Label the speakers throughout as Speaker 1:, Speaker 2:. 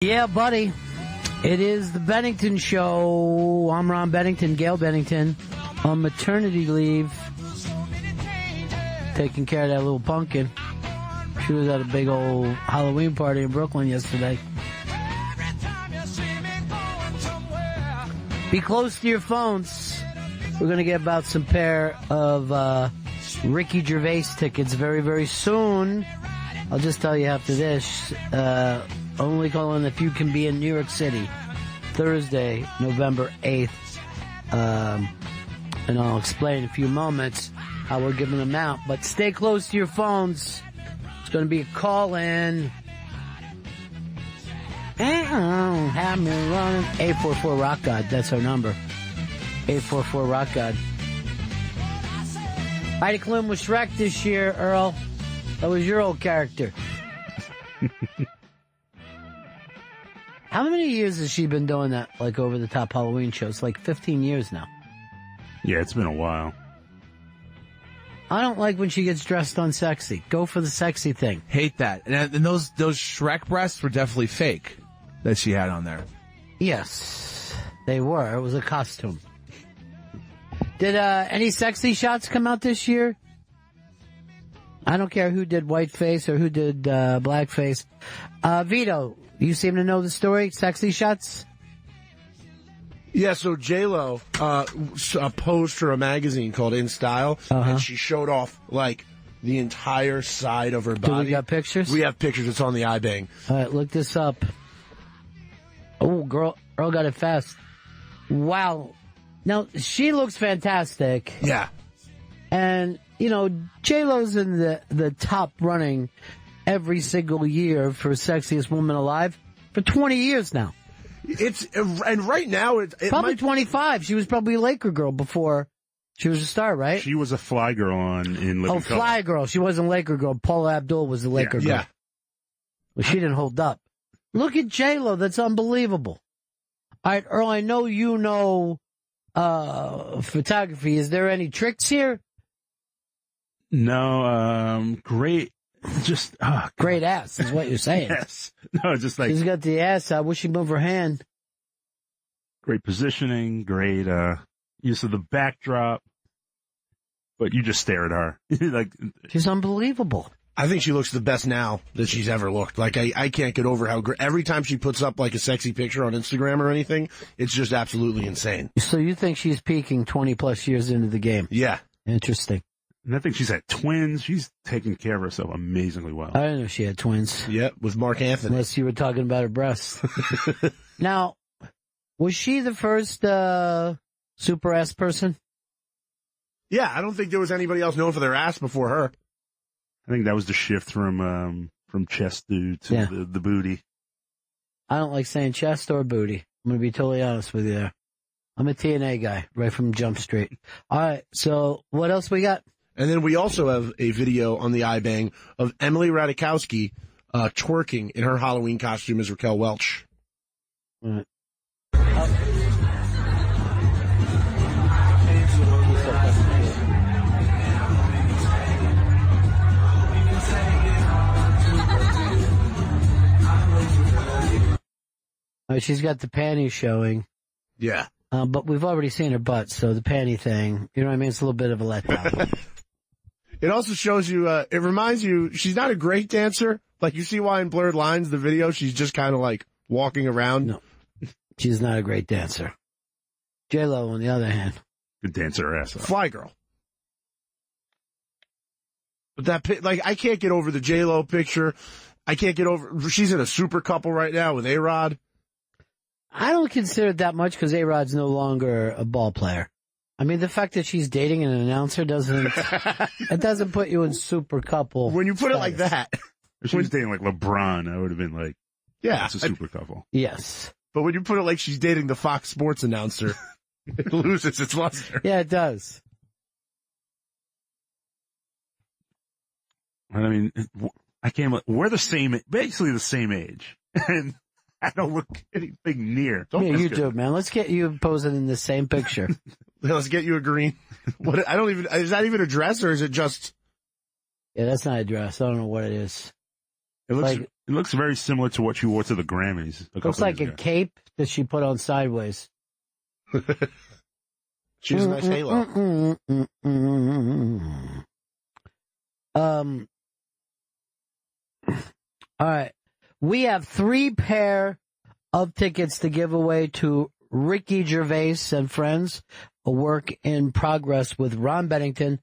Speaker 1: Yeah, buddy. It is the Bennington Show. I'm Ron Bennington, Gail Bennington, on maternity leave. Taking care of that little pumpkin. She was at a big old Halloween party in Brooklyn yesterday. Be close to your phones. We're going to get about some pair of Ricky Gervais tickets very, very soon. I'll just tell you after this. Only calling if you can be in New York City Thursday, November 8th. And I'll explain in a few moments how we're giving them out. But stay close to your phones. It's going to be a call-in. Have me running. 844-ROCK-GOD. That's our number. 844-ROCK-GOD. Heidi Klum was Shrek this year, Earl. That was your old character. How many years has she been doing that, like, over-the-top Halloween shows? Like 15 years now.
Speaker 2: Yeah, it's been a while.
Speaker 1: I don't like when she gets dressed unsexy. Go for the sexy thing.
Speaker 3: Hate that. And those Shrek breasts were definitely fake that she had on there.
Speaker 1: Yes, they were. It was a costume. Did any sexy shots come out this year? I don't care who did whiteface or who did blackface. Vito, you seem to know the story. Sexy shots?
Speaker 4: Yeah, so J-Lo posed for a magazine called In Style, and she showed off, like, the entire side of her body.
Speaker 1: Do we got pictures?
Speaker 4: We have pictures. It's on the iBang.
Speaker 1: All right, look this up. Oh, Earl got it fast. Wow. Now, she looks fantastic.
Speaker 4: Yeah.
Speaker 1: And, you know, J-Lo's in the top running every single year for sexiest woman alive for 20 years now.
Speaker 4: And right now it
Speaker 1: probably 25. She was probably a Laker girl before she was a star, right?
Speaker 2: She was a fly girl in Living Color.
Speaker 1: Fly girl. She wasn't Laker girl. Paula Abdul was the Laker girl.
Speaker 4: Yeah.
Speaker 1: Well, she didn't hold up. Look at J-Lo. That's unbelievable. All right, Earl, I know you know photography. Is there any tricks here?
Speaker 2: No, great. Just
Speaker 1: great ass is what you're saying.
Speaker 2: Yes. No, just like
Speaker 1: she's got the ass out. Wish she'd move her hand.
Speaker 2: Great positioning, great use of the backdrop. But you just stare at her. Like
Speaker 1: she's unbelievable.
Speaker 4: I think she looks the best now that she's ever looked. Like I can't get over how every time she puts up like a sexy picture on Instagram or anything, it's just absolutely insane.
Speaker 1: So you think she's peaking 20 plus years into the game?
Speaker 4: Yeah.
Speaker 1: Interesting.
Speaker 2: And I think she's had twins. She's taking care of herself amazingly well.
Speaker 1: I didn't know she had twins.
Speaker 4: Yeah, with Mark Anthony.
Speaker 1: Unless you were talking about her breasts. Now, was she the first super ass person?
Speaker 4: Yeah, I don't think there was anybody else known for their ass before her.
Speaker 2: I think that was the shift from chest to the booty.
Speaker 1: I don't like saying chest or booty. I'm going to be totally honest with you there. I'm a TNA guy, right from Jump Street. All right, so what else we got?
Speaker 4: And then we also have a video on the iBang of Emily Ratajkowski twerking in her Halloween costume as Raquel Welch.
Speaker 1: All right. All right, she's got the panties showing.
Speaker 4: Yeah.
Speaker 1: But we've already seen her butt, so the panty thing, you know what I mean? It's a little bit of a letdown.
Speaker 4: It also shows you, it reminds you, she's not a great dancer. Like, you see why in Blurred Lines, the video, she's just kind of like walking around.
Speaker 1: No, she's not a great dancer. J-Lo, on the other hand.
Speaker 2: Good dancer her ass off.
Speaker 4: Fly girl. But that, like, I can't get over the J-Lo picture. I can't get over, she's in a super couple right now with A-Rod.
Speaker 1: I don't consider it that much because A-Rod's no longer a ball player. I mean, the fact that she's dating an announcer doesn't put you in super couple.
Speaker 4: When you put
Speaker 1: status.
Speaker 4: it like that.
Speaker 2: If she was dating like LeBron, I would have been like, yeah, it's a super couple.
Speaker 1: Yes.
Speaker 4: But when you put it like she's dating the Fox Sports announcer, it loses its luster.
Speaker 1: Yeah, it does.
Speaker 2: I mean, we're basically the same age. And I don't look anything near.
Speaker 1: Yeah, you do, man. Let's get you posing in the same picture.
Speaker 4: Let's get you a green. What? Is that even a dress or is it just?
Speaker 1: Yeah, that's not a dress. I don't know what it is.
Speaker 2: It looks very similar to what she wore to the Grammys.
Speaker 1: Looks like a cape that she put on sideways.
Speaker 4: She has a nice halo.
Speaker 1: All right. We have 3 pair of tickets to give away to Ricky Gervais and Friends, a work in progress with Ron Bennington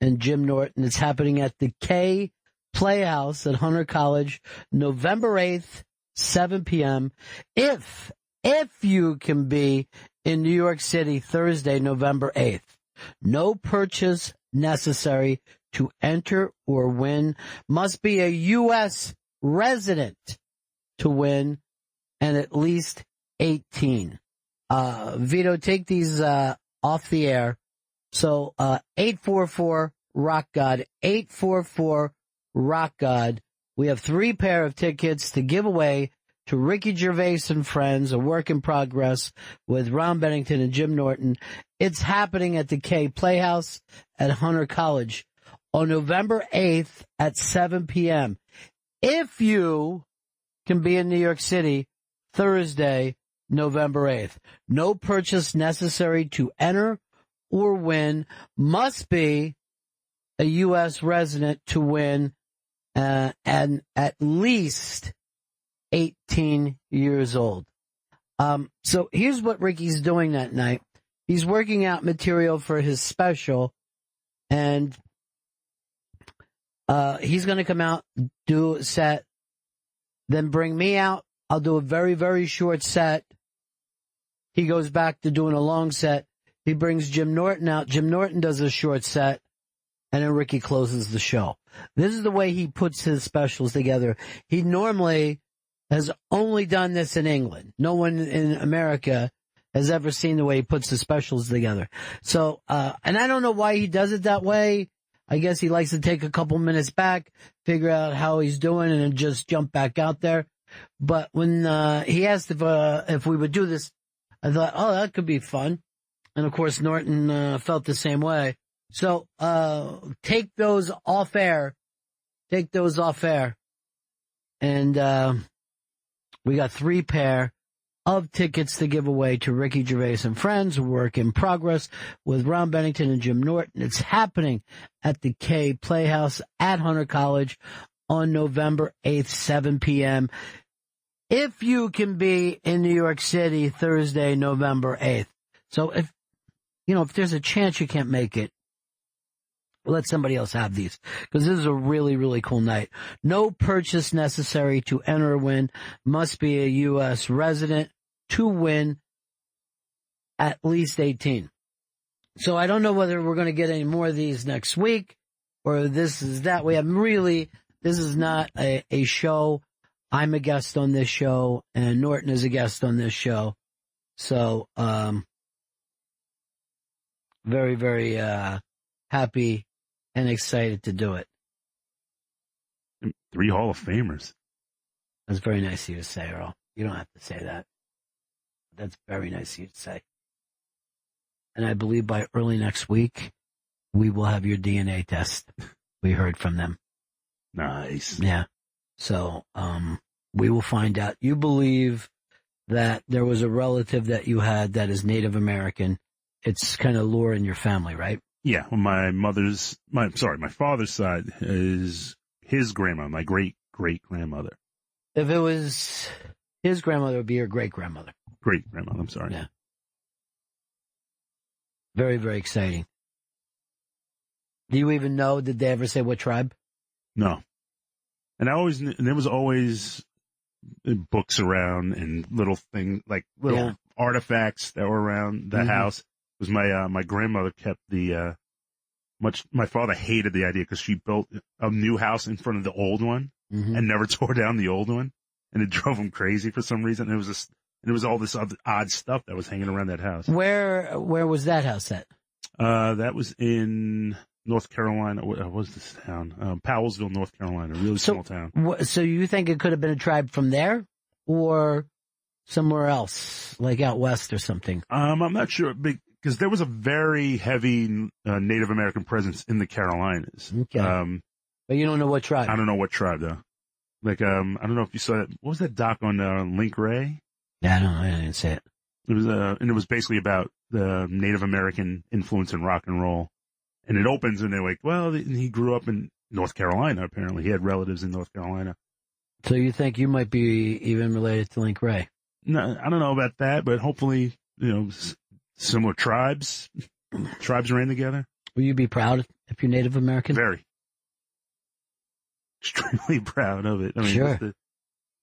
Speaker 1: and Jim Norton. It's happening at the K Playhouse at Hunter College, November 8th, 7 p.m. If you can be in New York City Thursday, November 8th, no purchase necessary to enter or win. Must be a U.S. resident to win and at least 18. Vito, take these off the air. So 844-ROCK-GOD, 844-ROCK-GOD. We have 3 pair of tickets to give away to Ricky Gervais and Friends, a work in progress with Ron Bennington and Jim Norton. It's happening at the K Playhouse at Hunter College on November 8th at 7 p.m. If you can be in New York City Thursday, November 8th. No purchase necessary to enter or win. Must be a U.S. resident to win and at least 18 years old. So here's what Ricky's doing that night. He's working out material for his special, and he's going to come out, do a set, then bring me out. I'll do a very, very short set. He goes back to doing a long set. He brings Jim Norton out. Jim Norton does a short set, and then Ricky closes the show. This is the way he puts his specials together. He normally has only done this in England. No one in America has ever seen the way he puts the specials together. So, and I don't know why he does it that way. I guess he likes to take a couple minutes back, figure out how he's doing, and then just jump back out there. But when he asked if we would do this, I thought, oh, that could be fun. And, of course, Norton felt the same way. So take those off air. Take those off air. And we got 3 pair of tickets to give away to Ricky Gervais and Friends, work in progress with Ron Bennington and Jim Norton. It's happening at the K Playhouse at Hunter College on November 8th, 7 p.m. If you can be in New York City Thursday, November 8th. So if there's a chance you can't make it, let somebody else have these, because this is a really, really cool night. No purchase necessary to enter or win. Must be a U.S. resident to win, at least 18. So I don't know whether we're going to get any more of these next week, or this is that. This is not a show. I'm a guest on this show, and Norton is a guest on this show. So, very, very happy and excited to do it.
Speaker 2: 3 Hall of Famers.
Speaker 1: That's very nice of you to say, Earl. You don't have to say that. That's very nice of you to say. And I believe by early next week, we will have your DNA test. We heard from them.
Speaker 2: Nice.
Speaker 1: Yeah. So, we will find out. You believe that there was a relative that you had that is Native American. It's kind of lore in your family, right?
Speaker 2: Yeah. Well, my father's side is his grandma, my great-great-grandmother.
Speaker 1: If it was his grandmother, it would be your great-grandmother.
Speaker 2: Great-grandmother, I'm sorry.
Speaker 1: Yeah. Very, very exciting. Do you even know, did they ever say what tribe?
Speaker 2: No. And there was always books around and little things, like little artifacts that were around the house. It was my grandmother kept my father hated the idea because she built a new house in front of the old one and never tore down the old one. And it drove him crazy for some reason. And it was all this other odd stuff that was hanging around that house.
Speaker 1: Where was that house at?
Speaker 2: That was in North Carolina. What was this town? Powellsville, North Carolina. A really small town.
Speaker 1: So you think it could have been a tribe from there or somewhere else, like out west or something?
Speaker 2: I'm not sure, because there was a very heavy Native American presence in the Carolinas.
Speaker 1: Okay. But you don't know what tribe?
Speaker 2: I don't know what tribe, though. Like, I don't know if you saw that. What was that doc on Link Ray?
Speaker 1: Yeah, I didn't see it.
Speaker 2: It was, and it was basically about the Native American influence in rock and roll. And it opens and they're like, well, he grew up in North Carolina, apparently. He had relatives in North Carolina.
Speaker 1: So you think you might be even related to Link Ray?
Speaker 2: No, I don't know about that, but hopefully, similar tribes ran together.
Speaker 1: Will you be proud if you're Native American?
Speaker 2: Very. Extremely proud of it. I mean,
Speaker 1: sure.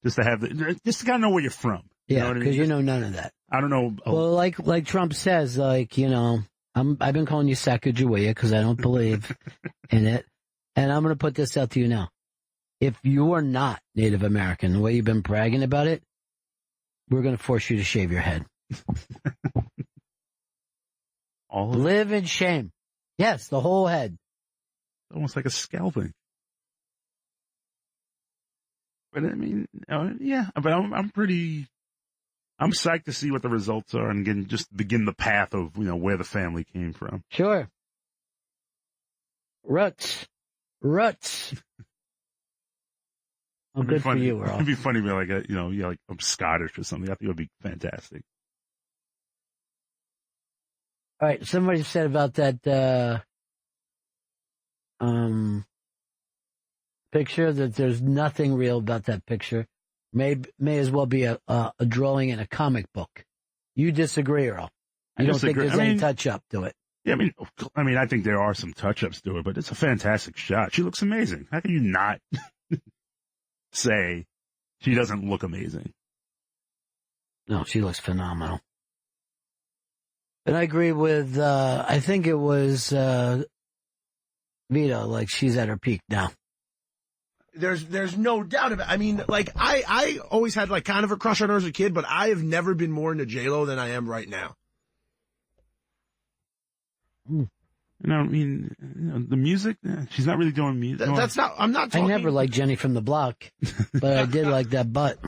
Speaker 2: Just to kind of know where you're from.
Speaker 1: Yeah, because you know none of that.
Speaker 2: I don't know.
Speaker 1: Well, like Trump says, I've been calling you Sacagawea because I don't believe in it. And I'm going to put this out to you now. If you are not Native American, the way you've been bragging about it, we're going to force you to shave your head. Live in shame. Yes, the whole head.
Speaker 2: Almost like a scalping. But I mean, but I'm psyched to see what the results are and just begin the path of, where the family came from.
Speaker 1: Sure. Roots. Oh, good for you, Earl.
Speaker 2: It'd be funny to be like, like I'm Scottish or something. I think it would be fantastic.
Speaker 1: All right. Somebody said about that, picture that there's nothing real about that picture. May as well be a drawing in a comic book. You disagree, Earl? You don't think there's any touch up to it?
Speaker 2: Yeah, I mean, I think there are some touch ups to it, but it's a fantastic shot. She looks amazing. How can you not say she doesn't look amazing?
Speaker 1: No, she looks phenomenal. And I agree with, I think it was, Vito, like she's at her peak now.
Speaker 4: There's no doubt about it. I mean, like, I always had like kind of a crush on her as a kid, but I have never been more into J-Lo than I am right now.
Speaker 2: I mean, the music, she's not really doing music.
Speaker 4: I'm not talking.
Speaker 1: I never liked Jenny from the Block, but I did like that butt.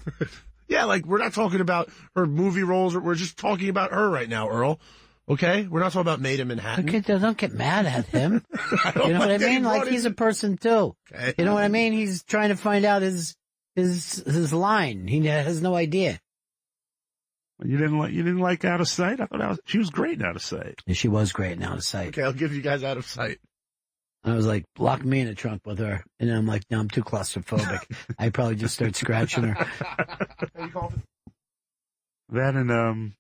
Speaker 4: Yeah, like, we're not talking about her movie roles. We're just talking about her right now, Earl. Okay? We're not talking about Maid in Manhattan.
Speaker 1: Okay, don't get mad at him. You know what I mean? Like, he's a person too. Okay. You know what I mean? He's trying to find out his line. He has no idea.
Speaker 2: You didn't like Out of Sight? I thought she was great in Out of Sight.
Speaker 1: Yeah, she was great in Out of Sight.
Speaker 4: Okay, I'll give you guys Out of Sight.
Speaker 1: I was like, lock me in a trunk with her. And then I'm like, no, I'm too claustrophobic. I probably just start scratching her.
Speaker 2: That and,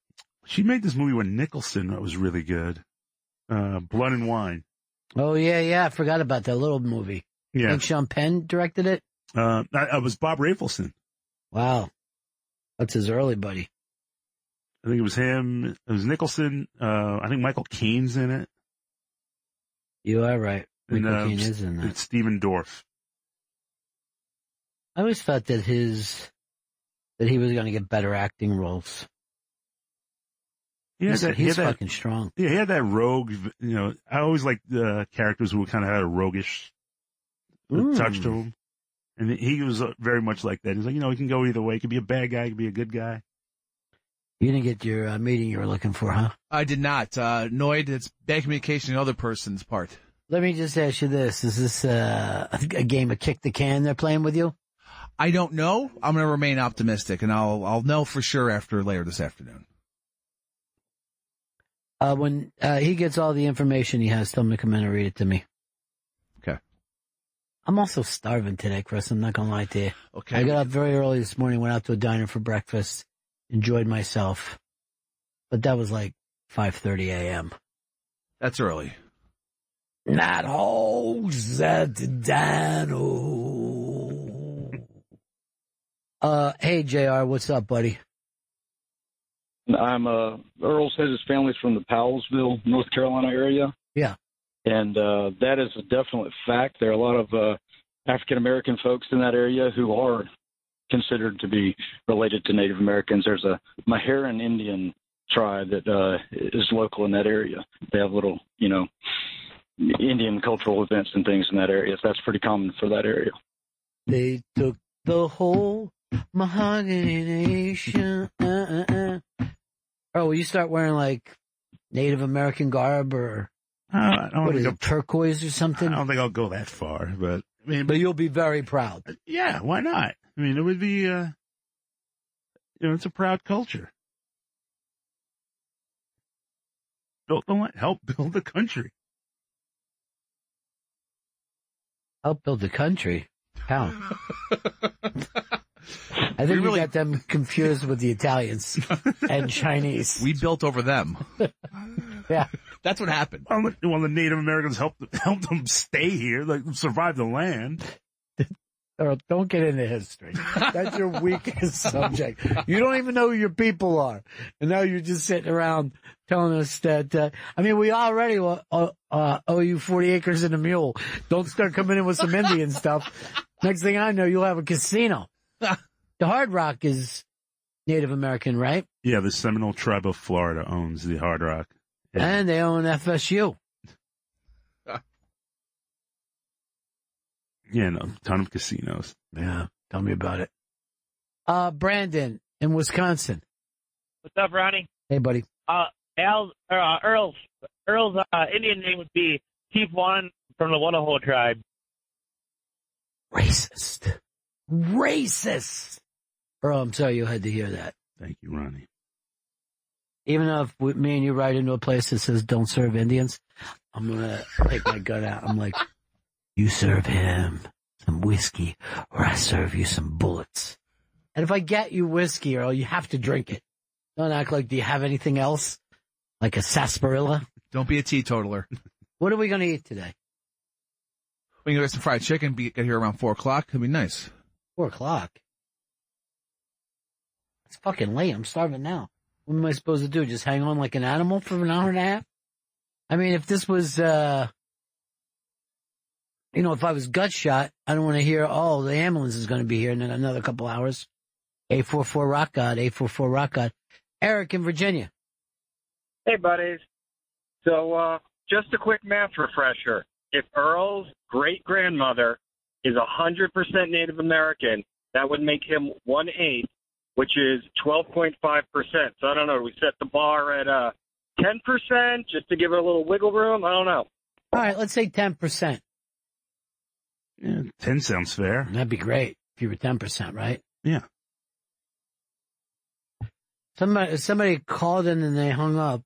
Speaker 2: she made this movie with Nicholson that was really good. Blood and Wine.
Speaker 1: Oh, yeah. I forgot about that little movie.
Speaker 2: Yeah.
Speaker 1: I think Sean Penn directed it?
Speaker 2: It was Bob Rafelson.
Speaker 1: Wow. That's his early buddy.
Speaker 2: I think it was him. It was Nicholson. I think Michael Caine's in it.
Speaker 1: You are right. Michael Caine is in that.
Speaker 2: It's Stephen Dorff.
Speaker 1: I always thought that he was going to get better acting roles. He's fucking strong.
Speaker 2: Yeah, he had that rogue, I always liked characters who kind of had a roguish touch to him. And he was very much like that. He's like, he can go either way. He could be a bad guy, he could be a good guy.
Speaker 1: You didn't get your meeting you were looking for, huh?
Speaker 3: I did not. Noid, it's bad communication on the other person's part.
Speaker 1: Let me just ask you this. Is this a game of kick the can they're playing with you?
Speaker 3: I don't know. I'm going to remain optimistic, and I'll know for sure after later this afternoon.
Speaker 1: When he gets all the information he has, tell him to come in and read it to me.
Speaker 3: Okay.
Speaker 1: I'm also starving today, Chris. I'm not going to lie to you.
Speaker 3: Okay.
Speaker 1: I got up very early this morning, went out to a diner for breakfast, enjoyed myself. But that was like 5:30 a.m.
Speaker 3: That's early.
Speaker 1: Not hoes at the dino. Hey, JR, what's up, buddy?
Speaker 5: I'm Earl says his family's from the Powellsville, North Carolina area.
Speaker 1: Yeah.
Speaker 5: And that is a definite fact. There are a lot of African American folks in that area who are considered to be related to Native Americans. There's a Maharan Indian tribe that is local in that area. They have little, Indian cultural events and things in that area. So that's pretty common for that area.
Speaker 1: They took the whole mahogany nation. Oh, will you start wearing like Native American garb or
Speaker 2: I don't
Speaker 1: what
Speaker 2: think
Speaker 1: is it, turquoise or something?
Speaker 2: I don't think I'll go that far, but I mean,
Speaker 1: But you'll be very proud.
Speaker 2: yeah, why not? I mean, it would be, it's a proud culture. Help build the country.
Speaker 1: Help build the country. How? I think we got them confused with the Italians and Chinese.
Speaker 3: We built over them.
Speaker 1: Yeah.
Speaker 3: That's what happened.
Speaker 2: Well, the Native Americans helped them stay here, like survive the land.
Speaker 1: Don't get into history. That's your weakest subject. You don't even know who your people are. And now you're just sitting around telling us that, we already owe you 40 acres and a mule. Don't start coming in with some Indian stuff. Next thing I know, you'll have a casino. The Hard Rock is Native American, right?
Speaker 2: Yeah, the Seminole tribe of Florida owns the Hard Rock. Yeah.
Speaker 1: And they own FSU.
Speaker 2: Yeah, no, ton of casinos.
Speaker 1: Yeah, tell me about it. Brandon in Wisconsin.
Speaker 6: What's up, Ronnie?
Speaker 1: Hey, buddy.
Speaker 6: Earl's Indian name would be Chief One from the Wanaho tribe.
Speaker 1: Racist. Earl, I'm sorry you had to hear that.
Speaker 2: Thank you, Ronnie.
Speaker 1: Even though if me and you ride into a place that says don't serve Indians, I'm going to take my gun out. I'm like, you serve him some whiskey or I serve you some bullets. And if I get you whiskey, Earl, you have to drink it. Don't act like, do you have anything else? Like a sarsaparilla?
Speaker 3: Don't be a teetotaler.
Speaker 1: What are we going to eat today?
Speaker 3: We can get some fried chicken, get here around 4 o'clock. It'd be nice.
Speaker 1: 4 o'clock? It's fucking late. I'm starving now. What am I supposed to do? Just hang on like an animal for an hour and a half? I mean, if this was, if I was gut shot, I don't want to hear, the ambulance is going to be here in another couple hours. 844 Rock God, 844 Rock God. Eric in Virginia.
Speaker 7: Hey, buddies. So, just a quick math refresher. If Earl's great-grandmother is 100% Native American, that would make him 1/8, which is 12.5%. So I don't know. Do we set the bar at 10% just to give it a little wiggle room? I don't know.
Speaker 1: All right, let's say 10%.
Speaker 2: Yeah, 10 sounds fair.
Speaker 1: That'd be great if you were 10%, right?
Speaker 2: Yeah.
Speaker 1: Somebody called in and they hung up,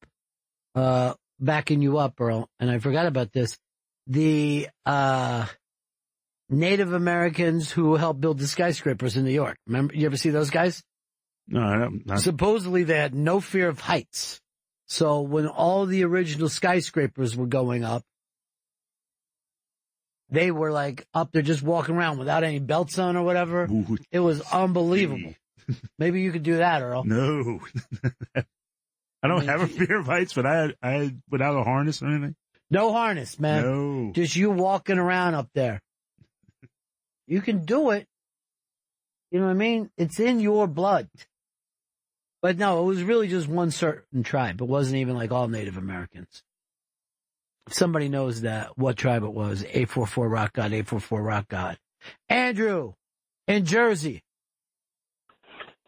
Speaker 1: backing you up, Earl, and I forgot about this. The Native Americans who helped build the skyscrapers in New York. Remember, you ever see those guys?
Speaker 2: No, I don't.
Speaker 1: Supposedly they had no fear of heights. So when all the original skyscrapers were going up, they were like up there just walking around without any belts on or whatever.
Speaker 2: Ooh,
Speaker 1: it was unbelievable. Maybe you could do that, Earl.
Speaker 2: No. I don't have a fear of heights, but I without a harness or anything.
Speaker 1: No harness, man.
Speaker 2: No.
Speaker 1: Just you walking around up there. You can do it. You know what I mean? It's in your blood. But no, it was really just one certain tribe. It wasn't even like all Native Americans. If somebody knows that, what tribe it was, 844 Rock God, 844 Rock God. Andrew in Jersey.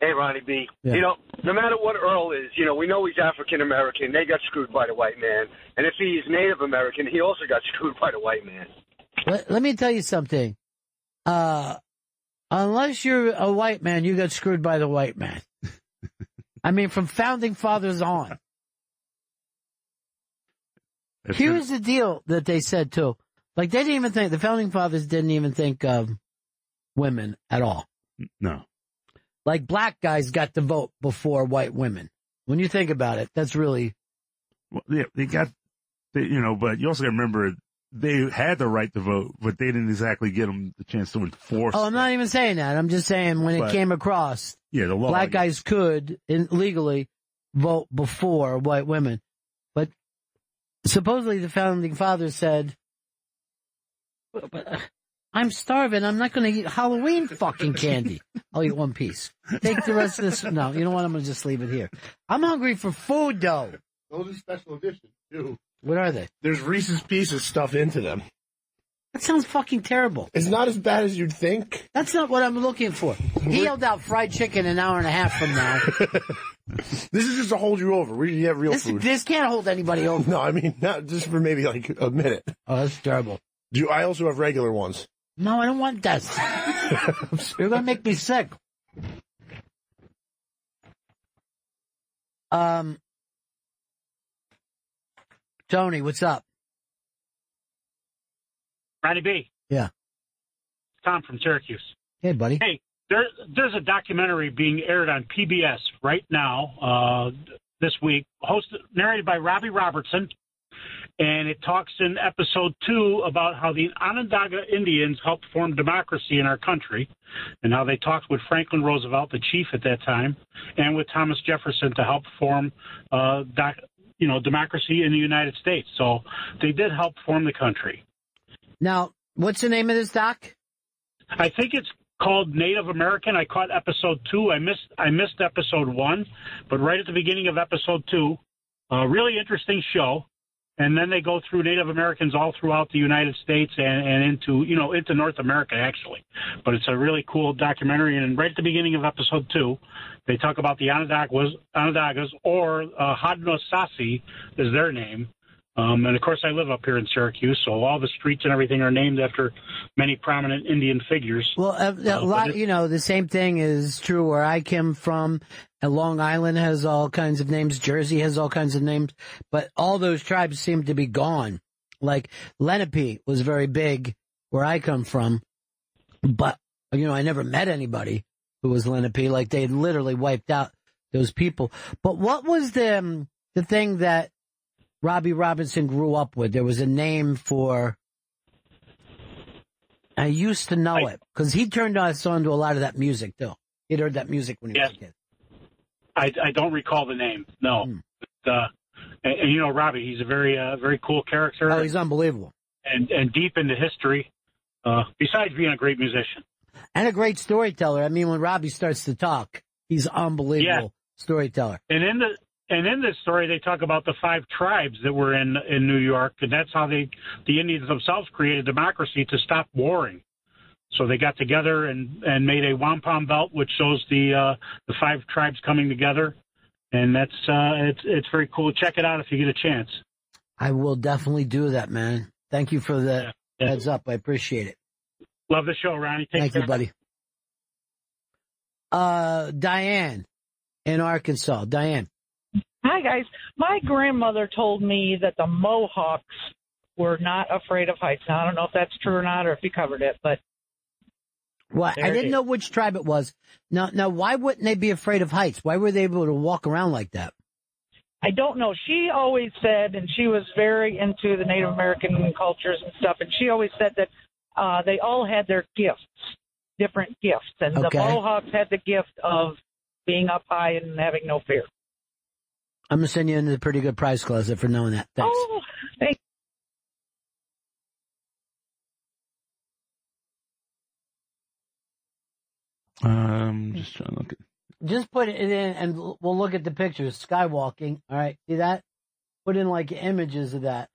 Speaker 8: Hey, Ronnie B.
Speaker 1: Yeah.
Speaker 8: No matter what Earl is, we know he's African American. They got screwed by the white man. And if he's Native American, he also got screwed by the white man.
Speaker 1: Let me tell you something. Unless you're a white man, you got screwed by the white man. I mean, from founding fathers on. Here's the deal that they said, too. Like, the founding fathers didn't even think of women at all.
Speaker 2: No.
Speaker 1: Like, black guys got to vote before white women. When you think about it, that's really...
Speaker 2: Well, yeah, but you also got to remember, they had the right to vote, but they didn't exactly get them the chance to enforce
Speaker 1: I'm not even saying that. I'm just saying when it came across,
Speaker 2: the law,
Speaker 1: black guys could legally vote before white women. But supposedly the founding fathers said, I'm starving. I'm not going to eat Halloween fucking candy. I'll eat one piece. Take the rest of this. No, you know what? I'm going to just leave it here. I'm hungry for food, though.
Speaker 4: Those are special editions, too.
Speaker 1: What are they?
Speaker 4: There's Reese's Pieces stuff into them.
Speaker 1: That sounds fucking terrible.
Speaker 4: It's not as bad as you'd think.
Speaker 1: That's not what I'm looking for. He yelled out fried chicken an hour and a half from now.
Speaker 4: This is just to hold you over. We have real food.
Speaker 1: This can't hold anybody over.
Speaker 4: No, I mean, not just for maybe like a minute.
Speaker 1: Oh, that's terrible.
Speaker 4: I also have regular ones.
Speaker 1: No, I don't want this. You're going to make me sick. Tony, what's up?
Speaker 9: Ronnie B.
Speaker 1: Yeah.
Speaker 9: Tom from Syracuse.
Speaker 1: Hey, buddy.
Speaker 9: Hey, there's a documentary being aired on PBS right now, this week, narrated by Robbie Robertson, and it talks in episode 2 about how the Onondaga Indians helped form democracy in our country, and how they talked with Franklin Roosevelt, the chief at that time, and with Thomas Jefferson to help form democracy in the United States. So they did help form the country.
Speaker 1: Now, what's the name of this doc?
Speaker 9: I think it's called Native American. I caught episode 2. I missed episode 1, but right at the beginning of episode 2, really interesting show. And then they go through Native Americans all throughout the United States and into North America, actually. But it's a really cool documentary. And right at the beginning of episode 2, they talk about the Onondagas, or Haudenosaunee is their name. And, of course, I live up here in Syracuse, so all the streets and everything are named after many prominent Indian figures.
Speaker 1: Well, the same thing is true where I came from. Long Island has all kinds of names. Jersey has all kinds of names. But all those tribes seem to be gone. Like Lenape was very big where I come from. But, I never met anybody who was Lenape. Like, they literally wiped out those people. But what was the thing that Robbie Robinson grew up with? There was a name for, I used to know it, because he turned us on to a lot of that music, too. He'd heard that music when he was a kid.
Speaker 9: I don't recall the name, no. But, and Robbie, he's a very cool character.
Speaker 1: Oh, he's unbelievable.
Speaker 9: And deep into history, besides being a great musician.
Speaker 1: And a great storyteller. I mean, when Robbie starts to talk, he's unbelievable storyteller.
Speaker 9: And in this story, they talk about the 5 tribes that were in New York, and that's how the Indians themselves created democracy to stop warring. So they got together and made a wampum belt, which shows the 5 tribes coming together, and that's it's very cool. Check it out if you get a chance.
Speaker 1: I will definitely do that, man. Thank you for the heads up. I appreciate it.
Speaker 9: Love the show, Ronnie.
Speaker 1: Thank you, buddy. Diane in Arkansas. Diane.
Speaker 10: Hi, guys. My grandmother told me that the Mohawks were not afraid of heights. Now, I don't know if that's true or not, or if you covered it, but.
Speaker 1: Well, I didn't know which tribe it was. Now, why wouldn't they be afraid of heights? Why were they able to walk around like that?
Speaker 10: I don't know. She always said, and she was very into the Native American cultures and stuff, and she always said that they all had their gifts, different gifts. And the Mohawks had the gift of being up high and having no fear.
Speaker 1: I'm going to send you into the pretty good prize closet for knowing that. Thanks.
Speaker 10: Oh, thank
Speaker 2: Just trying to look at.
Speaker 1: Just put it in and we'll look at the pictures. Skywalking. All right. See that? Put in like images of that.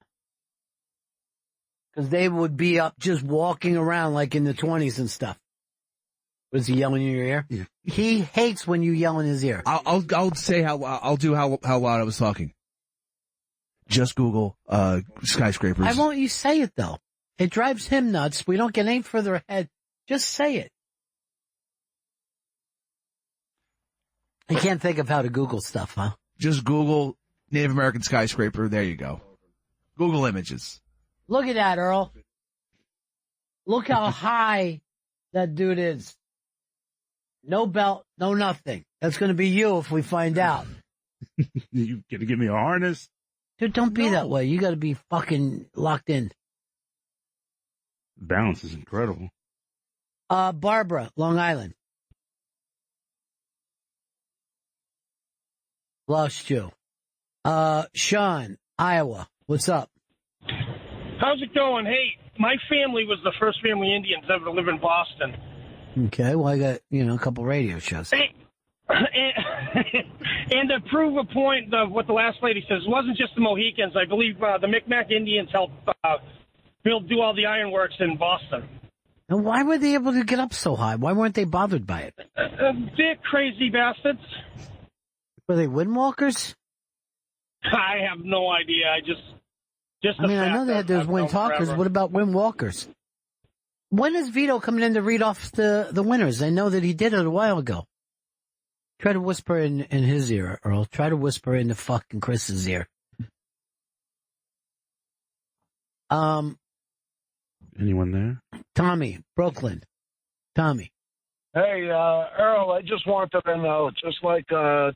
Speaker 1: Because they would be up just walking around like in the 20s and stuff. Was he yelling in your ear?
Speaker 3: Yeah.
Speaker 1: He hates when you yell in his ear.
Speaker 3: I'll say how loud I was talking. Just Google skyscrapers.
Speaker 1: Why won't you say it though? It drives him nuts. We don't get any further ahead. Just say it. I can't think of how to Google stuff, huh?
Speaker 3: Just Google Native American skyscraper. There you go. Google images.
Speaker 1: Look at that, Earl. Look how high that dude is. No belt, no nothing. That's going to be you if we find out.
Speaker 2: You gonna give me a harness?
Speaker 1: Dude, don't be that way. You got to be fucking locked in.
Speaker 2: Balance is incredible.
Speaker 1: Barbara, Long Island. Lost you. Sean, Iowa. What's up?
Speaker 11: How's it going? Hey, my family was the first family Indians ever to live in Boston.
Speaker 1: Okay, well, I got, a couple radio shows.
Speaker 11: Hey, and to prove a point of what the last lady says, it wasn't just the Mohicans. I believe the Micmac Indians helped do all the ironworks in Boston.
Speaker 1: And why were they able to get up so high? Why weren't they bothered by it?
Speaker 11: They're crazy bastards.
Speaker 1: Were they windwalkers?
Speaker 11: I have no idea. I know
Speaker 1: they had those windtalkers. What about windwalkers? When is Vito coming in to read off the winners? I know that he did it a while ago. Try to whisper in his ear, Earl. Try to whisper into fucking Chris's ear.
Speaker 2: Anyone there?
Speaker 1: Tommy, Brooklyn. Tommy.
Speaker 12: Hey, Earl, I just wanted to know, just like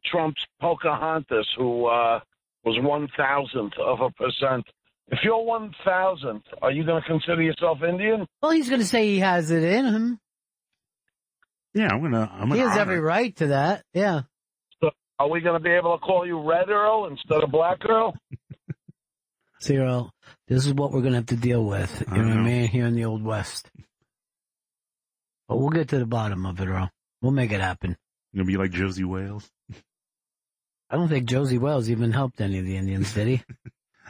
Speaker 12: Trump's Pocahontas, who was 1,000%. If you're 1,000th, are you going to consider yourself Indian?
Speaker 1: Well, he's going to say he has it in him.
Speaker 2: Yeah,
Speaker 1: he has every right to that. Yeah.
Speaker 12: So are we going to be able to call you Red Earl instead of Black Earl?
Speaker 1: See, Earl, this is what we're going to have to deal with. You know what I mean? Here in the Old West. But we'll get to the bottom of it, Earl. We'll make it happen.
Speaker 2: You're going to be like Josie Wales?
Speaker 1: I don't think Josie Wales even helped any of the Indians, did he?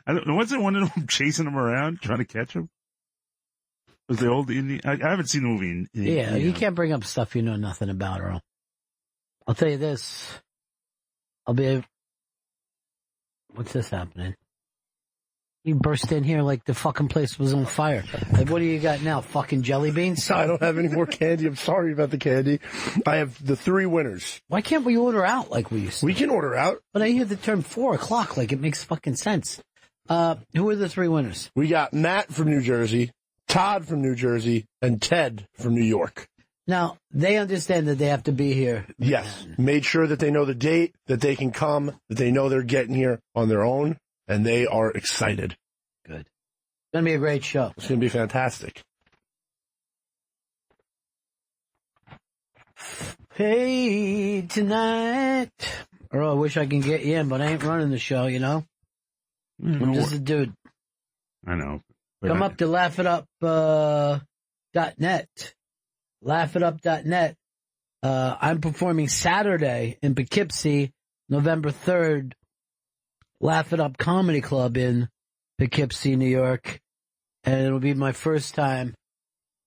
Speaker 2: I don't know. Wasn't one of them chasing him around, trying to catch him? Was the old Indian? I haven't seen the movie.
Speaker 1: You can't bring up stuff you know nothing about, Earl. I'll tell you this. What's this happening? You burst in here like the fucking place was on fire. Like, what do you got now? Fucking jelly beans?
Speaker 4: I don't have any more candy. I'm sorry about the candy. I have the 3 winners.
Speaker 1: Why can't we order out like we used to?
Speaker 4: We can order out.
Speaker 1: But I hear the term 4 o'clock like it makes fucking sense. Who are the 3 winners?
Speaker 4: We got Matt from New Jersey, Todd from New Jersey, and Ted from New York.
Speaker 1: Now, they understand that they have to be here.
Speaker 4: Yes. Made sure that they know the date, that they can come, that they know they're getting here on their own, and they are excited.
Speaker 1: Good. It's going to be a great show.
Speaker 4: It's going to be fantastic.
Speaker 1: Hey, tonight. Earl, I wish I can get you in, but I ain't running the show, you know? I'm just a dude.
Speaker 2: I know.
Speaker 1: Come up to laughitup.net. Laughitup.net. I'm performing Saturday in Poughkeepsie, November 3rd. Laugh It Up Comedy Club in Poughkeepsie, New York. And it'll be my first time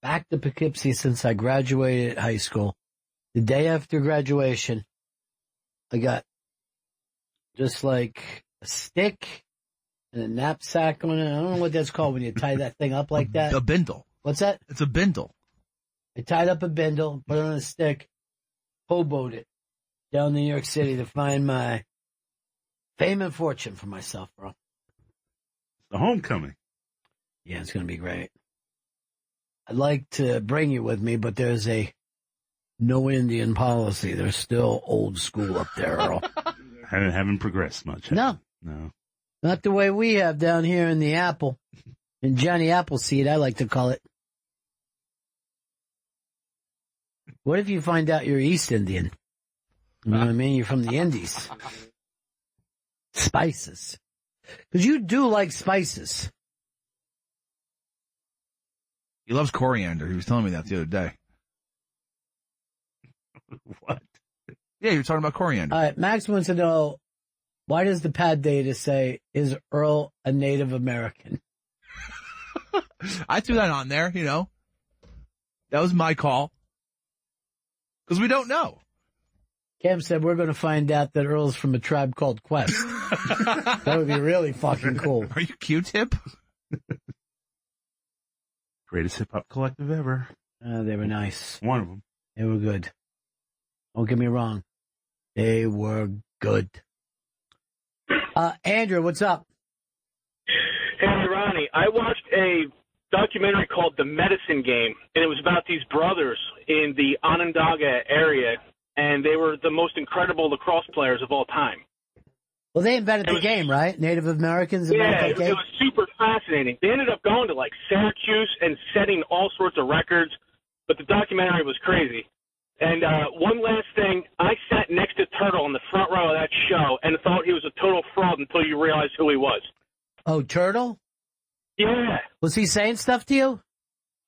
Speaker 1: back to Poughkeepsie since I graduated high school. The day after graduation, I got just like a stick and a knapsack on it. I don't know what that's called when you tie that thing up like that.
Speaker 3: A bindle.
Speaker 1: What's that?
Speaker 3: It's a bindle.
Speaker 1: I tied up a bindle, put it on a stick, hoboed it down to New York City to find my fame and fortune for myself, bro.
Speaker 2: The homecoming.
Speaker 1: Yeah, it's going to be great. I'd like to bring you with me, but there's a no Indian policy. They're still old school up there, Earl.
Speaker 2: haven't progressed much.
Speaker 1: No.
Speaker 2: No.
Speaker 1: Not the way we have down here in the Apple. In Johnny Appleseed, I like to call it. What if you find out you're East Indian? You know what I mean? You're from the Indies. Spices. Because you do like spices.
Speaker 3: He loves coriander. He was telling me that the other day.
Speaker 2: What?
Speaker 3: Yeah, you were talking about coriander.
Speaker 1: All right, Max wants to know, why does the pad data say, is Earl a Native American?
Speaker 3: I threw that on there, you know. That was my call. Because we don't know.
Speaker 1: Cam said we're going to find out that Earl's from a tribe called Quest. That would be really fucking cool.
Speaker 3: Are you Q-Tip?
Speaker 2: Greatest hip-hop collective ever.
Speaker 1: They were nice.
Speaker 2: One of them.
Speaker 1: They were good. Don't get me wrong. They were good. Andrew, what's up?
Speaker 13: Hey, Ronnie, I watched a documentary called The Medicine Game, and it was about these brothers in the Onondaga area, and they were the most incredible lacrosse players of all time.
Speaker 1: Well, they invented the game, right? Native Americans invented
Speaker 13: Yeah,
Speaker 1: that game?
Speaker 13: it was super fascinating. They ended up going to, like, Syracuse and setting all sorts of records, but the documentary was crazy. And one last thing, I sat next to Turtle in the front row of that show and thought he was a total fraud until you realized who he was.
Speaker 1: Oh, Turtle?
Speaker 13: Yeah.
Speaker 1: Was he saying stuff to you?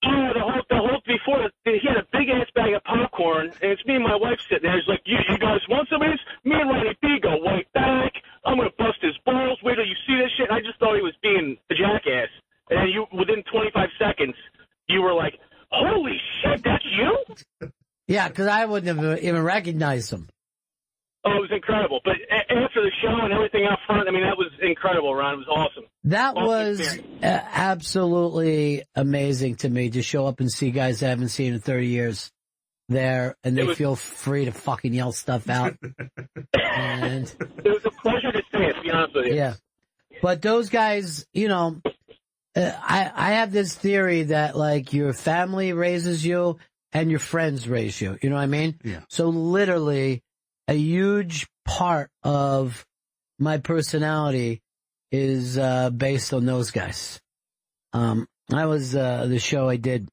Speaker 13: Yeah, the whole before he had a big ass bag of popcorn, and it's me and my wife sitting there. He's like, "You guys want some of this?" Me and Ronnie B go way back. I'm gonna bust his balls. Wait till you see this shit. And I just thought he was being a jackass. And then within 25 seconds, you were like, "Holy shit, that's you!"
Speaker 1: Yeah, because I wouldn't have even recognized him.
Speaker 13: Oh, it was incredible. But after the show and everything out front, I mean, that was incredible, Ron. It was awesome.
Speaker 1: That was absolutely amazing to me to show up and see guys I haven't seen in 30 years there, and they feel free to fucking yell stuff out. And
Speaker 13: it was a pleasure to see it, to be honest with you.
Speaker 1: Yeah. But those guys, you know, I have this theory that, like, your family raises you and your friends raise you. You know what I mean?
Speaker 2: Yeah.
Speaker 1: So literally a huge part of my personality is based on those guys. I was the show I did,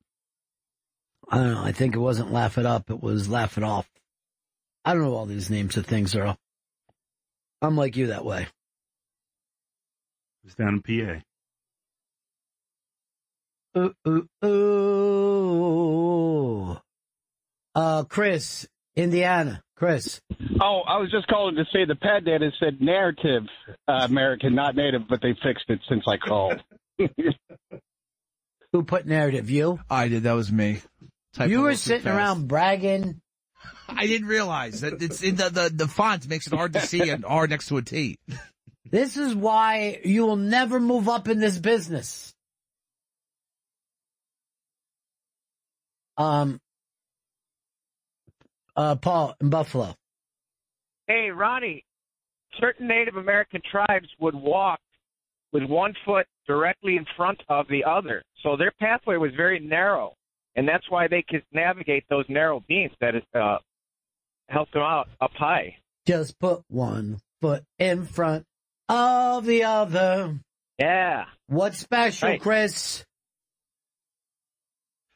Speaker 1: I don't know, I think it wasn't Laugh It Up, it was Laugh It Off. I don't know all these names of things, Earl. I'm like you that way.
Speaker 2: It's down in PA.
Speaker 1: Chris, Indiana. Chris.
Speaker 14: Oh, I was just calling to say the pad data said narrative American, not native, but they fixed it since I called.
Speaker 1: Who put narrative? You?
Speaker 3: I did. That was me.
Speaker 1: You were sitting around bragging.
Speaker 3: I didn't realize that it's in the font makes it hard to see an R next to a T.
Speaker 1: This is why you will never move up in this business. Paul in Buffalo.
Speaker 15: Hey, Ronnie, certain Native American tribes would walk with one foot directly in front of the other. So their pathway was very narrow, and that's why they could navigate those narrow beams that helped them out up high.
Speaker 1: Just put one foot in front of the other.
Speaker 15: Yeah.
Speaker 1: What's special,
Speaker 15: Right.
Speaker 1: Chris?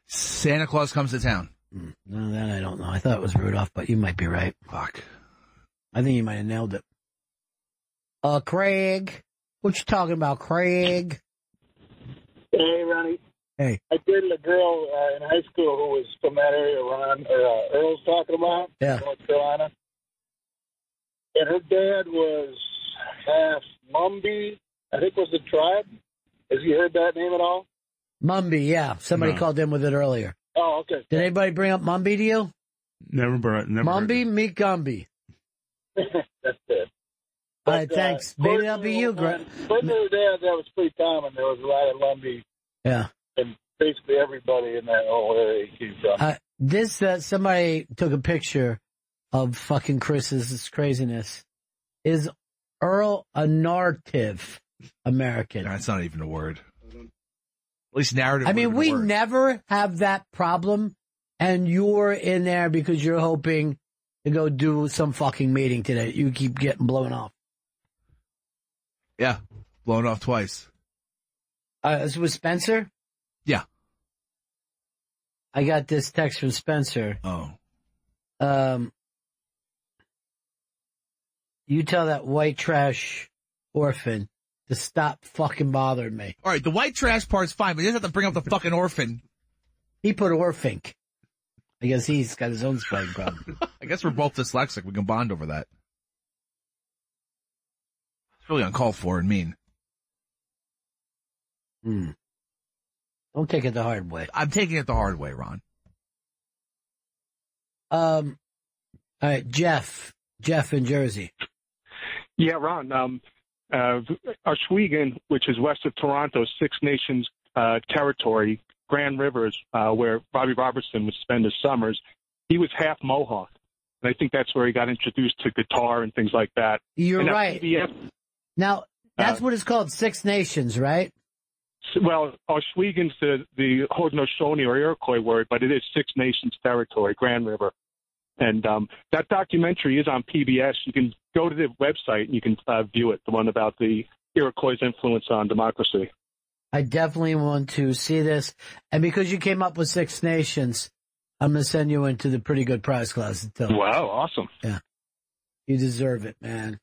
Speaker 3: Santa Claus comes to town.
Speaker 1: No, that I don't know. I thought it was Rudolph, but you might be right.
Speaker 3: Fuck.
Speaker 1: I think you might have nailed it. Craig. What you talking about, Craig?
Speaker 16: Hey, Ronnie.
Speaker 1: Hey.
Speaker 16: I dated a girl in high school who was from that area Earl's talking about,
Speaker 1: Yeah.
Speaker 16: North Carolina. And her dad was half Mumby, I think was the tribe. Has you heard that name at all?
Speaker 1: Mumby, yeah. Somebody called in with it earlier.
Speaker 16: Oh, okay.
Speaker 1: Did anybody bring up Mumby to you?
Speaker 2: Never.
Speaker 1: Mumby, meet Gumby.
Speaker 16: That's it.
Speaker 1: All right, thanks. Maybe that'll be you, Greg.
Speaker 16: But her dad, that was pretty common. There was a lot of Lumbee.
Speaker 1: Yeah.
Speaker 16: And basically everybody in that whole area came from.
Speaker 1: Somebody took a picture of fucking Chris's craziness. Is Earl a narrative American?
Speaker 3: That's not even a word. At least narrative.
Speaker 1: I mean, we never have that problem, and you're in there because you're hoping to go do some fucking meeting today. You keep getting blown off.
Speaker 3: Yeah, blown off twice.
Speaker 1: This was Spencer?
Speaker 3: Yeah.
Speaker 1: I got this text from Spencer.
Speaker 3: Oh.
Speaker 1: You tell that white trash orphan to stop fucking bothering me.
Speaker 3: All right, the white trash part's fine, but you doesn't have to bring up the fucking orphan.
Speaker 1: He put orphink. I guess he's got his own spelling problem.
Speaker 3: I guess we're both dyslexic. We can bond over that. It's really uncalled for and mean.
Speaker 1: Don't take it the hard way.
Speaker 3: I'm taking it the hard way, Ron.
Speaker 1: All right, Jeff in Jersey.
Speaker 17: Yeah, Ron. Oswego, which is west of Toronto, Six Nations territory, Grand Rivers, where Bobby Robertson would spend his summers. He was half Mohawk, and I think that's where he got introduced to guitar and things like that.
Speaker 1: You're right. Now, that's what it's called, Six Nations, right?
Speaker 17: Well, Oswegan's the Haudenosaunee or Iroquois word, but it is Six Nations territory, Grand River. And that documentary is on PBS. You can go to the website and you can view it, the one about the Iroquois' influence on democracy.
Speaker 1: I definitely want to see this. And because you came up with Six Nations, I'm going to send you into the pretty good prize class.
Speaker 17: Wow, awesome.
Speaker 1: Yeah. You deserve it, man.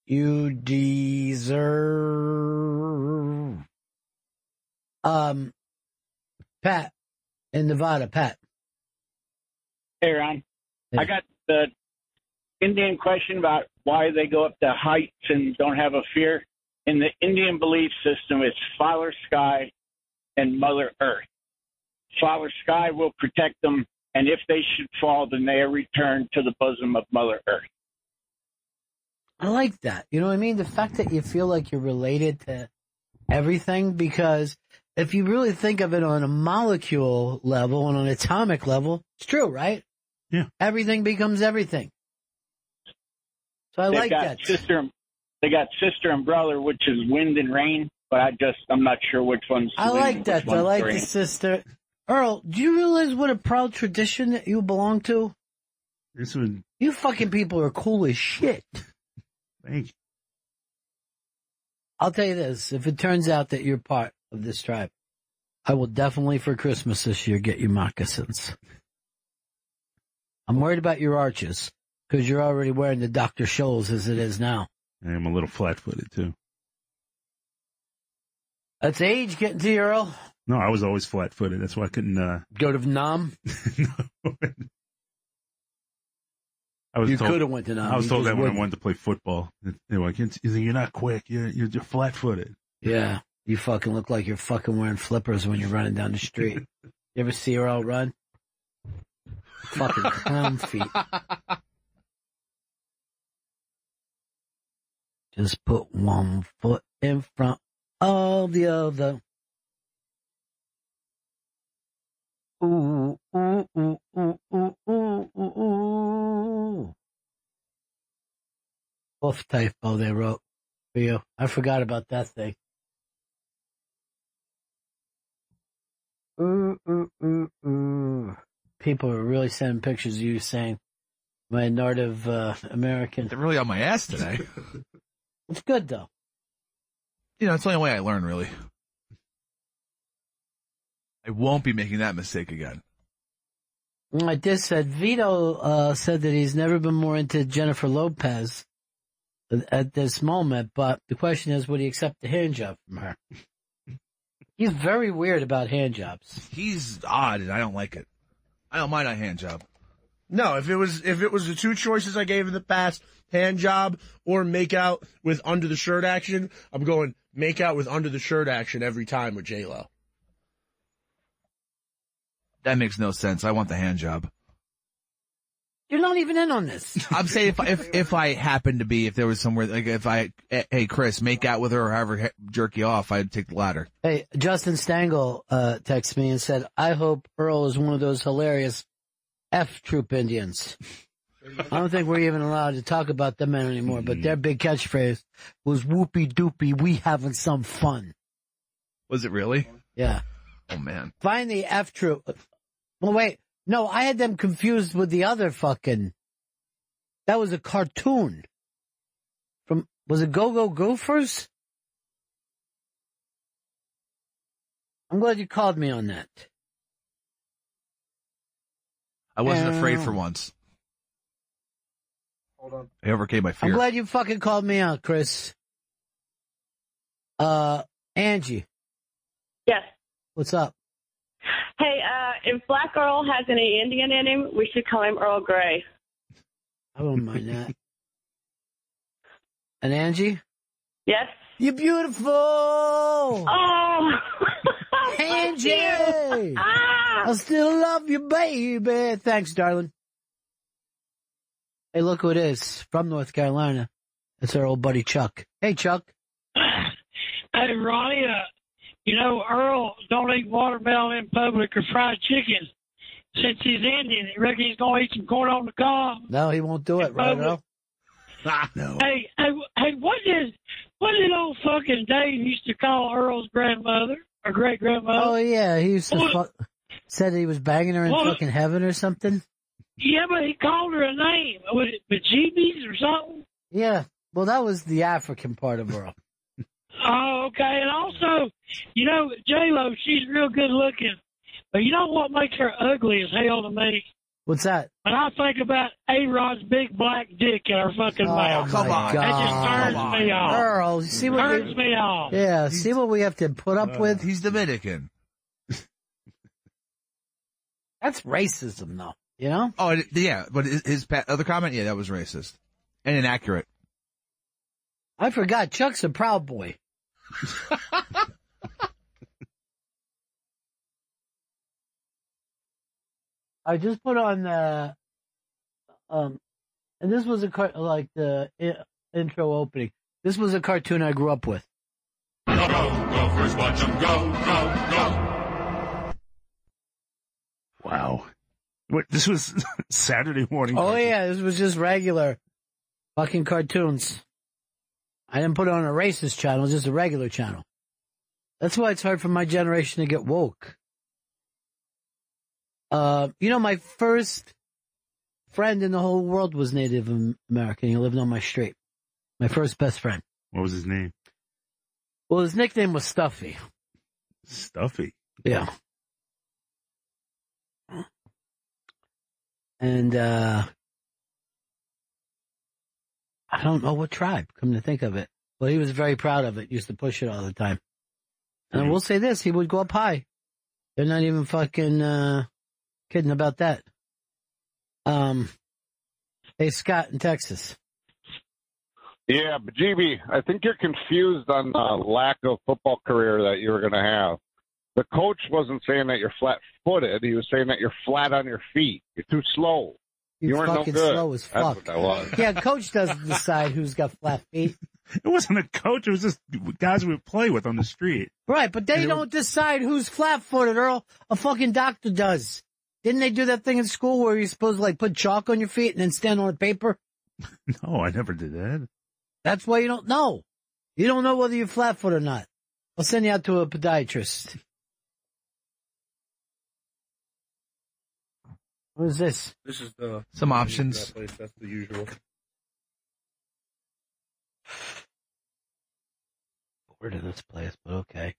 Speaker 1: You deserve. Pat in Nevada. Pat.
Speaker 6: Hey, Ron. I got the Indian question about why they go up the heights and don't have a fear. In the Indian belief system, it's Father Sky and Mother Earth. Father Sky will protect them, and if they should fall, then they are returned to the bosom of Mother Earth.
Speaker 1: I like that. You know what I mean? The fact that you feel like you're related to everything, because if you really think of it on a molecule level and on an atomic level, it's true, right?
Speaker 2: Yeah.
Speaker 1: Everything becomes everything. So I like that.
Speaker 6: They got sister and brother, which is wind and rain, but I'm not sure which one's
Speaker 1: I
Speaker 6: wind
Speaker 1: like
Speaker 6: and
Speaker 1: that.
Speaker 6: which
Speaker 1: I
Speaker 6: one's
Speaker 1: like
Speaker 6: rain.
Speaker 1: the sister. Earl, do you realize what a proud tradition that you belong to? You fucking people are cool as shit.
Speaker 2: Thank you.
Speaker 1: I'll tell you this. If it turns out that you're part of this tribe, I will definitely for Christmas this year get you moccasins. I'm worried about your arches because you're already wearing the Dr. Scholl's as it is now.
Speaker 2: I'm a little flat-footed, too.
Speaker 1: That's age getting to you, Earl.
Speaker 2: No, I was always flat-footed. That's why I couldn't...
Speaker 1: Go to Nam? You could have went to Nam.
Speaker 2: I was
Speaker 1: You
Speaker 2: told
Speaker 1: just
Speaker 2: that when I
Speaker 1: wouldn't.
Speaker 2: wanted to play football. They were like, you're not quick. You're flat-footed.
Speaker 1: Yeah. You fucking look like you're fucking wearing flippers when you're running down the street. You ever see Earl run? Fucking clown feet. Just put one foot in front of the other. Ooh, ooh, ooh, ooh, ooh, ooh, ooh, ooh. Wolf typo they wrote for you. I forgot about that thing. Ooh, ooh, ooh, ooh. People are really sending pictures of you saying, my Native American.
Speaker 3: They're really on my ass today.
Speaker 1: It's good, though.
Speaker 3: You know, it's the only way I learn, really. I won't be making that mistake again.
Speaker 1: Like this said, Vito said that he's never been more into Jennifer Lopez at this moment, but the question is, would he accept the hand job from her? He's very weird about hand jobs.
Speaker 3: He's odd, and I don't like it. I don't mind a hand job.
Speaker 4: No, if it was the two choices I gave in the past, hand job or make out with under the shirt action, I'm going make out with under the shirt action every time with J-Lo.
Speaker 3: That makes no sense. I want the hand job.
Speaker 1: You're not even in on this.
Speaker 3: I'm saying if I happen to be, if there was somewhere, like hey Chris, make out with her or have her jerk you off, I'd take the latter.
Speaker 1: Hey, Justin Stengel texted me and said, I hope Earl is one of those hilarious F Troop Indians. I don't think we're even allowed to talk about them anymore, but their big catchphrase was whoopee doopie, we having some fun.
Speaker 3: Was it really?
Speaker 1: Yeah.
Speaker 3: Oh man.
Speaker 1: Find the F Troop. Well, wait. No, I had them confused with the other fucking. That was a cartoon. Was it Go-Go Gophers? I'm glad you called me on that.
Speaker 3: I wasn't afraid for once.
Speaker 12: Hold on.
Speaker 3: I overcame my fear.
Speaker 1: I'm glad you fucking called me out, Chris. Angie.
Speaker 18: Yes.
Speaker 1: What's up?
Speaker 18: Hey, if Black Earl has any Indian in him, we should call him Earl Grey.
Speaker 1: I won't mind that. And Angie?
Speaker 18: Yes?
Speaker 1: You're beautiful!
Speaker 18: Oh!
Speaker 1: Angie! I still love you, baby. Thanks, darling. Hey, look who it is. From North Carolina. It's our old buddy Chuck. Hey, Chuck.
Speaker 19: Hey, Ronnie, you know, Earl don't eat watermelon in public or fried chicken. Since he's Indian, he reckons he's going to eat some corn on the cob.
Speaker 1: No, he won't do it, right, Earl?
Speaker 19: No. Hey, what did old fucking Dave used to call Earl's grandmother or great-grandmother?
Speaker 1: Oh, yeah, he used to said he was banging her in
Speaker 19: What?
Speaker 1: fucking heaven or something.
Speaker 19: Yeah, but he called her a name. Was it Bejeebies or something?
Speaker 1: Yeah, well, that was the African part of Earl.
Speaker 19: Oh, okay. And also, you know, J-Lo, she's real good looking. But you know what makes her ugly as hell to me?
Speaker 1: What's that?
Speaker 19: When I think about A-Rod's big black dick in her fucking mouth.
Speaker 1: Come on.
Speaker 19: That just turns me off.
Speaker 1: Earl, see what
Speaker 19: turns me off.
Speaker 1: Yeah, see what we have to put up with?
Speaker 3: He's Dominican.
Speaker 1: That's racism, though. You know?
Speaker 3: Oh, yeah, but his other comment, yeah, that was racist. And inaccurate.
Speaker 1: I forgot, Chuck's a proud boy. I just put on the, and this was the intro opening. This was a cartoon I grew up with.
Speaker 20: Go, Gophers, watch them go, go, go.
Speaker 2: Wow. What, this was Saturday morning?
Speaker 1: Oh, yeah, this was just regular fucking cartoons. I didn't put it on a racist channel, just a regular channel. That's why it's hard for my generation to get woke. My first friend in the whole world was Native American. He lived on my street. My first best friend.
Speaker 2: What was his name?
Speaker 1: Well, his nickname was Stuffy.
Speaker 2: Stuffy?
Speaker 1: Yeah. And, I don't know what tribe, come to think of it. But he was very proud of it, used to push it all the time. And I will say this, he would go up high. They're not even fucking, kidding about that. Hey, Scott in Texas.
Speaker 14: Yeah, but GB, I think you're confused on the lack of football career that you were going to have. The coach wasn't saying that you're flat-footed. He was saying that you're flat on your feet. You're too slow. You weren't no
Speaker 1: fucking
Speaker 14: good.
Speaker 1: slow as
Speaker 14: That's
Speaker 1: fuck.
Speaker 14: what that was.
Speaker 1: Yeah, coach doesn't decide who's got flat feet.
Speaker 2: It wasn't a coach. It was just guys we would play with on the street.
Speaker 1: Right, but they don't decide who's flat-footed, Earl. A fucking doctor does. Didn't they do that thing in school where you're supposed to, like, put chalk on your feet and then stand on a paper?
Speaker 2: No, I never did that.
Speaker 1: That's why you don't know. You don't know whether you're flat-footed or not. I'll send you out to a podiatrist. What is this?
Speaker 4: This is the
Speaker 3: some options.
Speaker 4: That place. That's the usual.
Speaker 1: Bored of this place, but okay.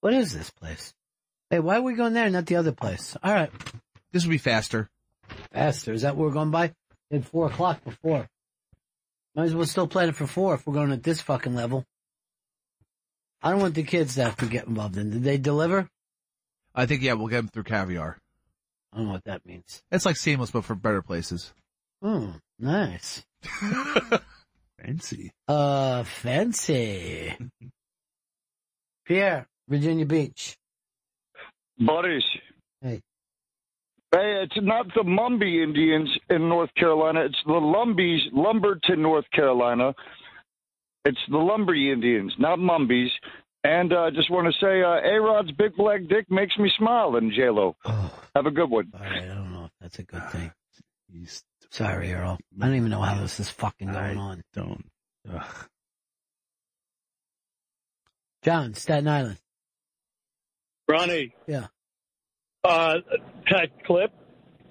Speaker 1: What is this place? Hey, why are we going there and not the other place? All right.
Speaker 3: This would be faster.
Speaker 1: Faster. Is that what we're going by? At 4 o'clock before. Might as well still plan it for 4 if we're going at this fucking level. I don't want the kids to have to get involved in. Did they deliver?
Speaker 3: I think, yeah, we'll get them through Caviar.
Speaker 1: I don't know what that means.
Speaker 3: It's like Seamless, but for better places.
Speaker 1: Oh, nice.
Speaker 2: Fancy.
Speaker 1: Fancy. Pierre, Virginia Beach.
Speaker 12: Buddies.
Speaker 1: Hey.
Speaker 12: Hey, it's not the Lumbee Indians in North Carolina. It's the Lumberton, North Carolina. It's the Lumbee Indians, not Mumbies. And I just want to say, A-Rod's big black dick makes me smile in J-Lo.
Speaker 1: Oh.
Speaker 12: Have a good one.
Speaker 1: All right, I don't know if that's a good thing. Sorry, Earl. I don't even know how this is fucking going on.
Speaker 2: Don't.
Speaker 1: John, Staten Island.
Speaker 11: Ronnie.
Speaker 1: Yeah.
Speaker 11: That clip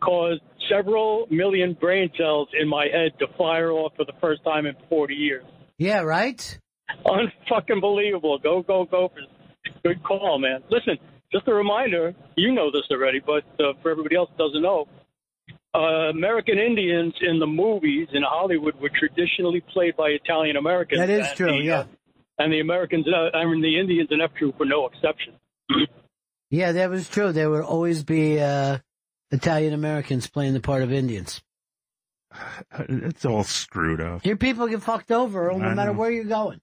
Speaker 11: caused several million brain cells in my head to fire off for the first time in 40 years.
Speaker 1: Yeah, right?
Speaker 11: Unfucking believable. Go, go, go. Good call, man. Listen, just a reminder, you know this already, but for everybody else that doesn't know, American Indians in the movies in Hollywood were traditionally played by Italian Americans.
Speaker 1: That is true, yeah.
Speaker 11: And the Americans, the Indians in F Troop were no exception.
Speaker 1: Yeah, that was true. There would always be Italian Americans playing the part of Indians.
Speaker 2: It's all screwed up.
Speaker 1: Your people get fucked over no matter where you're going.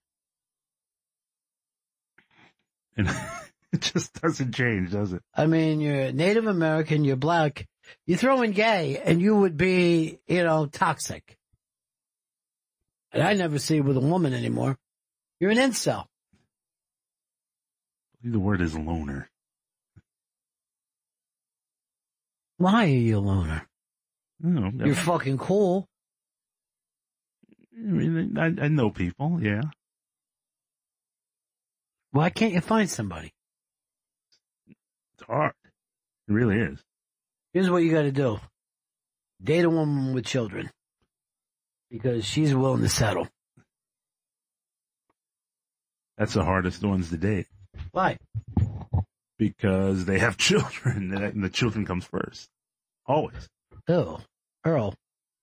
Speaker 2: And it just doesn't change, does it?
Speaker 1: I mean, you're Native American, you're black, you throw in gay, and you would be, toxic. And I never see it with a woman anymore. You're an incel.
Speaker 2: The word is loner.
Speaker 1: Why are you a loner?
Speaker 2: No,
Speaker 1: You're fucking cool.
Speaker 2: I mean, I know people, yeah.
Speaker 1: Why can't you find somebody?
Speaker 2: It's hard. It really is.
Speaker 1: Here's what you got to do. Date a woman with children. Because she's willing to settle.
Speaker 2: That's the hardest ones to date.
Speaker 1: Why?
Speaker 2: Because they have children, and the children comes first. Always.
Speaker 1: Oh, Earl.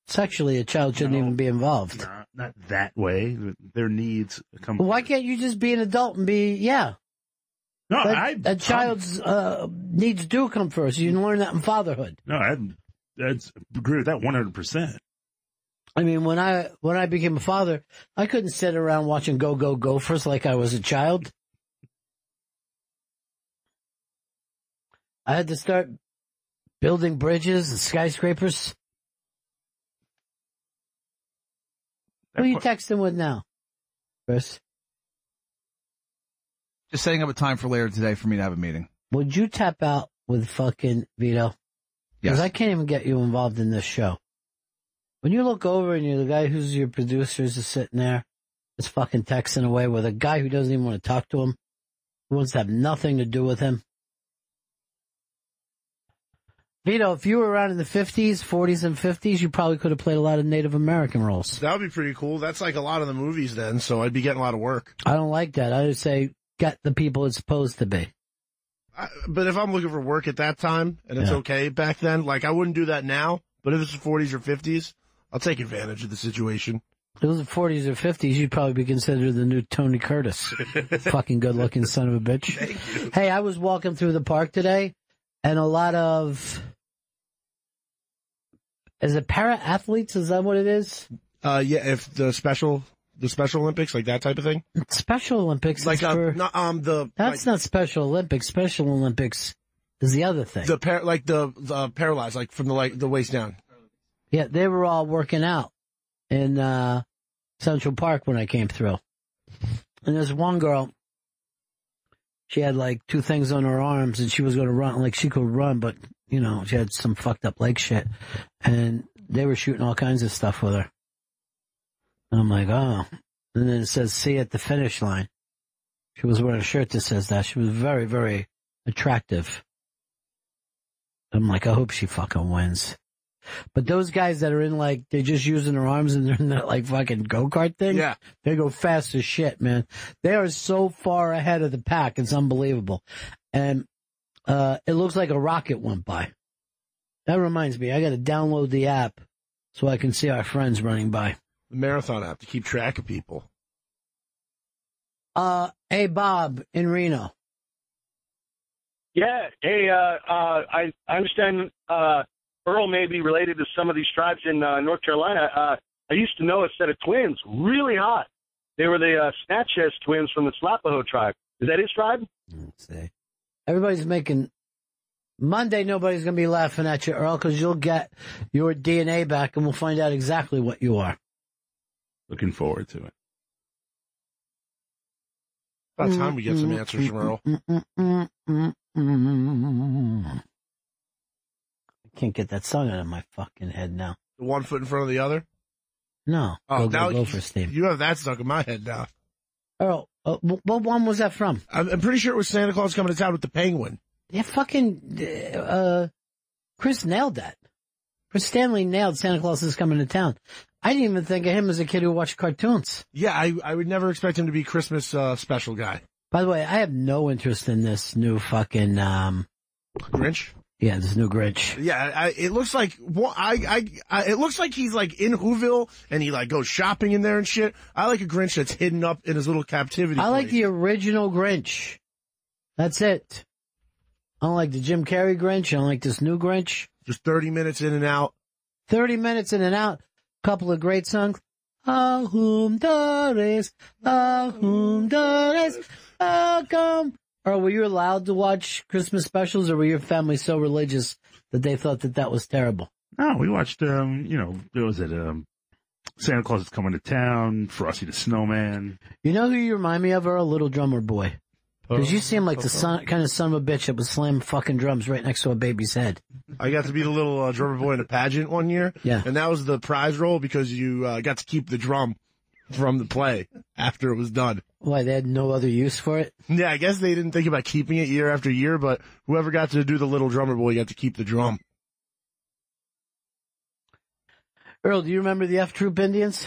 Speaker 1: Sexually, a child shouldn't even be involved.
Speaker 2: Not that way. Their needs come.
Speaker 1: Well, why can't you just be an adult and be, yeah?
Speaker 2: No,
Speaker 1: a child's needs do come first. You can learn that in fatherhood.
Speaker 2: No, I agree with that 100%.
Speaker 1: I mean, when I became a father, I couldn't sit around watching Go Go Gophers like I was a child. I had to start building bridges and skyscrapers. Who are you texting with now, Chris?
Speaker 3: Just setting up a time for later today for me to have a meeting.
Speaker 1: Would you tap out with fucking Vito? Because
Speaker 3: Yes.
Speaker 1: I can't even get you involved in this show. When you look over and you're the guy who's your producer is just sitting there, just fucking texting away with a guy who doesn't even want to talk to him, who wants to have nothing to do with him. Vito, if you were around in the 50s, 40s, and 50s, you probably could have played a lot of Native American roles.
Speaker 4: That would be pretty cool. That's like a lot of the movies then, so I'd be getting a lot of work.
Speaker 1: I don't like that. I would say get the people it's supposed to be.
Speaker 4: But if I'm looking for work at that time, and it's okay back then, like I wouldn't do that now, but if it's the 40s or 50s, I'll take advantage of the situation.
Speaker 1: If it was the 40s or 50s, you'd probably be considered the new Tony Curtis. Fucking good-looking son of a bitch.
Speaker 4: Thank you.
Speaker 1: Hey, I was walking through the park today, and a lot of... Is it para-athletes? Is that what it is?
Speaker 4: Yeah, if the Special Olympics, like that type of thing?
Speaker 1: Special Olympics
Speaker 4: Like,
Speaker 1: is for...
Speaker 4: That's
Speaker 1: not Special Olympics. Special Olympics is the other thing.
Speaker 4: The paralyzed, like from the waist down.
Speaker 1: Yeah, they were all working out in Central Park when I came through. And there's one girl, she had like two things on her arms and she was going to run, like she could run, but, you know, she had some fucked up leg shit. And they were shooting all kinds of stuff with her. And I'm like, oh. And then it says, see you at the finish line. She was wearing a shirt that says that. She was very, very attractive. I'm like, I hope she fucking wins. But those guys that are in like, they're just using their arms and they're in that like fucking go-kart thing.
Speaker 4: Yeah.
Speaker 1: They go fast as shit, man. They are so far ahead of the pack. It's unbelievable. And, it looks like a rocket went by. That reminds me, I got to download the app so I can see our friends running by.
Speaker 4: The marathon app to keep track of people.
Speaker 1: Hey, Bob in Reno.
Speaker 7: Yeah. Hey, I understand Earl may be related to some of these tribes in North Carolina. I used to know a set of twins, really hot. They were the Snatches twins from the Slapaho tribe. Is that his tribe?
Speaker 1: Let's see. Everybody's making... Monday, nobody's going to be laughing at you, Earl, because you'll get your DNA back and we'll find out exactly what you are.
Speaker 2: Looking forward to it.
Speaker 4: About time we get some answers from Earl.
Speaker 1: I can't get that song out of my fucking head now.
Speaker 4: The one foot in front of the other?
Speaker 1: No.
Speaker 4: Oh, now
Speaker 1: go for Steve.
Speaker 4: You have that stuck in my head now.
Speaker 1: Earl, what one was that from?
Speaker 4: I'm pretty sure it was Santa Claus Coming to Town with the penguin.
Speaker 1: Yeah, fucking, Chris nailed that. Chris Stanley nailed Santa Claus is Coming to Town. I didn't even think of him as a kid who watched cartoons.
Speaker 4: Yeah, I would never expect him to be Christmas special guy.
Speaker 1: By the way, I have no interest in this new fucking
Speaker 4: Grinch.
Speaker 1: Yeah, this new Grinch.
Speaker 4: Yeah, it looks like it looks like he's like in Whoville and he like goes shopping in there and shit. I like a Grinch that's hidden up in his little captivity.
Speaker 1: I like the original Grinch. That's it. I don't like the Jim Carrey Grinch. I don't like this new Grinch.
Speaker 4: Just 30 minutes in and out.
Speaker 1: 30 minutes in and out. Couple of great songs. Ahum Dores, Ahum Dores, welcome. Or were you allowed to watch Christmas specials, or were your family so religious that they thought that was terrible?
Speaker 2: No, we watched, what was it? Santa Claus is Coming to Town, Frosty the Snowman.
Speaker 1: You know who you remind me of, Earl? Little Drummer Boy. Because you seem like the kind of son of a bitch that would slam fucking drums right next to a baby's head.
Speaker 4: I got to be the little drummer boy in a pageant one year.
Speaker 1: Yeah.
Speaker 4: And that was the prize roll because you got to keep the drum from the play after it was done.
Speaker 1: Why, they had no other use for it?
Speaker 4: Yeah, I guess they didn't think about keeping it year after year, but whoever got to do the little drummer boy got to keep the drum.
Speaker 1: Earl, do you remember the F Troop Indians?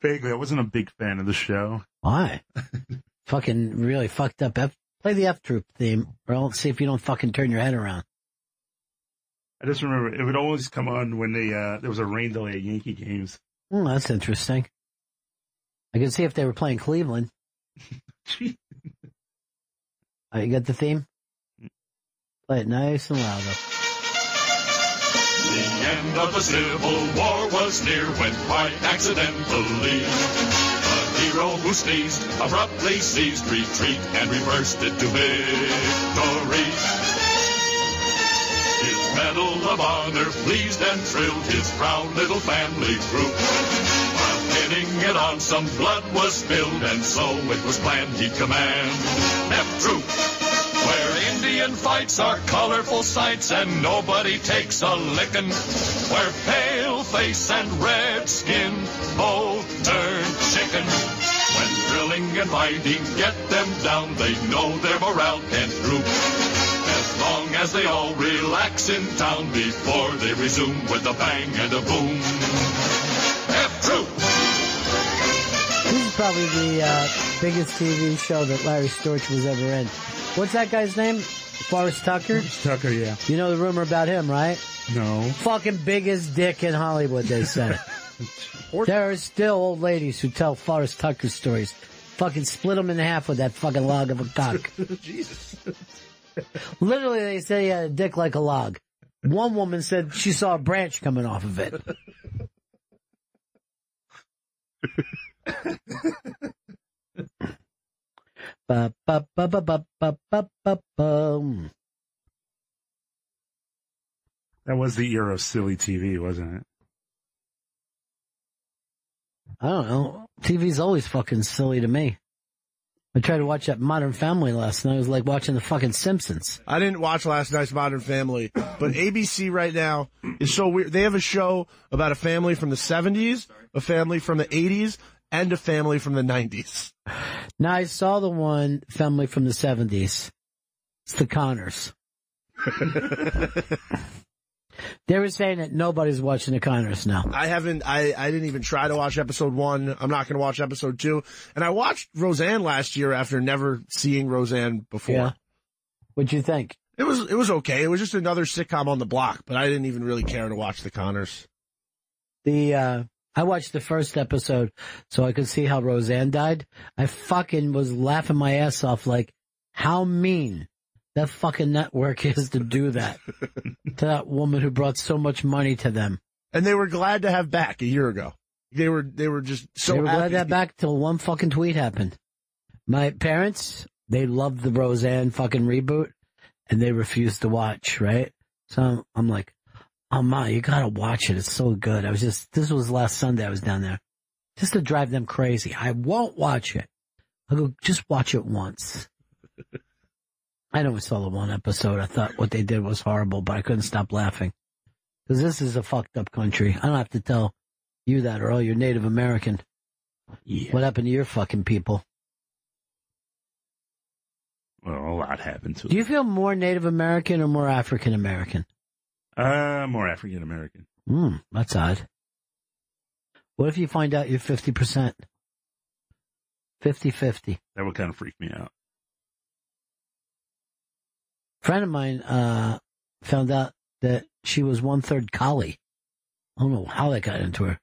Speaker 2: Vaguely. I wasn't a big fan of the show.
Speaker 1: Why? Fucking really fucked up. Play the F Troop theme, Earl. See if you don't fucking turn your head around.
Speaker 2: I just remember it would always come on when there was a rain delay at Yankee games.
Speaker 1: Oh, that's interesting. I can see if they were playing Cleveland. You got the theme? Play it nice and loud.
Speaker 20: The end of the Civil War was near when quite accidentally a hero who sneezed abruptly ceased retreat and reversed it to victory. His Medal of Honor pleased and thrilled his proud little family group. While Pinning it on, some blood was spilled, and so it was planned he'd command F Troop, where Indian fights are colorful sights and nobody takes a lickin', where pale face and red skin both turn chicken. When drilling and fighting get them down, they know their morale can't droop, as long as they all relax in town before they resume with a bang and a boom. F Troop!
Speaker 1: This is probably the biggest TV show that Larry Storch was ever in. What's that guy's name? Forrest Tucker?
Speaker 2: Tucker, yeah.
Speaker 1: You know the rumor about him, right?
Speaker 2: No.
Speaker 1: Fucking biggest dick in Hollywood, they say. There are still old ladies who tell Forrest Tucker stories. Fucking split them in half with that fucking log of a cock.
Speaker 4: Jesus.
Speaker 1: Literally, they say he had a dick like a log. One woman said she saw a branch coming off of it. Ba, ba, ba, ba, ba, ba, ba, ba, bum.
Speaker 2: That was the era of silly TV, wasn't it?
Speaker 1: I don't know. TV's always fucking silly to me. I tried to watch that Modern Family last night. It was like watching the fucking Simpsons.
Speaker 4: I didn't watch last night's Modern Family, but ABC right now is so weird. They have a show about a family from the 70s, a family from the 80s, and a family from the 90s.
Speaker 1: Now, I saw the one family from the 70s. It's the Connors. They were saying that nobody's watching the Connors now.
Speaker 4: I didn't even try to watch episode 1. I'm not going to watch episode 2. And I watched Roseanne last year after never seeing Roseanne before.
Speaker 1: Yeah. What'd you think?
Speaker 4: It was okay. It was just another sitcom on the block, but I didn't even really care to watch the Connors.
Speaker 1: I watched the first episode so I could see how Roseanne died. I fucking was laughing my ass off like how mean that fucking network is to do that to that woman who brought so much money to them.
Speaker 4: And they were glad to have back a year ago. They were just so
Speaker 1: They were
Speaker 4: happy.
Speaker 1: glad to have back till one fucking tweet happened. My parents, they loved the Roseanne fucking reboot and they refused to watch, right? So I'm like, oh my, you gotta watch it. It's so good. This was last Sunday I was down there. Just to drive them crazy. I won't watch it. I go, just watch it once. I never saw the one episode. I thought what they did was horrible, but I couldn't stop laughing. Because this is a fucked up country. I don't have to tell you that, Earl. You're Native American.
Speaker 2: Yeah.
Speaker 1: What happened to your fucking people?
Speaker 2: Well, a lot happened to
Speaker 1: Do you feel more Native American or more African American?
Speaker 2: More African American.
Speaker 1: That's odd. What if you find out you're 50%? 50-50.
Speaker 2: That would kind of freak me out.
Speaker 1: A friend of mine found out that she was 1/3 collie. I don't know how that got into her.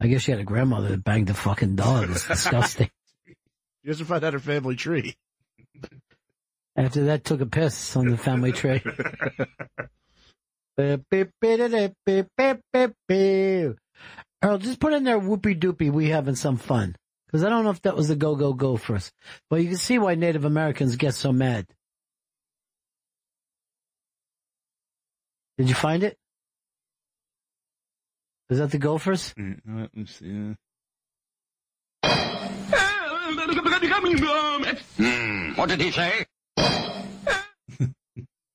Speaker 1: I guess she had a grandmother that banged a fucking dog. It's disgusting.
Speaker 4: You have to find out her family tree.
Speaker 1: After that, took a piss on the family tree. Earl, just put in there whoopee doopie, we having some fun. Because I don't know if that was the go for us. But you can see why Native Americans get so mad. Did you find it? Is that the Gophers?
Speaker 2: Let me see.
Speaker 20: What did he say?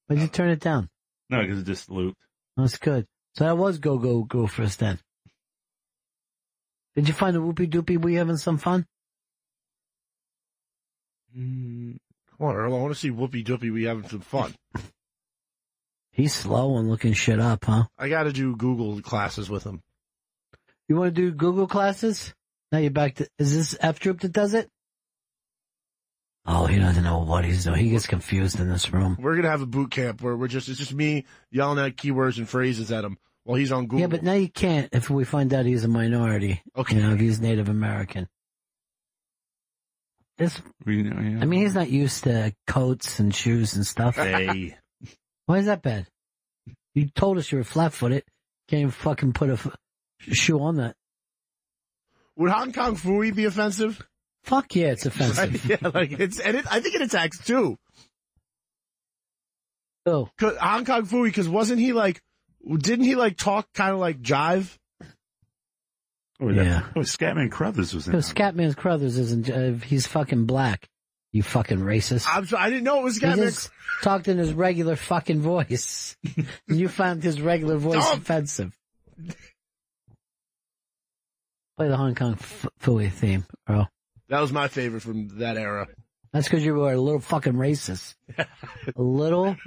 Speaker 1: Why'd you turn it down?
Speaker 2: No, because it just looped.
Speaker 1: That's good. So that was Gophers then. Did you find the whoopee doopie? We having some fun?
Speaker 4: Come on, Earl. I want to see Whoopie Doopie. We having some fun.
Speaker 1: He's slow on looking shit up, huh?
Speaker 4: I got to do Google classes with him.
Speaker 1: You want to do Google classes? Now you're back to... Is this F Troop that does it? Oh, he doesn't know what he's doing. He gets confused in this room.
Speaker 4: We're going to have a boot camp where it's just me yelling out keywords and phrases at him while he's on Google.
Speaker 1: Yeah, but now you can't if we find out he's a minority.
Speaker 4: Okay.
Speaker 1: You know, if he's Native American. I mean, he's not used to coats and shoes and stuff.
Speaker 2: Hey.
Speaker 1: Why is that bad? You told us you were flat-footed. Can't even fucking put a shoe on that.
Speaker 4: Would Hong Kong Phooey be offensive?
Speaker 1: Fuck yeah, it's offensive.
Speaker 4: Right? Yeah, like I think it attacks too.
Speaker 1: Oh.
Speaker 4: Hong Kong Phooey, because didn't he talk kind of like jive?
Speaker 2: Scatman Crothers was in
Speaker 1: No,
Speaker 2: it.
Speaker 1: Scatman Crothers isn't. He's fucking black. You fucking racist.
Speaker 4: I didn't know it was
Speaker 1: He
Speaker 4: Scatman.
Speaker 1: just talked in his regular fucking voice. And you found his regular voice offensive. Play the Hong Kong Phooey theme, bro.
Speaker 4: That was my favorite from that era.
Speaker 1: That's because you were a little fucking racist. A little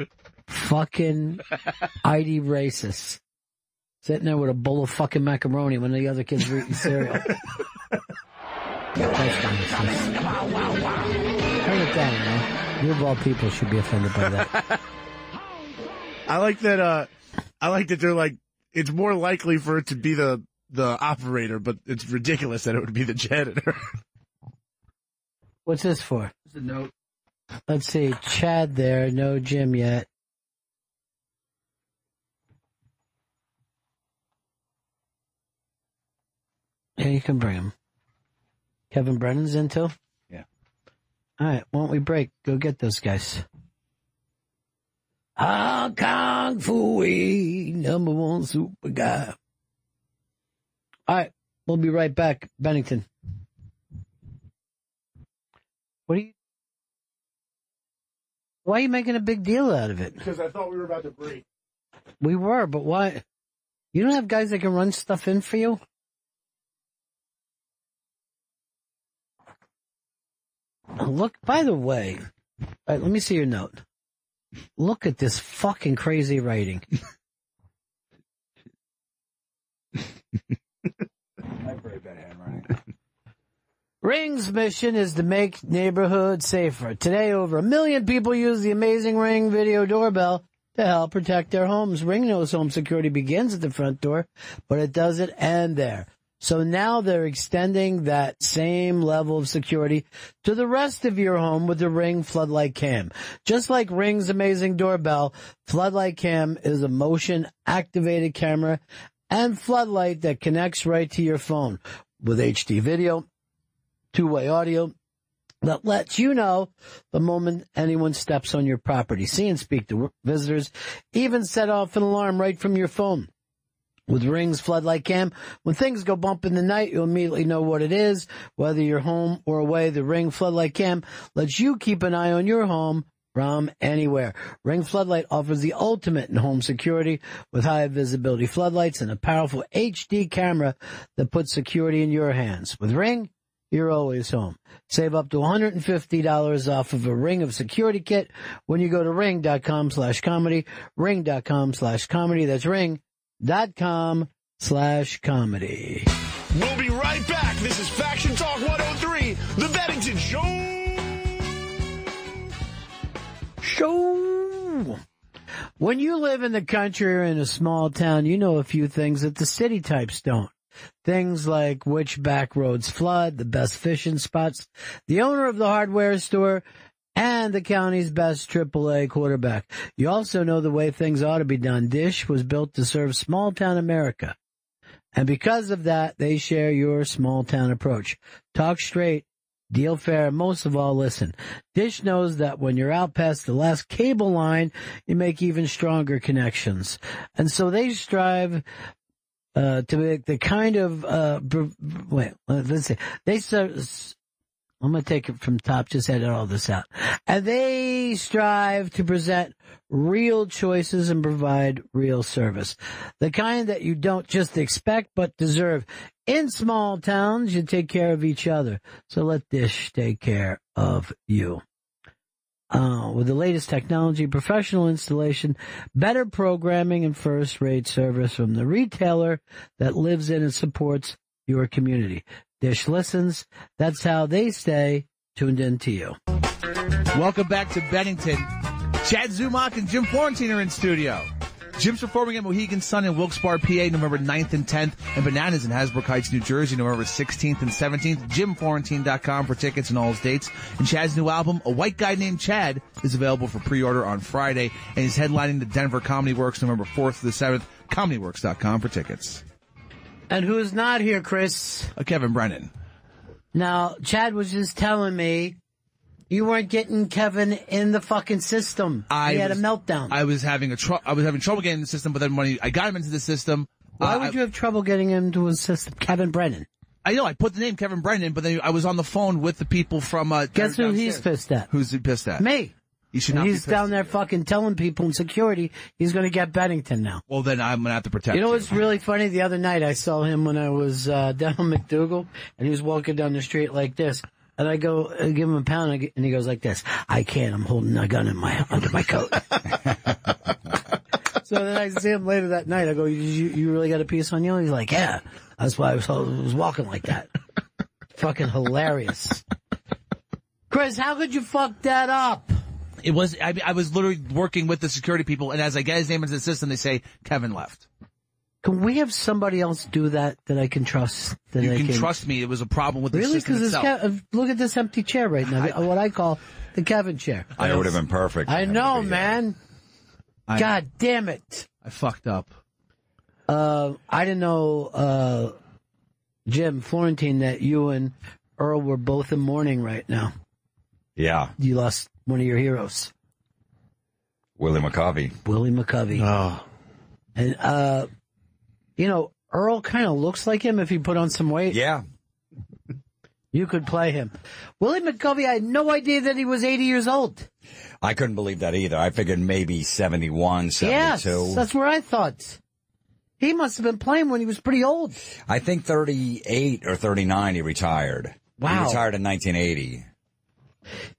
Speaker 1: fucking ID racist. Sitting there with a bowl of fucking macaroni when the other kids were eating cereal. That's racist. Turn it down, man. You of all people should be offended by that.
Speaker 4: I like that they're like, it's more likely for it to be the operator, but it's ridiculous that it would be the janitor.
Speaker 1: What's this for?
Speaker 3: It's a note.
Speaker 1: Let's see. Chad there. No Jim yet. Yeah, you can bring him. Kevin Brennan's in too?
Speaker 3: Yeah.
Speaker 1: All right. Why don't we break? Go get those guys. Hong Kong Phooey, number one super guy. All right. We'll be right back. Bennington. Why are you making a big deal out of it?
Speaker 4: Because I thought we were about to break.
Speaker 1: We were, but why? You don't have guys that can run stuff in for you? Look, by the way, all right, let me see your note. Look at this fucking crazy writing.
Speaker 3: I have very bad handwriting.
Speaker 1: Ring's mission is to make neighborhoods safer. Today, over 1 million people use the amazing Ring video doorbell to help protect their homes. Ring knows home security begins at the front door, but it doesn't end there. So now they're extending that same level of security to the rest of your home with the Ring Floodlight Cam. Just like Ring's amazing doorbell, Floodlight Cam is a motion-activated camera and floodlight that connects right to your phone with HD video, two-way audio that lets you know the moment anyone steps on your property. See and speak to visitors, even set off an alarm right from your phone. With Ring's Floodlight Cam, when things go bump in the night, you'll immediately know what it is. Whether you're home or away, the Ring Floodlight Cam lets you keep an eye on your home from anywhere. Ring Floodlight offers the ultimate in home security with high visibility floodlights and a powerful HD camera that puts security in your hands. With Ring, you're always home. Save up to $150 off of a Ring of Security kit when you go to ring.com/comedy, ring.com/comedy. That's ring.com/comedy.
Speaker 21: We'll be right back. This is Faction Talk 103, The Bennington
Speaker 1: Show. When you live in the country or in a small town, you know a few things that the city types don't. Things like which back roads flood, the best fishing spots, the owner of the hardware store, and the county's best AAA quarterback. You also know the way things ought to be done. Dish was built to serve small-town America. And because of that, they share your small-town approach. Talk straight, deal fair, and most of all, listen. Dish knows that when you're out past the last cable line, you make even stronger connections. And so they strive to make the kind of, let's see. I'm going to take it from top, just edit all this out. And they strive to present real choices and provide real service. The kind that you don't just expect, but deserve. In small towns, you take care of each other. So let Dish take care of you. With the latest technology, professional installation, better programming, and first-rate service from the retailer that lives in and supports your community. Dish listens. That's how they stay tuned in to you.
Speaker 3: Welcome back to Bennington. Chad Zumach and Jim Florentine are in studio. Jim's performing at Mohegan Sun in Wilkes-Barre, PA, November 9th and 10th, and Bananas in Hasbrook Heights, New Jersey, November 16th and 17th. JimFlorentine.com for tickets and all his dates. And Chad's new album, A White Guy Named Chad, is available for pre-order on Friday, and he's headlining the Denver Comedy Works November 4th to the 7th. ComedyWorks.com for tickets.
Speaker 1: And who's not here, Chris?
Speaker 3: Kevin Brennan.
Speaker 1: Now, Chad was just telling me you weren't getting Kevin in the fucking system. He had a meltdown.
Speaker 3: I was having trouble getting in the system, but then when I got him into the system,
Speaker 1: Why would you have trouble getting him to assist Kevin Brennan?
Speaker 3: I know, I put the name Kevin Brennan, but then I was on the phone with the people from,
Speaker 1: Guess who he's pissed at?
Speaker 3: Who's he pissed at?
Speaker 1: Me.
Speaker 3: He should
Speaker 1: And
Speaker 3: not be
Speaker 1: he's
Speaker 3: pissed
Speaker 1: down there fucking telling people in security he's going to get Bennington now.
Speaker 3: Well, then I'm going to have to protect
Speaker 1: You know what's really funny? The other night I saw him when I was down on McDougal, and he was walking down the street like this. And I go, give him a pound, and he goes like this. I can't. I'm holding a gun under my coat. So then I see him later that night. I go, you really got a piece on you? He's like, yeah. That's why I was walking like that. Fucking hilarious. Chris, how could you fuck that up?
Speaker 3: It was, I was literally working with the security people, and as I get his name into the system, they say, Kevin left.
Speaker 1: Can we have somebody else do that I can trust? That
Speaker 3: You
Speaker 1: I
Speaker 3: can trust me, it was a problem with the
Speaker 1: Really?
Speaker 3: system
Speaker 1: Because
Speaker 3: itself.
Speaker 1: look at this empty chair right now. What I call the Kevin chair.
Speaker 5: It would have been perfect.
Speaker 1: I know, man. God damn it.
Speaker 3: I fucked up.
Speaker 1: I didn't know, Jim Florentine, that you and Earl were both in mourning right now.
Speaker 5: Yeah.
Speaker 1: You lost one of your heroes.
Speaker 5: Willie Mccovey.
Speaker 1: Willie Mccovey.
Speaker 5: Oh.
Speaker 1: And, Earl kind of looks like him if he put on some weight.
Speaker 5: Yeah.
Speaker 1: You could play him. Willie Mccovey, I had no idea that he was 80 years old.
Speaker 5: I couldn't believe that either. I figured maybe 71, 72.
Speaker 1: Yes, that's where I thought. He must have been playing when he was pretty old.
Speaker 5: I think 38 or 39 he retired.
Speaker 1: Wow.
Speaker 5: He retired in 1980.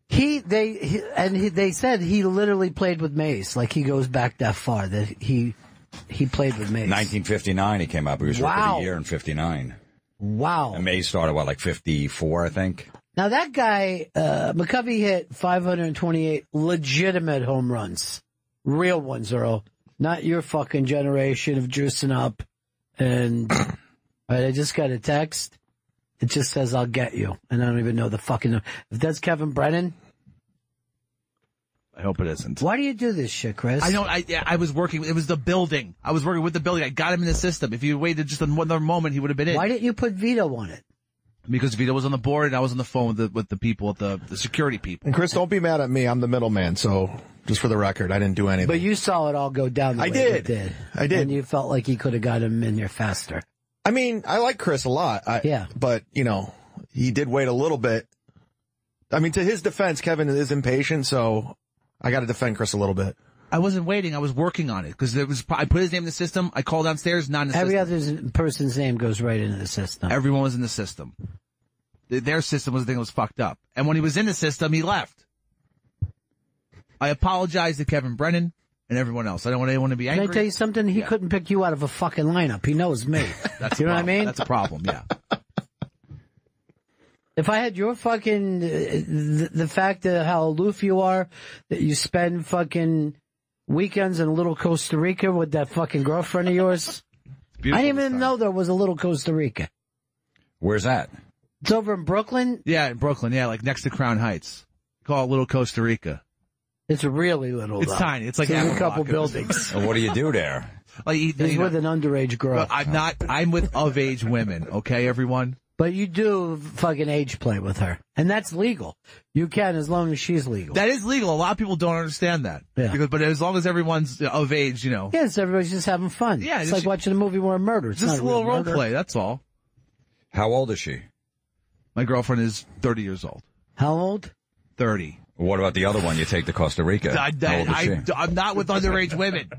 Speaker 1: They said he literally played with Mays. Like he goes back that far, that he played with Mays.
Speaker 5: 1959 he came up. He was rookie of the year in 59.
Speaker 1: Wow.
Speaker 5: And Mays started, like 54, I think?
Speaker 1: Now that guy, McCovey hit 528 legitimate home runs. Real ones, Earl. Not your fucking generation of juicing up. And I just got a text. It just says, I'll get you. And I don't even know the fucking... If that's Kevin Brennan...
Speaker 3: I hope it isn't.
Speaker 1: Why do you do this shit, Chris?
Speaker 3: I know. I was working. It was the building. I was working with the building. I got him in the system. If you waited just another moment, he would have been in.
Speaker 1: Why didn't you put Vito on it?
Speaker 3: Because Vito was on the board and I was on the phone with the people, the security people.
Speaker 22: And Chris, don't be mad at me. I'm the middleman. So just for the record, I didn't do anything.
Speaker 1: But you saw it all go down the way it did.
Speaker 22: I did.
Speaker 1: And you felt like he could have got him in there faster.
Speaker 22: I mean, I like Chris a lot.
Speaker 1: Yeah.
Speaker 22: But, he did wait a little bit. I mean, to his defense, Kevin is impatient, so I got to defend Chris a little bit.
Speaker 3: I wasn't waiting. I was working on it because I put his name in the system. I called downstairs, not in the
Speaker 1: Every
Speaker 3: system.
Speaker 1: other person's name goes right into the system.
Speaker 3: Everyone was in the system. Their system was the thing that was fucked up. And when he was in the system, he left. I apologize to Kevin Brennan and everyone else. I don't want anyone to be angry.
Speaker 1: Can I tell you something? He couldn't pick you out of a fucking lineup. He knows me.
Speaker 3: That's
Speaker 1: you know what I mean?
Speaker 3: That's a problem, yeah.
Speaker 1: If I had your fucking, the fact that how aloof you are, that you spend fucking weekends in little Costa Rica with that fucking girlfriend of yours. I didn't even know there was a little Costa Rica.
Speaker 5: Where's that?
Speaker 1: It's over in Brooklyn?
Speaker 3: Yeah, in Brooklyn. Yeah, like next to Crown Heights. Call it Little Costa Rica.
Speaker 1: It's really little,
Speaker 3: It's
Speaker 1: though.
Speaker 3: tiny. It's like
Speaker 1: a
Speaker 3: half
Speaker 1: couple
Speaker 3: block.
Speaker 1: buildings.
Speaker 5: And what do you do there?
Speaker 3: Like,
Speaker 1: He's with an underage girl.
Speaker 3: I'm with of-age women, okay, everyone?
Speaker 1: But you do fucking age play with her. And that's legal. You can as long as she's legal.
Speaker 3: That is legal. A lot of people don't understand that.
Speaker 1: Yeah.
Speaker 3: But as long as everyone's of age,
Speaker 1: Yes, everybody's just having fun.
Speaker 3: Yeah,
Speaker 1: it's
Speaker 3: just-
Speaker 1: like watching a movie where a murder. It's
Speaker 3: just
Speaker 1: not
Speaker 3: a little
Speaker 1: real
Speaker 3: role
Speaker 1: murder.
Speaker 3: play, that's all.
Speaker 5: How old is she?
Speaker 3: My girlfriend is 30 years old.
Speaker 1: How old?
Speaker 3: 30.
Speaker 5: What about the other one you take to Costa Rica? How old is she?
Speaker 3: I'm not with underage women.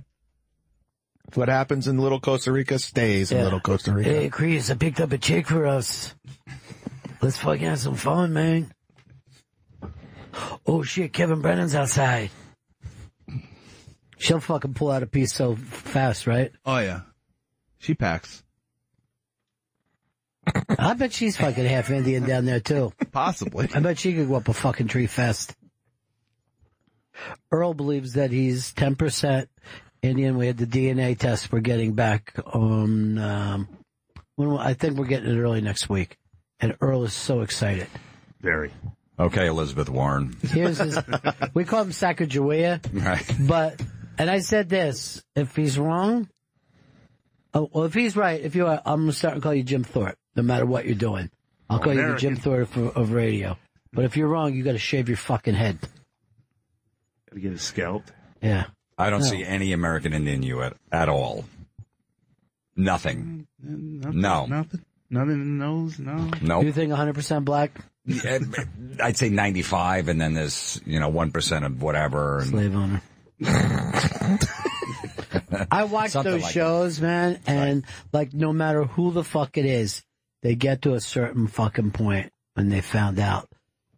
Speaker 22: What happens in Little Costa Rica stays in Little Costa Rica.
Speaker 1: Hey, Chris, I picked up a chick for us. Let's fucking have some fun, man. Oh, shit, Kevin Brennan's outside. She'll fucking pull out a piece so fast, right?
Speaker 3: Oh, yeah. She packs.
Speaker 1: I bet she's fucking half Indian down there, too.
Speaker 3: Possibly.
Speaker 1: I bet she could go up a fucking tree fast. Earl believes that he's 10% Indian. We had the DNA test we're getting back on, I think we're getting it early next week. And Earl is so excited.
Speaker 2: Very.
Speaker 5: Okay, Elizabeth Warren.
Speaker 1: Here's his, we call him Sacagawea.
Speaker 5: Right.
Speaker 1: And I said this, if he's wrong, if he's right, I'm going to start and call you Jim Thorpe, no matter what you're doing. I'll call you the Jim Thorpe of radio. But if you're wrong, you got to shave your fucking head.
Speaker 2: Got to get it scalped.
Speaker 1: Yeah.
Speaker 5: I don't see any American Indian you at all. Nothing. No.
Speaker 2: Nothing in the nose? No.
Speaker 5: Nope.
Speaker 1: You think 100% black?
Speaker 5: Yeah, I'd say 95, and then there's, 1% of whatever. And...
Speaker 1: Slave owner. I watch
Speaker 5: Something
Speaker 1: those
Speaker 5: like
Speaker 1: shows, man, and like no matter who the fuck it is, they get to a certain fucking point when they found out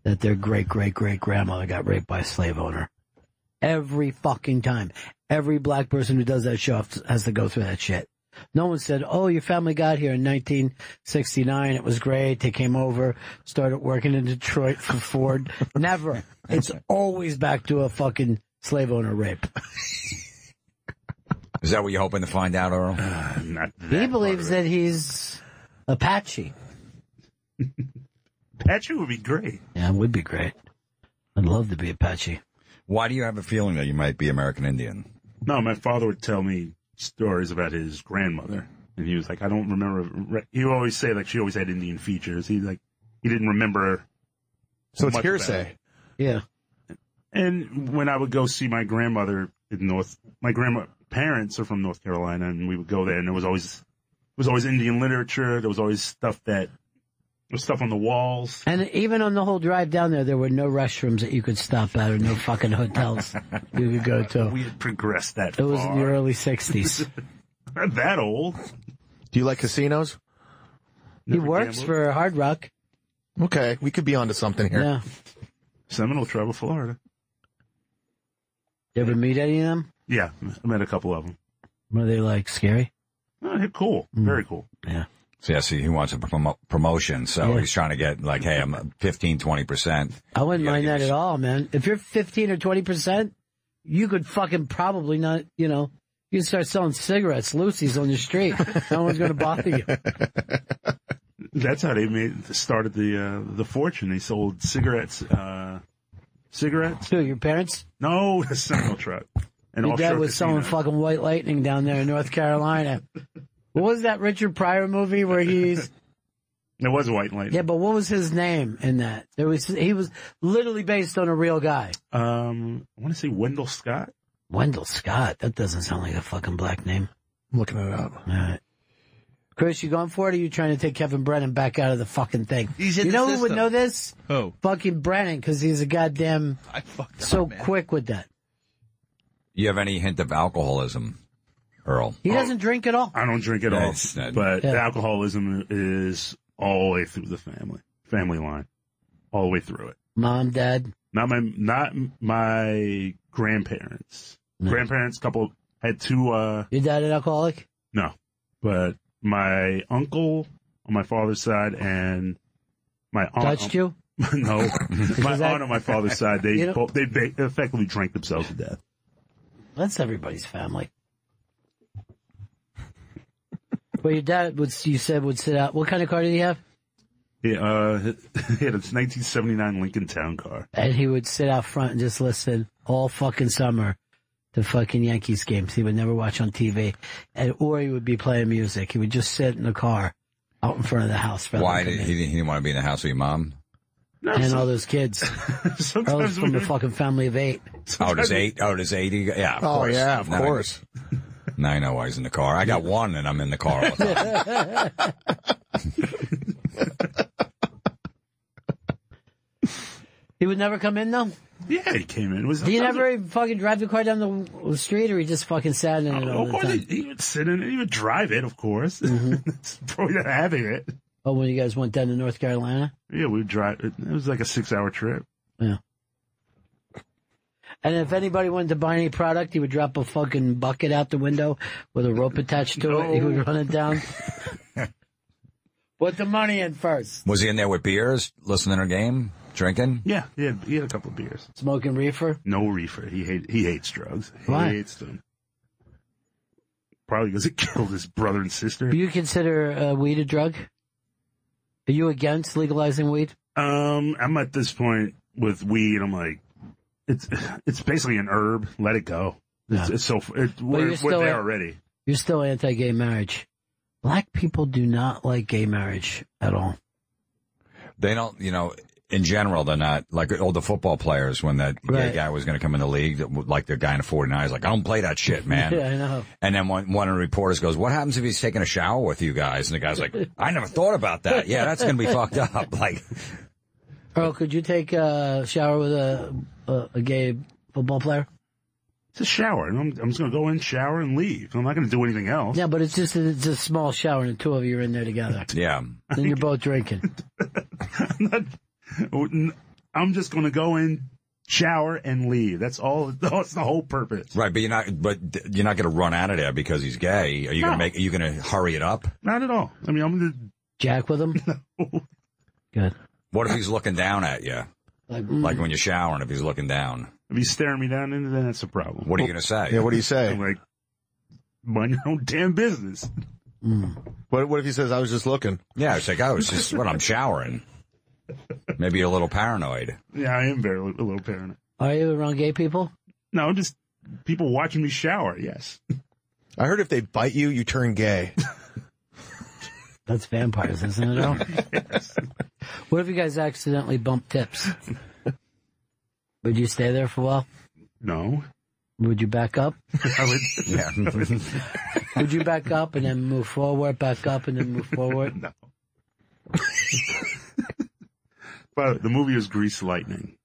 Speaker 1: that their great-great-great-grandmother got raped by a slave owner. Every fucking time. Every black person who does that show has to go through that shit. No one said, oh, your family got here in 1969. It was great. They came over, started working in Detroit for Ford. Never. It's always back to a fucking slave owner rape.
Speaker 5: Is that what you're hoping to find out, Earl?
Speaker 1: He believes that he's Apache.
Speaker 2: Apache would be great.
Speaker 1: Yeah, it would be great. I'd love to be Apache.
Speaker 5: Why do you have a feeling that you might be American Indian?
Speaker 2: No, my father would tell me stories about his grandmother, and he was like, I don't remember. He would always say, like, she always had Indian features. He didn't remember.
Speaker 22: So it's
Speaker 2: much
Speaker 22: hearsay.
Speaker 1: Yeah.
Speaker 2: And when I would go see my grandmother in my parents are from North Carolina, and we would go there, and there was always Indian literature. There was always stuff on the walls.
Speaker 1: And even on the whole drive down there were no restrooms that you could stop at or no fucking hotels you could go to.
Speaker 2: We had progressed that far.
Speaker 1: It was in the early 60s.
Speaker 2: Not that old.
Speaker 22: Do you like casinos?
Speaker 1: He works for Hard Rock.
Speaker 22: Okay, we could be onto something here.
Speaker 1: Yeah.
Speaker 2: Seminole Travel, Florida.
Speaker 1: You ever meet any of them?
Speaker 2: Yeah, I met a couple of them.
Speaker 1: Were they like scary?
Speaker 2: Oh, they're cool. Very cool.
Speaker 1: Yeah.
Speaker 5: So, he wants a promotion, so he's trying to get, like, hey, I'm 15, 20%.
Speaker 1: I wouldn't mind that at all, man. If you're 15 or 20%, you could fucking probably not, you can start selling cigarettes, Lucy's on the street. No one's going to bother you.
Speaker 2: That's how they started the fortune. They sold cigarettes. Cigarettes?
Speaker 1: Who, your parents?
Speaker 2: No, the Seminole truck. And
Speaker 1: your dad was selling fucking White Lightning down there in North Carolina. What was that Richard Pryor movie where he's...
Speaker 2: There was White Lightning.
Speaker 1: Yeah, but what was his name in that? He was literally based on a real guy.
Speaker 2: I want to say Wendell Scott.
Speaker 1: Wendell Scott? That doesn't sound like a fucking black name.
Speaker 22: I'm looking it up.
Speaker 1: All right. Chris, you going for it, or are you trying to take Kevin Brennan back out of the fucking thing?
Speaker 3: He's in
Speaker 1: you
Speaker 3: the
Speaker 1: know
Speaker 3: system.
Speaker 1: who would know this?
Speaker 3: Who?
Speaker 1: Fucking Brennan, because he's a goddamn... so quick with that.
Speaker 5: You have any hint of alcoholism, Earl?
Speaker 1: He doesn't drink at all.
Speaker 2: I don't drink at all. But
Speaker 1: Yeah.
Speaker 2: the alcoholism is all the way through the family line, all the way through it.
Speaker 1: Mom, dad?
Speaker 2: Not my grandparents.
Speaker 1: No.
Speaker 2: Grandparents, couple had two.
Speaker 1: Your dad an alcoholic?
Speaker 2: No, but my uncle on my father's side and my aunt
Speaker 1: Touched you?
Speaker 2: No, my
Speaker 1: that-
Speaker 2: aunt on my father's side. They
Speaker 1: You know-
Speaker 2: they effectively drank themselves to death.
Speaker 1: That's everybody's family. Well, your dad would sit out. What kind of car did he have?
Speaker 2: He had a 1979 Lincoln Town Car.
Speaker 1: And he would sit out front and just listen all fucking summer to fucking Yankees games. He would never watch on TV. Or he would be playing music. He would just sit in the car out in front of the house.
Speaker 5: Why? He didn't want to be in the house with your mom?
Speaker 1: And all those kids. Earl's from the fucking family of 8.
Speaker 5: Oh, there's 8? Oh, there's 8? Yeah, of
Speaker 1: Oh,
Speaker 5: course.
Speaker 1: yeah, of course.
Speaker 5: Now I know why he's in the car. I got one, and I'm in the car all the time.
Speaker 1: He would never come in, though?
Speaker 2: Yeah, he came in.
Speaker 1: Do you never even fucking drive the car down the street, or he just fucking sat in it all
Speaker 2: Of
Speaker 1: the
Speaker 2: course,
Speaker 1: time?
Speaker 2: he would sit in it. He would drive it, of course. It's probably not having it.
Speaker 1: Oh, when you guys went down to North Carolina?
Speaker 2: Yeah, we would drive. It was like a 6-hour trip.
Speaker 1: Yeah. And if anybody wanted to buy any product, he would drop a fucking bucket out the window with a rope attached to it. He would run it down. Put the money in first.
Speaker 5: Was he in there with beers, listening to a game, drinking?
Speaker 2: Yeah, he had a couple of beers.
Speaker 1: Smoking reefer?
Speaker 2: No reefer. He hates drugs.
Speaker 1: Why?
Speaker 2: He hates them. Probably because it killed his brother and sister.
Speaker 1: Do you consider weed a drug? Are you against legalizing weed?
Speaker 2: I'm at this point with weed. I'm like, it's basically an herb. Let it go. We're there already.
Speaker 1: You're still anti-gay marriage. Black people do not like gay marriage at all.
Speaker 5: They don't, in general, they're not like all the football players when that
Speaker 1: Right.
Speaker 5: guy was going to come in the league, like the guy in the 49ers, like, I don't play that shit, man.
Speaker 1: Yeah, I know.
Speaker 5: And then one of the reporters goes, what happens if he's taking a shower with you guys? And the guy's like, I never thought about that. Yeah, that's going to be fucked up. Like,
Speaker 1: Earl, could you take a shower with a gay football player?
Speaker 2: It's a shower. I'm just going to go in, shower, and leave. I'm not going to do anything else.
Speaker 1: Yeah, but it's a small shower, and the two of you are in there together.
Speaker 5: Yeah.
Speaker 1: Then you're both drinking.
Speaker 2: I'm just going to go in, shower, and leave. That's all. That's the whole purpose.
Speaker 5: right, but you're not going to run out of there because he's gay. Are you going to hurry it up?
Speaker 2: Not at all. I mean, I'm going to
Speaker 1: jack with him. Good.
Speaker 5: What if he's looking down at you? Like when you're showering, if he's looking down.
Speaker 2: If he's staring me down, then that's a problem.
Speaker 5: What are you going to say?
Speaker 22: Yeah, what do you say?
Speaker 2: I'm like, mind your own damn business.
Speaker 22: What if he says, I was just looking?
Speaker 5: Yeah, it's like, I'm showering. Maybe you're a little paranoid.
Speaker 2: Yeah, I am a little paranoid.
Speaker 1: Are you around gay people?
Speaker 2: No, just people watching me shower, yes.
Speaker 22: I heard if they bite you, you turn gay.
Speaker 1: That's vampires, isn't it, Earl?
Speaker 2: Yes.
Speaker 1: What if you guys accidentally bump tips? Would you stay there for a while?
Speaker 2: No.
Speaker 1: Would you back up?
Speaker 2: I would.
Speaker 5: Yeah.
Speaker 1: Would you back up and then move forward, back up and then move forward?
Speaker 2: No. But the movie was Grease Lightning.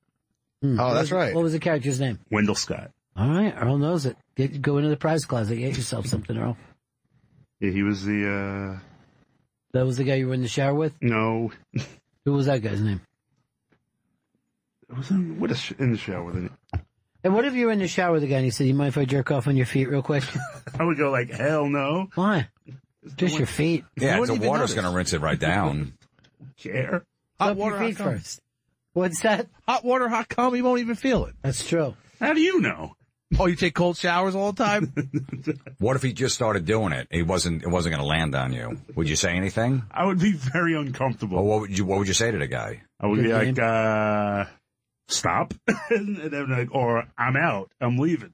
Speaker 22: Oh, that's right.
Speaker 1: What was the character's name?
Speaker 2: Wendell Scott.
Speaker 1: All right, Earl knows it. Go into the prize closet. Get yourself something, Earl.
Speaker 2: Yeah, he was the,
Speaker 1: That was the guy you were in the shower with?
Speaker 2: No.
Speaker 1: Who was that guy's name?
Speaker 2: I was in the shower with him.
Speaker 1: And what if you were in the shower with the guy and he said, you mind if I jerk off on your feet real quick?
Speaker 2: I would go like, hell no.
Speaker 1: Why? Just your feet.
Speaker 5: Yeah, the water's going to rinse it right down.
Speaker 2: Care.
Speaker 3: Hot
Speaker 1: Soak
Speaker 3: water,
Speaker 1: your feet
Speaker 3: hot cum.
Speaker 1: first. What's that?
Speaker 3: Hot water, hot cum, you won't even feel it.
Speaker 1: That's true.
Speaker 2: How do you know?
Speaker 3: Oh, you take cold showers all the time?
Speaker 5: What if he just started doing it? It wasn't going to land on you. Would you say anything?
Speaker 2: I would be very uncomfortable.
Speaker 5: Or what would you say to the guy?
Speaker 2: I would be like, stop. And then like, or I'm out. I'm leaving.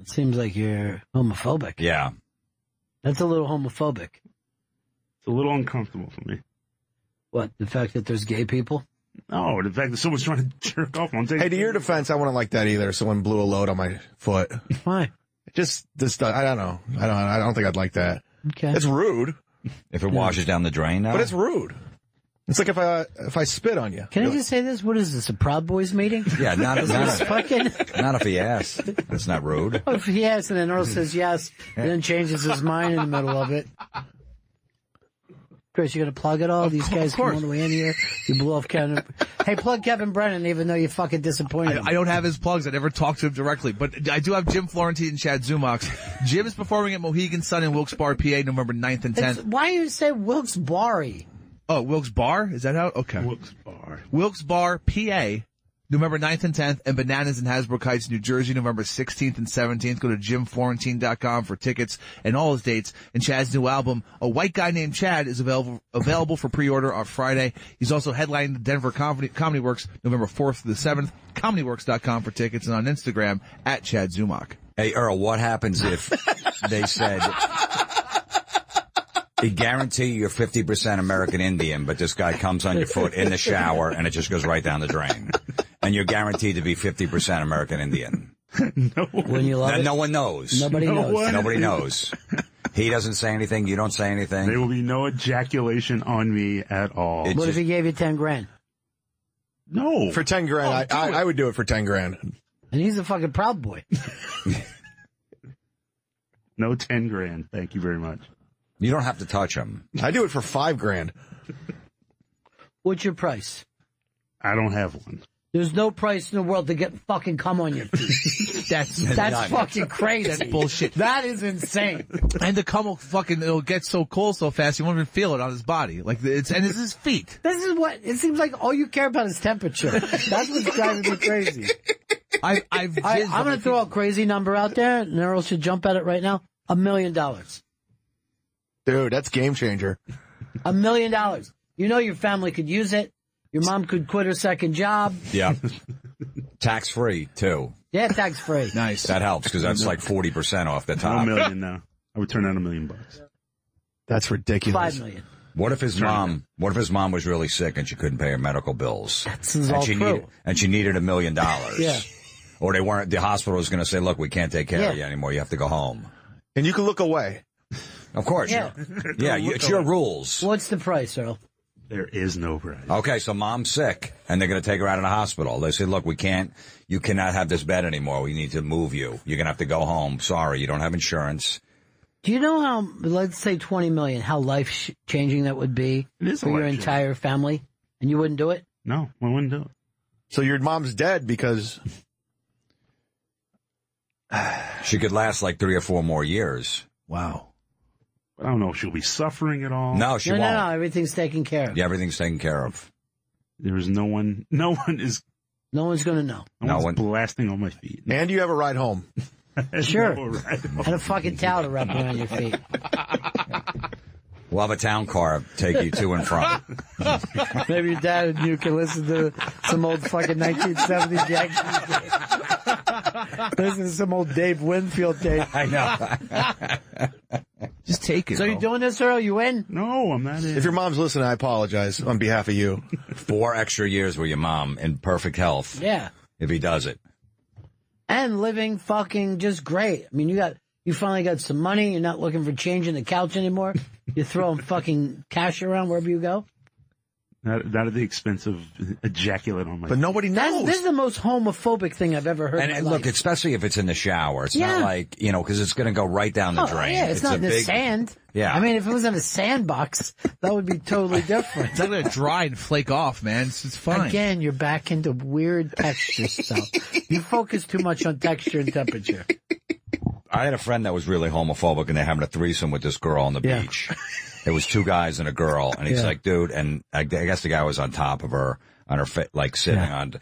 Speaker 1: It seems like you're homophobic.
Speaker 5: Yeah.
Speaker 1: That's a little homophobic.
Speaker 2: It's a little uncomfortable for me.
Speaker 1: What, the fact that there's gay people?
Speaker 2: No, the fact that someone's trying to jerk off.
Speaker 22: Hey, to your defense, I wouldn't like that either. Someone blew a load on my foot.
Speaker 1: Why?
Speaker 22: Just this. I don't know. I don't think I'd like that.
Speaker 1: Okay.
Speaker 22: It's rude.
Speaker 5: If it washes down the drain, no?
Speaker 22: But it's rude. It's like if I spit on you.
Speaker 1: Can I just say this? What is this, a Proud Boys meeting?
Speaker 5: Yeah, not if he asks. That's not rude.
Speaker 1: Oh, if he asks and then Earl says yes, and then changes his mind in the middle of it. Chris, you gonna plug it all? These guys come all the way in here. You blew off Kevin. Hey, plug Kevin Brennan, even though you fucking disappointed him.
Speaker 3: I don't have his plugs. I never talked to him directly, but I do have Jim Florentine and Chad Zumox. Jim is performing at Mohegan Sun in Wilkes-Barre, PA, November 9th and 10th.
Speaker 1: Why do you say Wilkes-Barre?
Speaker 3: Oh, Wilkes-Barre? Is that how? Okay. Wilkes-Barre, PA, November 9th and 10th, and Bananas in Hasbrook Heights, New Jersey, November 16th and 17th. Go to JimFlorentine.com for tickets and all his dates. And Chad's new album, A White Guy Named Chad, is available for pre-order on Friday. He's also headlining the Denver Comedy Works, November 4th to the 7th. ComedyWorks.com for tickets and on Instagram at Chad Zumock.
Speaker 5: Hey, Earl, what happens if they said, they guarantee you're 50% American Indian, but this guy comes on your foot in the shower and it just goes right down the drain? And you're guaranteed to be 50% American Indian.
Speaker 2: No.
Speaker 1: When you love it?
Speaker 5: No one knows.
Speaker 1: Nobody knows.
Speaker 5: Nobody knows. He doesn't say anything. You don't say anything.
Speaker 2: There will be no ejaculation on me at all.
Speaker 1: What if he gave you 10 grand?
Speaker 2: No.
Speaker 22: For 10 grand, I would do it for 10 grand.
Speaker 1: And he's a fucking Proud Boy.
Speaker 2: No 10 grand. Thank you very much.
Speaker 5: You don't have to touch him.
Speaker 22: I do it for 5 grand.
Speaker 1: What's your price?
Speaker 2: I don't have one.
Speaker 1: There's no price in the world to get fucking cum on your feet. That's fucking crazy.
Speaker 3: That's bullshit.
Speaker 1: That is insane.
Speaker 3: And the cum it'll get so cold so fast you won't even feel it on his body. And it's his feet.
Speaker 1: This is what it seems like. All you care about is temperature. That's what's driving me crazy.
Speaker 3: I'm
Speaker 1: going to throw a crazy number out there, and Earl should jump at it right now. $1 million.
Speaker 22: Dude, that's game changer.
Speaker 1: $1 million. You know your family could use it. Your mom could quit her second job.
Speaker 5: Yeah. Tax free too.
Speaker 1: Yeah, tax free.
Speaker 3: Nice.
Speaker 5: That helps because that's like 40% off the top.
Speaker 2: $1 million now. I would turn out $1 million.
Speaker 22: That's ridiculous.
Speaker 1: $5 million.
Speaker 5: What if his mom was really sick and she couldn't pay her medical bills?
Speaker 1: That's all true.
Speaker 5: And she needed $1 million.
Speaker 1: Yeah.
Speaker 5: Or the hospital was going to say, look, we can't take care of you anymore. You have to go home.
Speaker 22: And you can look away.
Speaker 5: Of course.
Speaker 1: Yeah.
Speaker 5: It's your rules.
Speaker 1: What's the price, Earl?
Speaker 2: There is no price.
Speaker 5: Okay, so mom's sick, and they're going to take her out of the hospital. They say, look, you cannot have this bed anymore. We need to move you. You're going to have to go home. Sorry, you don't have insurance.
Speaker 1: Do you know how, let's say $20 million, how life-changing that would be for your entire family? And you wouldn't do it?
Speaker 2: No, I wouldn't do it.
Speaker 22: So your mom's dead because...
Speaker 5: She could last like 3 or 4 more years.
Speaker 2: Wow. I don't know if she'll be suffering at all.
Speaker 5: No, she won't.
Speaker 1: No, everything's taken care of.
Speaker 5: Yeah, everything's taken care of.
Speaker 2: There is no one's
Speaker 1: going to know.
Speaker 2: No one's blasting on my feet.
Speaker 22: And you have a ride home.
Speaker 1: Sure. And a fucking towel to wrap around your feet.
Speaker 5: We'll have a town car take you to and from.
Speaker 1: Maybe your dad and you can listen to some old fucking 1970s Yankees. Listen to some old Dave Winfield tape.
Speaker 5: I know.
Speaker 3: Just take it.
Speaker 1: So you doing this, Earl? You in?
Speaker 2: No, I'm not in.
Speaker 22: If your mom's listening, I apologize on behalf of you.
Speaker 5: 4 extra years with your mom in perfect health.
Speaker 1: Yeah.
Speaker 5: If he does it.
Speaker 1: And living fucking just great. I mean, you finally got some money. You're not looking for change in the couch anymore. You're throwing fucking cash around wherever you go.
Speaker 2: Not at the expense of ejaculate on my.
Speaker 22: But nobody knows.
Speaker 1: This is the most homophobic thing I've ever heard.
Speaker 5: And
Speaker 1: in my
Speaker 5: look,
Speaker 1: life.
Speaker 5: especially if it's in the shower. It's not like, because it's going to go right down the drain.
Speaker 1: Yeah, it's not in the sand.
Speaker 5: Yeah.
Speaker 1: I mean, if it was in a sandbox, that would be totally different.
Speaker 3: It's not going to dry and flake off, man. It's fine.
Speaker 1: Again, you're back into weird texture stuff. You focus too much on texture and temperature.
Speaker 5: I had a friend that was really homophobic, and they're having a threesome with this girl on the beach. It was 2 guys and a girl, and he's like, dude, and I guess the guy was on top of her, on her like sitting on,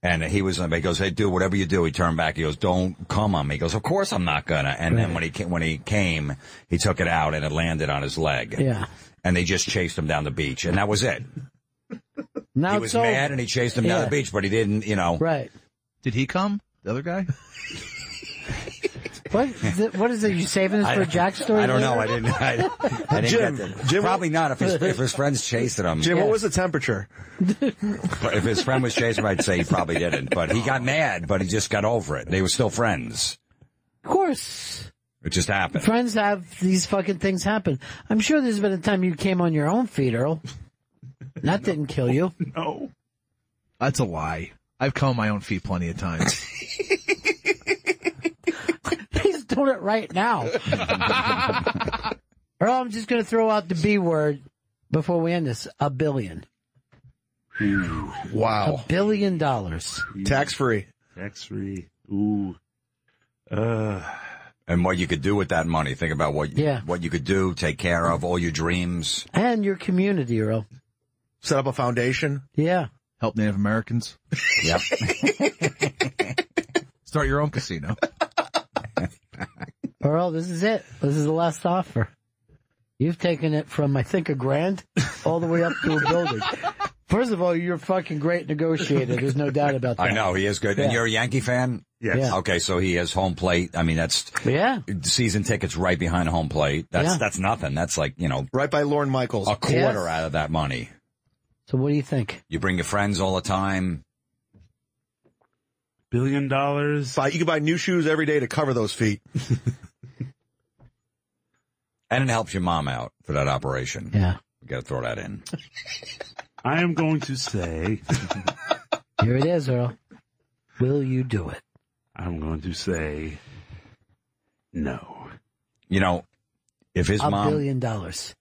Speaker 5: and he goes, hey, dude, whatever you do, he turned back, he goes, don't come on me. He goes, of course I'm not gonna. And then when he came, he took it out and it landed on his leg.
Speaker 1: Yeah.
Speaker 5: And they just chased him down the beach, and that was it.
Speaker 1: Now
Speaker 5: he was mad and he chased him down the beach, but he didn't,
Speaker 1: Right.
Speaker 3: Did he come? The other guy?
Speaker 1: What is it? You saving this for a Jack story?
Speaker 5: I don't know. I didn't
Speaker 22: Jim,
Speaker 5: get that.
Speaker 22: Jim,
Speaker 5: probably not if his friend's chasing him.
Speaker 22: Jim, what was the temperature?
Speaker 5: If his friend was chasing him, I'd say he probably didn't. But he got mad, but he just got over it. They were still friends.
Speaker 1: Of course.
Speaker 5: It just happened.
Speaker 1: Friends have these fucking things happen. I'm sure there's been a time you came on your own feet, Earl. That didn't kill you.
Speaker 2: No.
Speaker 3: That's a lie. I've come on my own feet plenty of times.
Speaker 1: He's doing it right now. Earl, I'm just going to throw out the B word before we end this. $1 billion.
Speaker 22: Wow.
Speaker 1: $1 billion.
Speaker 22: Tax-free.
Speaker 2: Tax-free. Ooh.
Speaker 5: And what you could do with that money. Think about what you could do, take care of, all your dreams.
Speaker 1: And your community, Earl.
Speaker 22: Set up a foundation.
Speaker 1: Yeah.
Speaker 3: Help Native Americans.
Speaker 5: Yep.
Speaker 3: Start your own casino.
Speaker 1: Earl, this is it. This is the last offer. You've taken it from, I think, $1,000 all the way up to a building. First of all, you're a fucking great negotiator. There's no doubt about that.
Speaker 5: I know, he is good.
Speaker 1: Yeah.
Speaker 5: And you're a Yankee fan?
Speaker 2: Yes.
Speaker 1: Yeah.
Speaker 5: Okay, so he has home plate. I mean, that's season tickets right behind home plate. That's nothing. That's like,
Speaker 22: right by Lorne Michaels.
Speaker 5: A quarter out of that money.
Speaker 1: So what do you think?
Speaker 5: You bring your friends all the time.
Speaker 2: $1 billion.
Speaker 22: You can buy new shoes every day to cover those feet.
Speaker 5: And it helps your mom out for that operation.
Speaker 1: Yeah.
Speaker 5: You got to throw that in.
Speaker 2: I am going to say.
Speaker 1: Here it is, Earl. Will you do it?
Speaker 2: I'm going to say no.
Speaker 5: If his mom.
Speaker 1: $1 billion.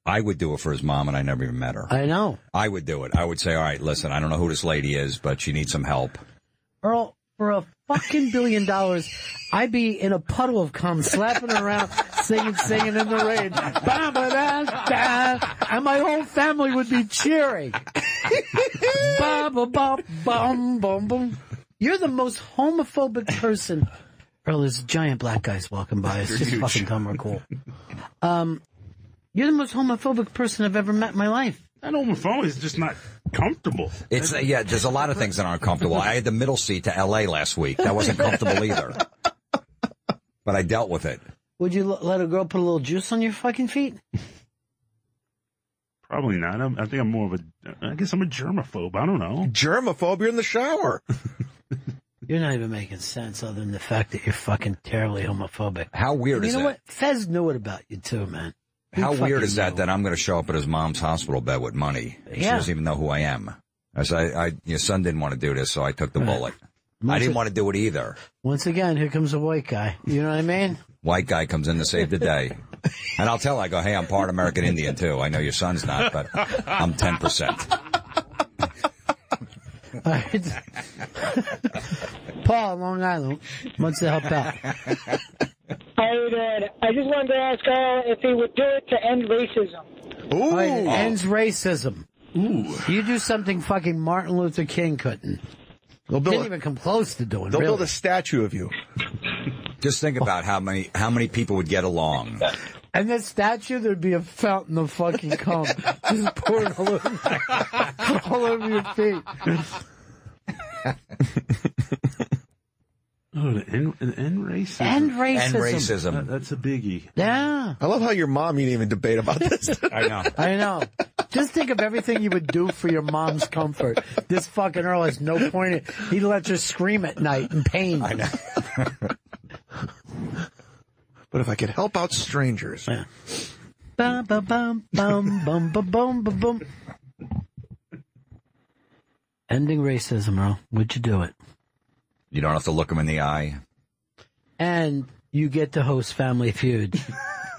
Speaker 5: I would do it for his mom, and I never even met her.
Speaker 1: I know.
Speaker 5: I would do it. I would say, all right, listen, I don't know who this lady is, but she needs some help.
Speaker 1: Earl, for a fucking $1 billion, I'd be in a puddle of cum, slapping around, singing in the rain. And my whole family would be cheering. You're the most homophobic person. Earl, there's giant black guys walking by. It's just fucking dumb or cool. You're the most homophobic person I've ever met in my life.
Speaker 2: That homophobic is just not comfortable.
Speaker 5: It's there's a lot of things that aren't comfortable. I had the middle seat to L.A. last week. That wasn't comfortable either. But I dealt with it.
Speaker 1: Would you let a girl put a little juice on your fucking feet?
Speaker 2: Probably not. I think I'm more of I guess I'm a germaphobe. I don't know.
Speaker 22: Germaphobe? You're in the shower.
Speaker 1: You're not even making sense other than the fact that you're fucking terribly homophobic.
Speaker 5: How weird is
Speaker 1: that? You know
Speaker 5: that?
Speaker 1: what? Fez knew it about you too, man.
Speaker 5: How weird is that I'm going to show up at his mom's hospital bed with money? She doesn't even know who I am. Your son didn't want to do this, so I took the bullet. I didn't want to do it either.
Speaker 1: Once again, here comes a white guy. You know what I mean?
Speaker 5: White guy comes in to save the day. And I'll tell her, I go, hey, I'm part American Indian, too. I know your son's not, but I'm 10%.
Speaker 1: Paul, Long Island, wants to help out.
Speaker 8: How you doing? I just wanted to ask Earl if he would do it to end racism.
Speaker 1: Ooh. It ends racism. Ooh. You do something fucking Martin Luther King couldn't. Didn't even come close to doing.
Speaker 22: They'll build a statue of you.
Speaker 5: Just think about how many people would get along.
Speaker 1: And that statue, there'd be a fountain of fucking cum just pouring all over your feet.
Speaker 2: End racism.
Speaker 1: End racism.
Speaker 5: End racism.
Speaker 2: That's a biggie.
Speaker 1: Yeah.
Speaker 22: I love how your mom didn't even debate about this.
Speaker 5: I
Speaker 1: know. Just think of everything you would do for your mom's comfort. This fucking Earl has no point. He lets her scream at night in pain.
Speaker 22: I know. But if I could help out strangers.
Speaker 1: Yeah. Bum, bum, bum, bum, bum, bum, bum, bum, bum. Ending racism, Earl. Would you do it?
Speaker 5: You don't have to look him in the eye.
Speaker 1: And you get to host Family Feud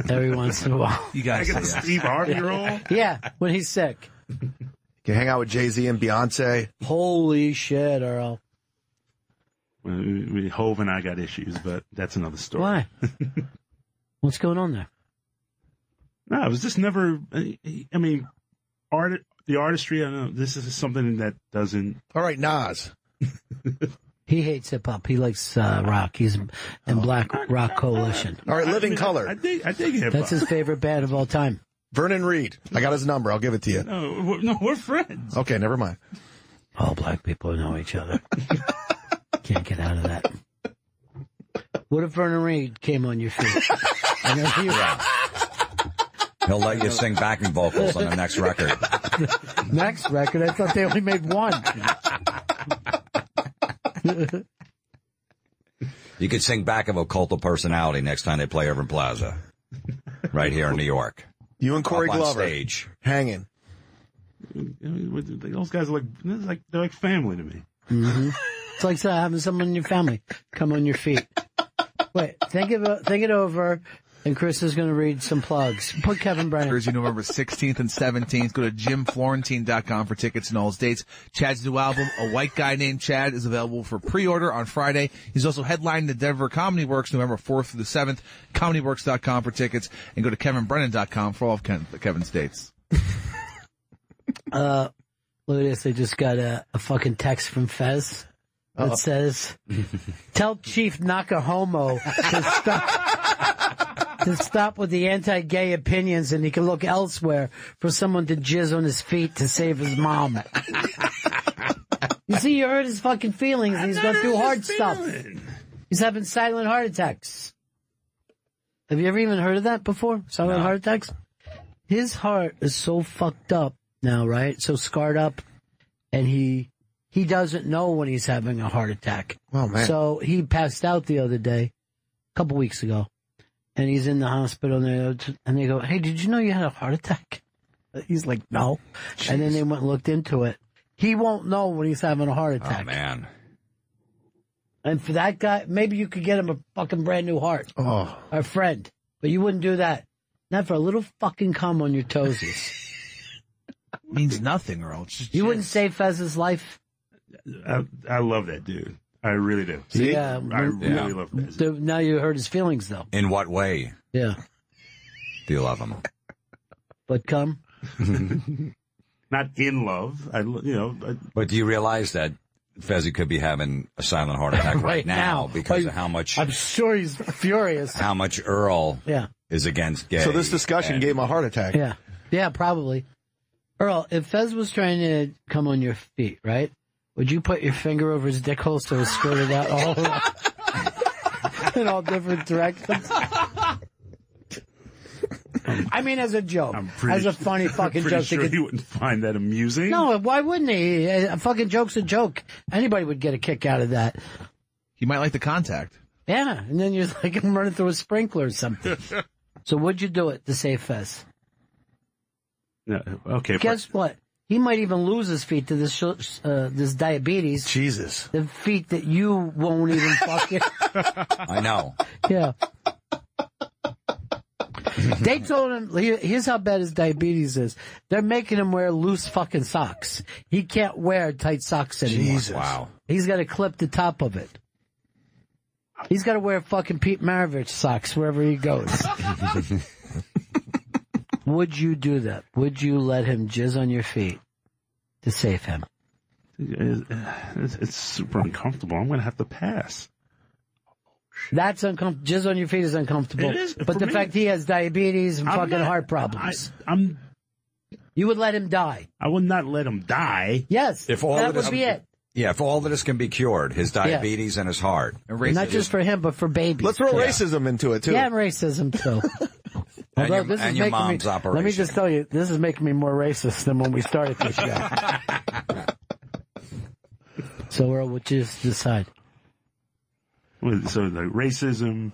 Speaker 1: every once in a while.
Speaker 3: You guys
Speaker 2: I get the Steve Harvey role?
Speaker 1: Yeah, when he's sick.
Speaker 22: You can hang out with Jay-Z and Beyonce.
Speaker 1: Holy shit, Earl.
Speaker 2: Hove and I got issues, but that's another story.
Speaker 1: Why? What's going on there?
Speaker 2: No, it was just never. I mean, the artistry. I know this is something that doesn't.
Speaker 22: All right, Nas.
Speaker 1: He hates hip hop. He likes rock. He's in Black Rock Coalition.
Speaker 22: All right, Living Color.
Speaker 2: I dig hip hop.
Speaker 1: That's his favorite band of all time.
Speaker 22: Vernon Reed. I got his number. I'll give it to you.
Speaker 2: No, we're friends.
Speaker 22: Okay, never mind.
Speaker 1: All black people know each other. Can't get out of that. What if Vernon Reed came on your feet? I know he
Speaker 5: He'll let you sing backing vocals on the next record.
Speaker 1: Next record? I thought they only made one.
Speaker 5: You could sing back of Occultal Personality next time they play Urban Plaza. Right here in New York.
Speaker 22: You and Corey
Speaker 5: Up on
Speaker 22: Glover.
Speaker 5: Stage.
Speaker 22: Hanging.
Speaker 2: Those guys are they're like family to me.
Speaker 1: Mm-hmm. It's like having someone in your family come on your feet. Wait, think it over, and Chris is going to read some plugs. Put Kevin Brennan.
Speaker 3: Thursday, November 16th and 17th. Go to JimFlorentine.com for tickets and all his dates. Chad's new album, A White Guy Named Chad, is available for pre-order on Friday. He's also headlining the Denver Comedy Works November 4th through the 7th. ComedyWorks.com for tickets, and go to KevinBrennan.com for all of Kevin's dates.
Speaker 1: Look at this. They just got a fucking text from Fez that says, tell Chief Nakahomo to stop with the anti-gay opinions and he can look elsewhere for someone to jizz on his feet to save his mom. You see, you hurt his fucking feelings and he's going through hard stuff. He's having silent heart attacks. Have you ever even heard of that before? Silent heart attacks? His heart is so fucked up now, right? So scarred up, and he doesn't know when he's having a heart attack.
Speaker 22: Oh, man.
Speaker 1: So he passed out the other day, a couple weeks ago, and he's in the hospital, and they go, hey, did you know you had a heart attack? He's like, no. Jeez. And then they went and looked into it. He won't know when he's having a heart attack.
Speaker 5: Oh, man.
Speaker 1: And for that guy, maybe you could get him a fucking brand new heart.
Speaker 22: Oh.
Speaker 1: Our friend. But you wouldn't do that. Not for a little fucking cum on your toesies.
Speaker 3: Means nothing, Earl.
Speaker 1: You wouldn't save Fez's life?
Speaker 2: I love that dude. I really do.
Speaker 1: See? Yeah.
Speaker 2: I really love Fez.
Speaker 1: Now you hurt his feelings, though.
Speaker 5: In what way?
Speaker 1: Yeah.
Speaker 5: Do you love him?
Speaker 1: But cum?
Speaker 2: Not in love.
Speaker 5: But do you realize that Fezzy could be having a silent heart attack right now because of how much...
Speaker 1: I'm sure he's furious.
Speaker 5: How much Earl is against gay.
Speaker 22: So this discussion gave him a heart attack.
Speaker 1: Yeah. Yeah, probably. Earl, if Fez was trying to come on your feet, right, would you put your finger over his dick hole so it squirted out all in all different directions? I mean, as a joke.
Speaker 2: pretty-
Speaker 1: As a funny fucking
Speaker 2: pretty
Speaker 1: joke.
Speaker 2: sure he wouldn't find that amusing.
Speaker 1: No, why wouldn't he? A fucking joke's a joke. Anybody would get a kick out of that.
Speaker 3: He might like the contact.
Speaker 1: Yeah, and then you're like, I'm running through a sprinkler or something. So would you do it to save Fez?
Speaker 2: No, okay.
Speaker 1: Guess what? He might even lose his feet to this diabetes.
Speaker 22: Jesus.
Speaker 1: The feet that you won't even fucking...
Speaker 5: I know.
Speaker 1: Yeah. They told him, here's how bad his diabetes is. They're making him wear loose fucking socks. He can't wear tight socks anymore.
Speaker 22: Jesus.
Speaker 5: Wow.
Speaker 1: He's got to clip the top of it. He's got to wear fucking Pete Maravich socks wherever he goes. Would you do that? Would you let him jizz on your feet to save him?
Speaker 2: It's super uncomfortable. I'm going to have to pass.
Speaker 1: That's uncomfortable. Jizz on your feet is uncomfortable.
Speaker 2: It is,
Speaker 1: but
Speaker 2: for
Speaker 1: the
Speaker 2: me.
Speaker 1: fact he has diabetes and fucking heart problems. You would let him die.
Speaker 2: I would not let him die.
Speaker 1: Yes.
Speaker 5: If all
Speaker 1: that
Speaker 5: of this,
Speaker 1: would be it.
Speaker 5: Yeah, if all of this can be cured, his diabetes and his heart.
Speaker 1: Not just for him, but for babies.
Speaker 22: Let's throw racism into it, too.
Speaker 1: Yeah, racism, too.
Speaker 5: And your mom's operation.
Speaker 1: Let me just tell you, this is making me more racist than when we started this show. So, Earl, what you decide?
Speaker 2: So, like, racism.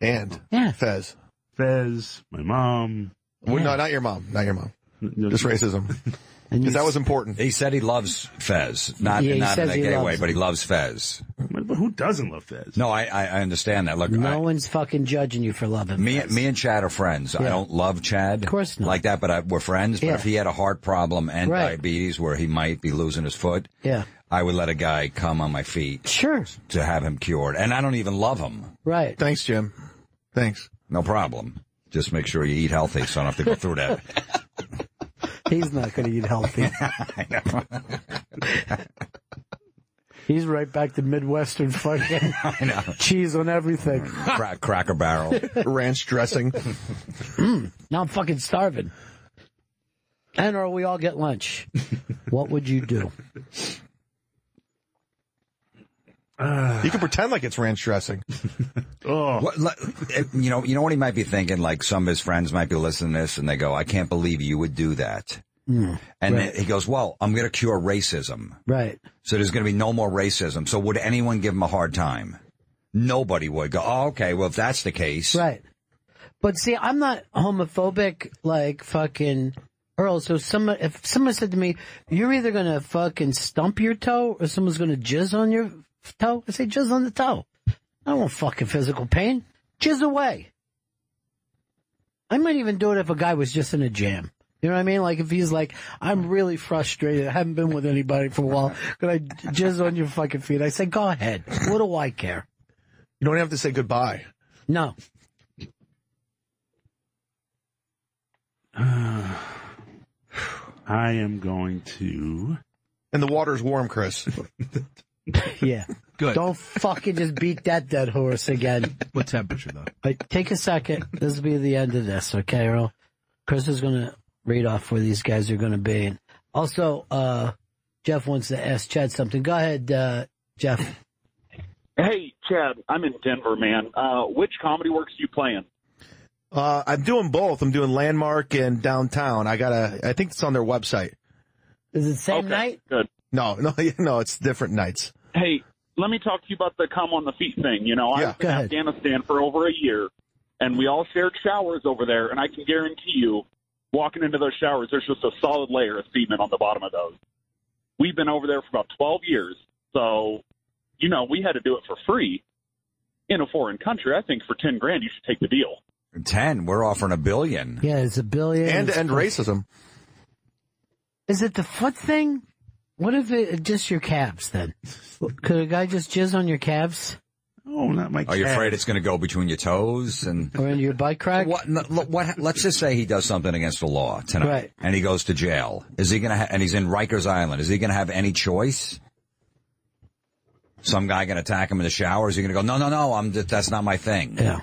Speaker 22: And Fez.
Speaker 2: Fez, my mom.
Speaker 22: Well, no, not your mom. Not your mom. Just racism. Because that was important.
Speaker 5: He said he loves Fez. Not in a gay way, but he loves Fez.
Speaker 2: But who doesn't love Fez?
Speaker 5: No, I understand that. Look,
Speaker 1: No one's fucking judging you for loving Fez.
Speaker 5: me and Chad are friends. I don't love Chad.
Speaker 1: Of course not.
Speaker 5: Like that, but we're friends. But
Speaker 1: Yeah.
Speaker 5: if he had a heart problem and
Speaker 1: Right.
Speaker 5: diabetes where he might be losing his foot,
Speaker 1: Yeah.
Speaker 5: I would let a guy come on my feet.
Speaker 1: Sure.
Speaker 5: To have him cured. And I don't even love him.
Speaker 1: Right.
Speaker 22: Thanks, Jim. Thanks.
Speaker 5: No problem. Just make sure you eat healthy so I don't have to go through that.
Speaker 1: He's not going to eat healthy.
Speaker 5: I know.
Speaker 1: He's right back to Midwestern fucking cheese on everything.
Speaker 5: Cracker Barrel.
Speaker 22: Ranch dressing.
Speaker 1: Now I'm fucking starving. And or we all get lunch. What would you do?
Speaker 22: You can pretend like it's ranch dressing.
Speaker 5: You know what he might be thinking? Like some of his friends might be listening to this and they go, I can't believe you would do that. And then he goes, well, I'm going to cure racism.
Speaker 1: Right.
Speaker 5: So there's going to be no more racism. So would anyone give him a hard time? Nobody would go, oh, okay, well, if that's the case.
Speaker 1: Right. But see, I'm not homophobic like fucking Earl. So if someone said to me, you're either going to fucking stump your toe or someone's going to jizz on your toe, I say jizz on the toe. I don't want fucking physical pain. Jizz away. I might even do it if a guy was just in a jam. You know what I mean? Like if he's like, I'm really frustrated. I haven't been with anybody for a while. Could I jizz on your fucking feet? I say, go ahead. What do I care?
Speaker 22: You don't have to say goodbye.
Speaker 1: No.
Speaker 2: I am going to.
Speaker 22: And the water's warm, Chris.
Speaker 1: Yeah.
Speaker 3: Good.
Speaker 1: Don't fucking just beat that dead horse again.
Speaker 3: What temperature, though?
Speaker 1: Take a second. This will be the end of this, okay, Earl? Chris is going to read off where these guys are going to be. And also, Jeff wants to ask Chad something. Go ahead, Jeff.
Speaker 9: Hey, Chad, I'm in Denver, man. Which Comedy Works are you playing?
Speaker 22: I'm doing both. I'm doing Landmark and Downtown. I think it's on their website.
Speaker 1: Is it same night?
Speaker 9: Good.
Speaker 22: No, it's different nights.
Speaker 9: Hey, let me talk to you about the come on the feet thing. You know, I was in Afghanistan for over a year, and we all shared showers over there, and I can guarantee you, walking into those showers, there's just a solid layer of semen on the bottom of those. We've been over there for about 12 years, so, you know, we had to do it for free in a foreign country. I think for 10 grand, you should take the deal.
Speaker 5: 10. We're offering $1 billion.
Speaker 1: Yeah, it's $1 billion.
Speaker 22: And end racism.
Speaker 1: Is it the foot thing? What if it just your calves then? Could a guy just jizz on your calves?
Speaker 2: Oh, not my calves.
Speaker 5: Are you afraid it's going to go between your toes and
Speaker 1: or in your butt crack?
Speaker 5: Let's just say he does something against the law tonight,
Speaker 1: right?
Speaker 5: And he goes to jail. Is he going to? And he's in Rikers Island. Is he going to have any choice? Some guy going to attack him in the shower? Is he going to go? No. That's not my thing.
Speaker 1: Yeah.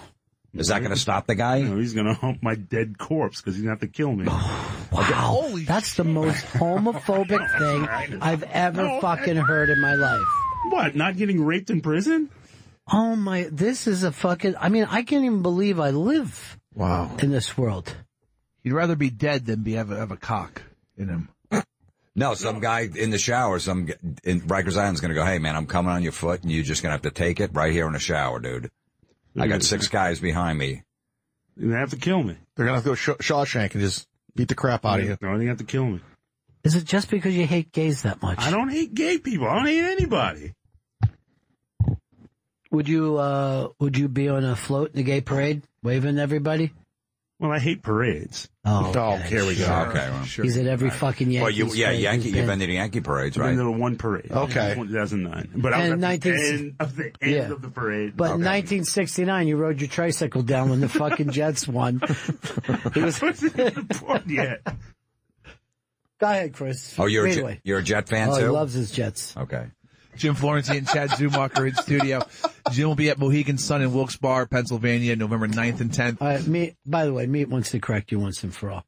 Speaker 5: Is that going to stop the guy?
Speaker 2: No, he's going to hump my dead corpse because he's going to have to kill me.
Speaker 1: Wow. That's the most homophobic thing I've ever fucking heard in my life.
Speaker 2: What, not getting raped in prison?
Speaker 1: Oh my, this is a fucking, I mean, I can't even believe I live in this world.
Speaker 3: He'd rather be dead than have a cock in him.
Speaker 5: No, some guy in the shower, in Rikers Island's going to go, hey, man, I'm coming on your foot, and you're just going to have to take it right here in the shower, dude. I got 6 guys behind me.
Speaker 2: You're going to have to kill me.
Speaker 22: They're going to have to go Shawshank and just beat the crap out of you.
Speaker 2: No, they have to kill me.
Speaker 1: Is it just because you hate gays that much?
Speaker 2: I don't hate gay people. I don't hate anybody.
Speaker 1: Would you be on a float in the gay parade, waving at everybody?
Speaker 2: Well, I hate parades.
Speaker 1: Oh,
Speaker 22: here we go.
Speaker 5: Okay, well,
Speaker 1: sure. He's at every fucking Yankee.
Speaker 5: Well, you've been to the Yankee parades, right?
Speaker 2: I've been to one parade.
Speaker 22: Okay.
Speaker 2: 2009. But I was at the end of the parade.
Speaker 1: But in 1969, you rode your tricycle down when the fucking Jets won.
Speaker 2: It wasn't born yet.
Speaker 1: Go ahead, Chris.
Speaker 5: Oh, you're a Jet fan, too?
Speaker 1: He loves his Jets.
Speaker 5: Okay.
Speaker 3: Jim Florentine and Chad Zumacher in studio. Jim will be at Mohegan Sun in Wilkes-Barre, Pennsylvania, November 9th and 10th.
Speaker 1: All right, by the way, Meat wants to correct you once and for all.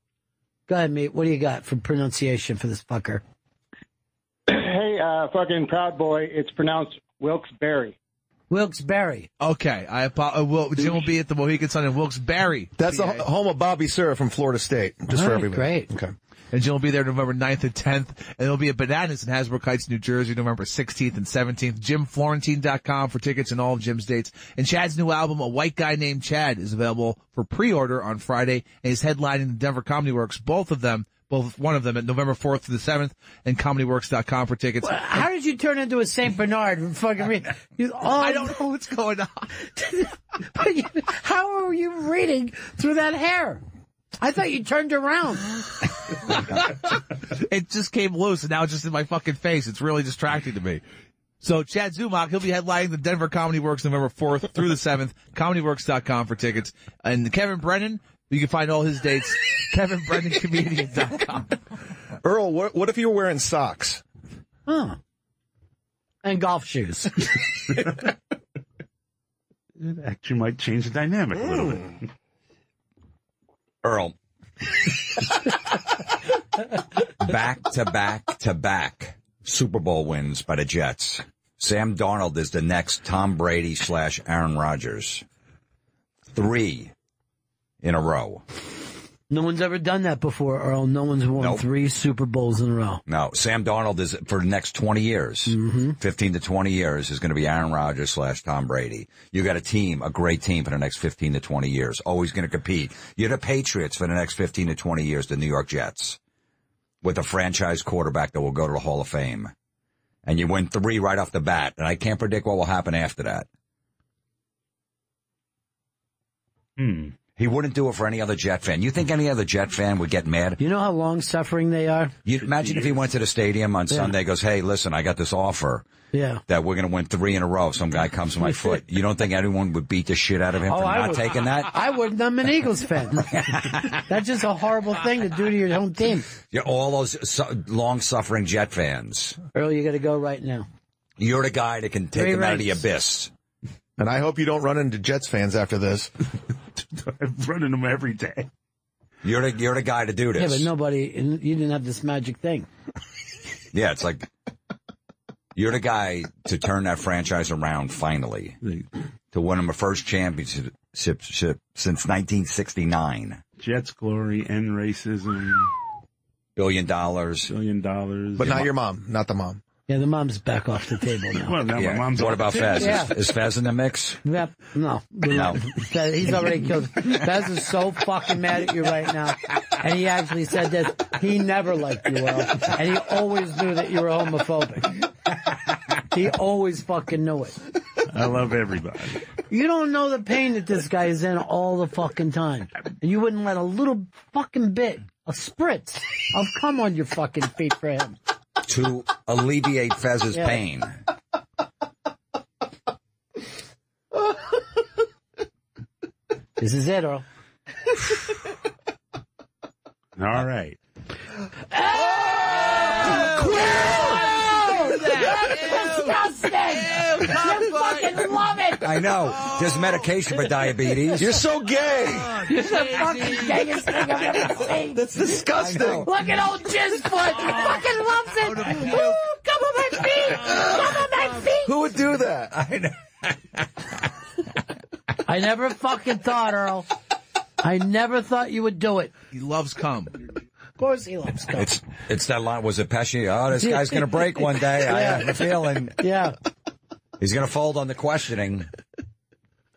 Speaker 1: Go ahead, Meat. What do you got for pronunciation for this fucker?
Speaker 10: Hey, fucking Proud Boy. It's pronounced Wilkes-Barre.
Speaker 1: Wilkes-Barre.
Speaker 3: Okay. Jim will be at the Mohegan Sun in Wilkes-Barre.
Speaker 22: That's the home of Bobby Sura from Florida State. Just for everybody.
Speaker 1: Great.
Speaker 22: Okay.
Speaker 3: And Jim will be there November 9th and 10th. And it'll be at Bananas in Hasbrook Heights, New Jersey, November 16th and 17th. JimFlorentine.com for tickets and all of Jim's dates. And Chad's new album, A White Guy Named Chad, is available for pre-order on Friday. And he's headlining the Denver Comedy Works, one of them at November 4th to the 7th, and ComedyWorks.com for tickets.
Speaker 1: Well, how did you turn into a St. Bernard?
Speaker 3: I don't know what's going on.
Speaker 1: How are you reading through that hair? I thought you turned around.
Speaker 3: It just came loose, and now it's just in my fucking face. It's really distracting to me. So Chad Zumach, he'll be headlining the Denver Comedy Works November 4th through the 7th. ComedyWorks.com for tickets. And Kevin Brennan, you can find all his dates. KevinBrennanComedian.com.
Speaker 22: Earl, what if you were wearing socks?
Speaker 1: Huh. And golf shoes.
Speaker 2: It actually might change the dynamic a little bit.
Speaker 5: Earl. Back-to-back Super Bowl wins by the Jets. Sam Darnold is the next Tom Brady / Aaron Rodgers. 3 in a row.
Speaker 1: No one's ever done that before, Earl. No one's won 3 Super Bowls in a row.
Speaker 5: No, Sam Darnold is for the next 20 years, 15 to 20 years is going to be Aaron Rodgers / Tom Brady. You got a great team for the next 15 to 20 years, always going to compete. You're the Patriots for the next 15 to 20 years, the New York Jets, with a franchise quarterback that will go to the Hall of Fame. And you win 3 right off the bat, and I can't predict what will happen after that. He wouldn't do it for any other Jet fan. You think any other Jet fan would get mad?
Speaker 1: You know how long-suffering they are?
Speaker 5: You imagine if he went to the stadium on Sunday, goes, hey, listen, I got this offer that we're going to win 3 in a row. Some guy comes to my foot. You don't think anyone would beat the shit out of him for not taking that?
Speaker 1: I wouldn't. I'm an Eagles fan. That's just a horrible thing to do to your home team.
Speaker 5: You're all those long-suffering Jet fans.
Speaker 1: Earl, you got to go right now.
Speaker 5: You're the guy that can take him out of the abyss.
Speaker 22: And I hope you don't run into Jets fans after this.
Speaker 2: I'm running them every day.
Speaker 5: You're the guy to do this.
Speaker 1: Yeah, but you didn't have this magic thing.
Speaker 5: Yeah, it's like you're the guy to turn that franchise around finally, to win them a first championship since 1969.
Speaker 2: Jets glory, end racism.
Speaker 5: $1 billion.
Speaker 22: But not your mom, not the mom.
Speaker 1: Yeah, the mom's back off the table now.
Speaker 2: Well, now my mom's
Speaker 5: what about Fez?
Speaker 1: Yeah.
Speaker 5: Is Fez in the mix?
Speaker 1: Yep. No. He's already killed. Fez is so fucking mad at you right now. And he actually said this. He never liked you, Earl. And he always knew that you were homophobic. He always fucking knew it.
Speaker 2: I love everybody.
Speaker 1: You don't know the pain that this guy is in all the fucking time. And you wouldn't let a little fucking bit, a spritz of cum on your fucking feet for him.
Speaker 5: To alleviate Fez's pain.
Speaker 1: This is it, Earl.
Speaker 2: All right.
Speaker 1: Disgusting! You fucking love it!
Speaker 5: I know. There's medication for diabetes.
Speaker 22: You're so gay!
Speaker 1: You're the fucking gayest thing I've ever seen!
Speaker 22: That's disgusting!
Speaker 1: Look at old Jizzfoot! He fucking loves it! Ooh, come on my feet! Come on my feet!
Speaker 22: Who would do that?
Speaker 5: I know.
Speaker 1: I never fucking thought, Earl, I never thought you would do it.
Speaker 3: He loves cum.
Speaker 1: Of course he loves cum.
Speaker 5: It's that line. Was it Pesci? Oh, this guy's going to break one day. I have a feeling.
Speaker 1: Yeah.
Speaker 5: He's going to fold on the questioning.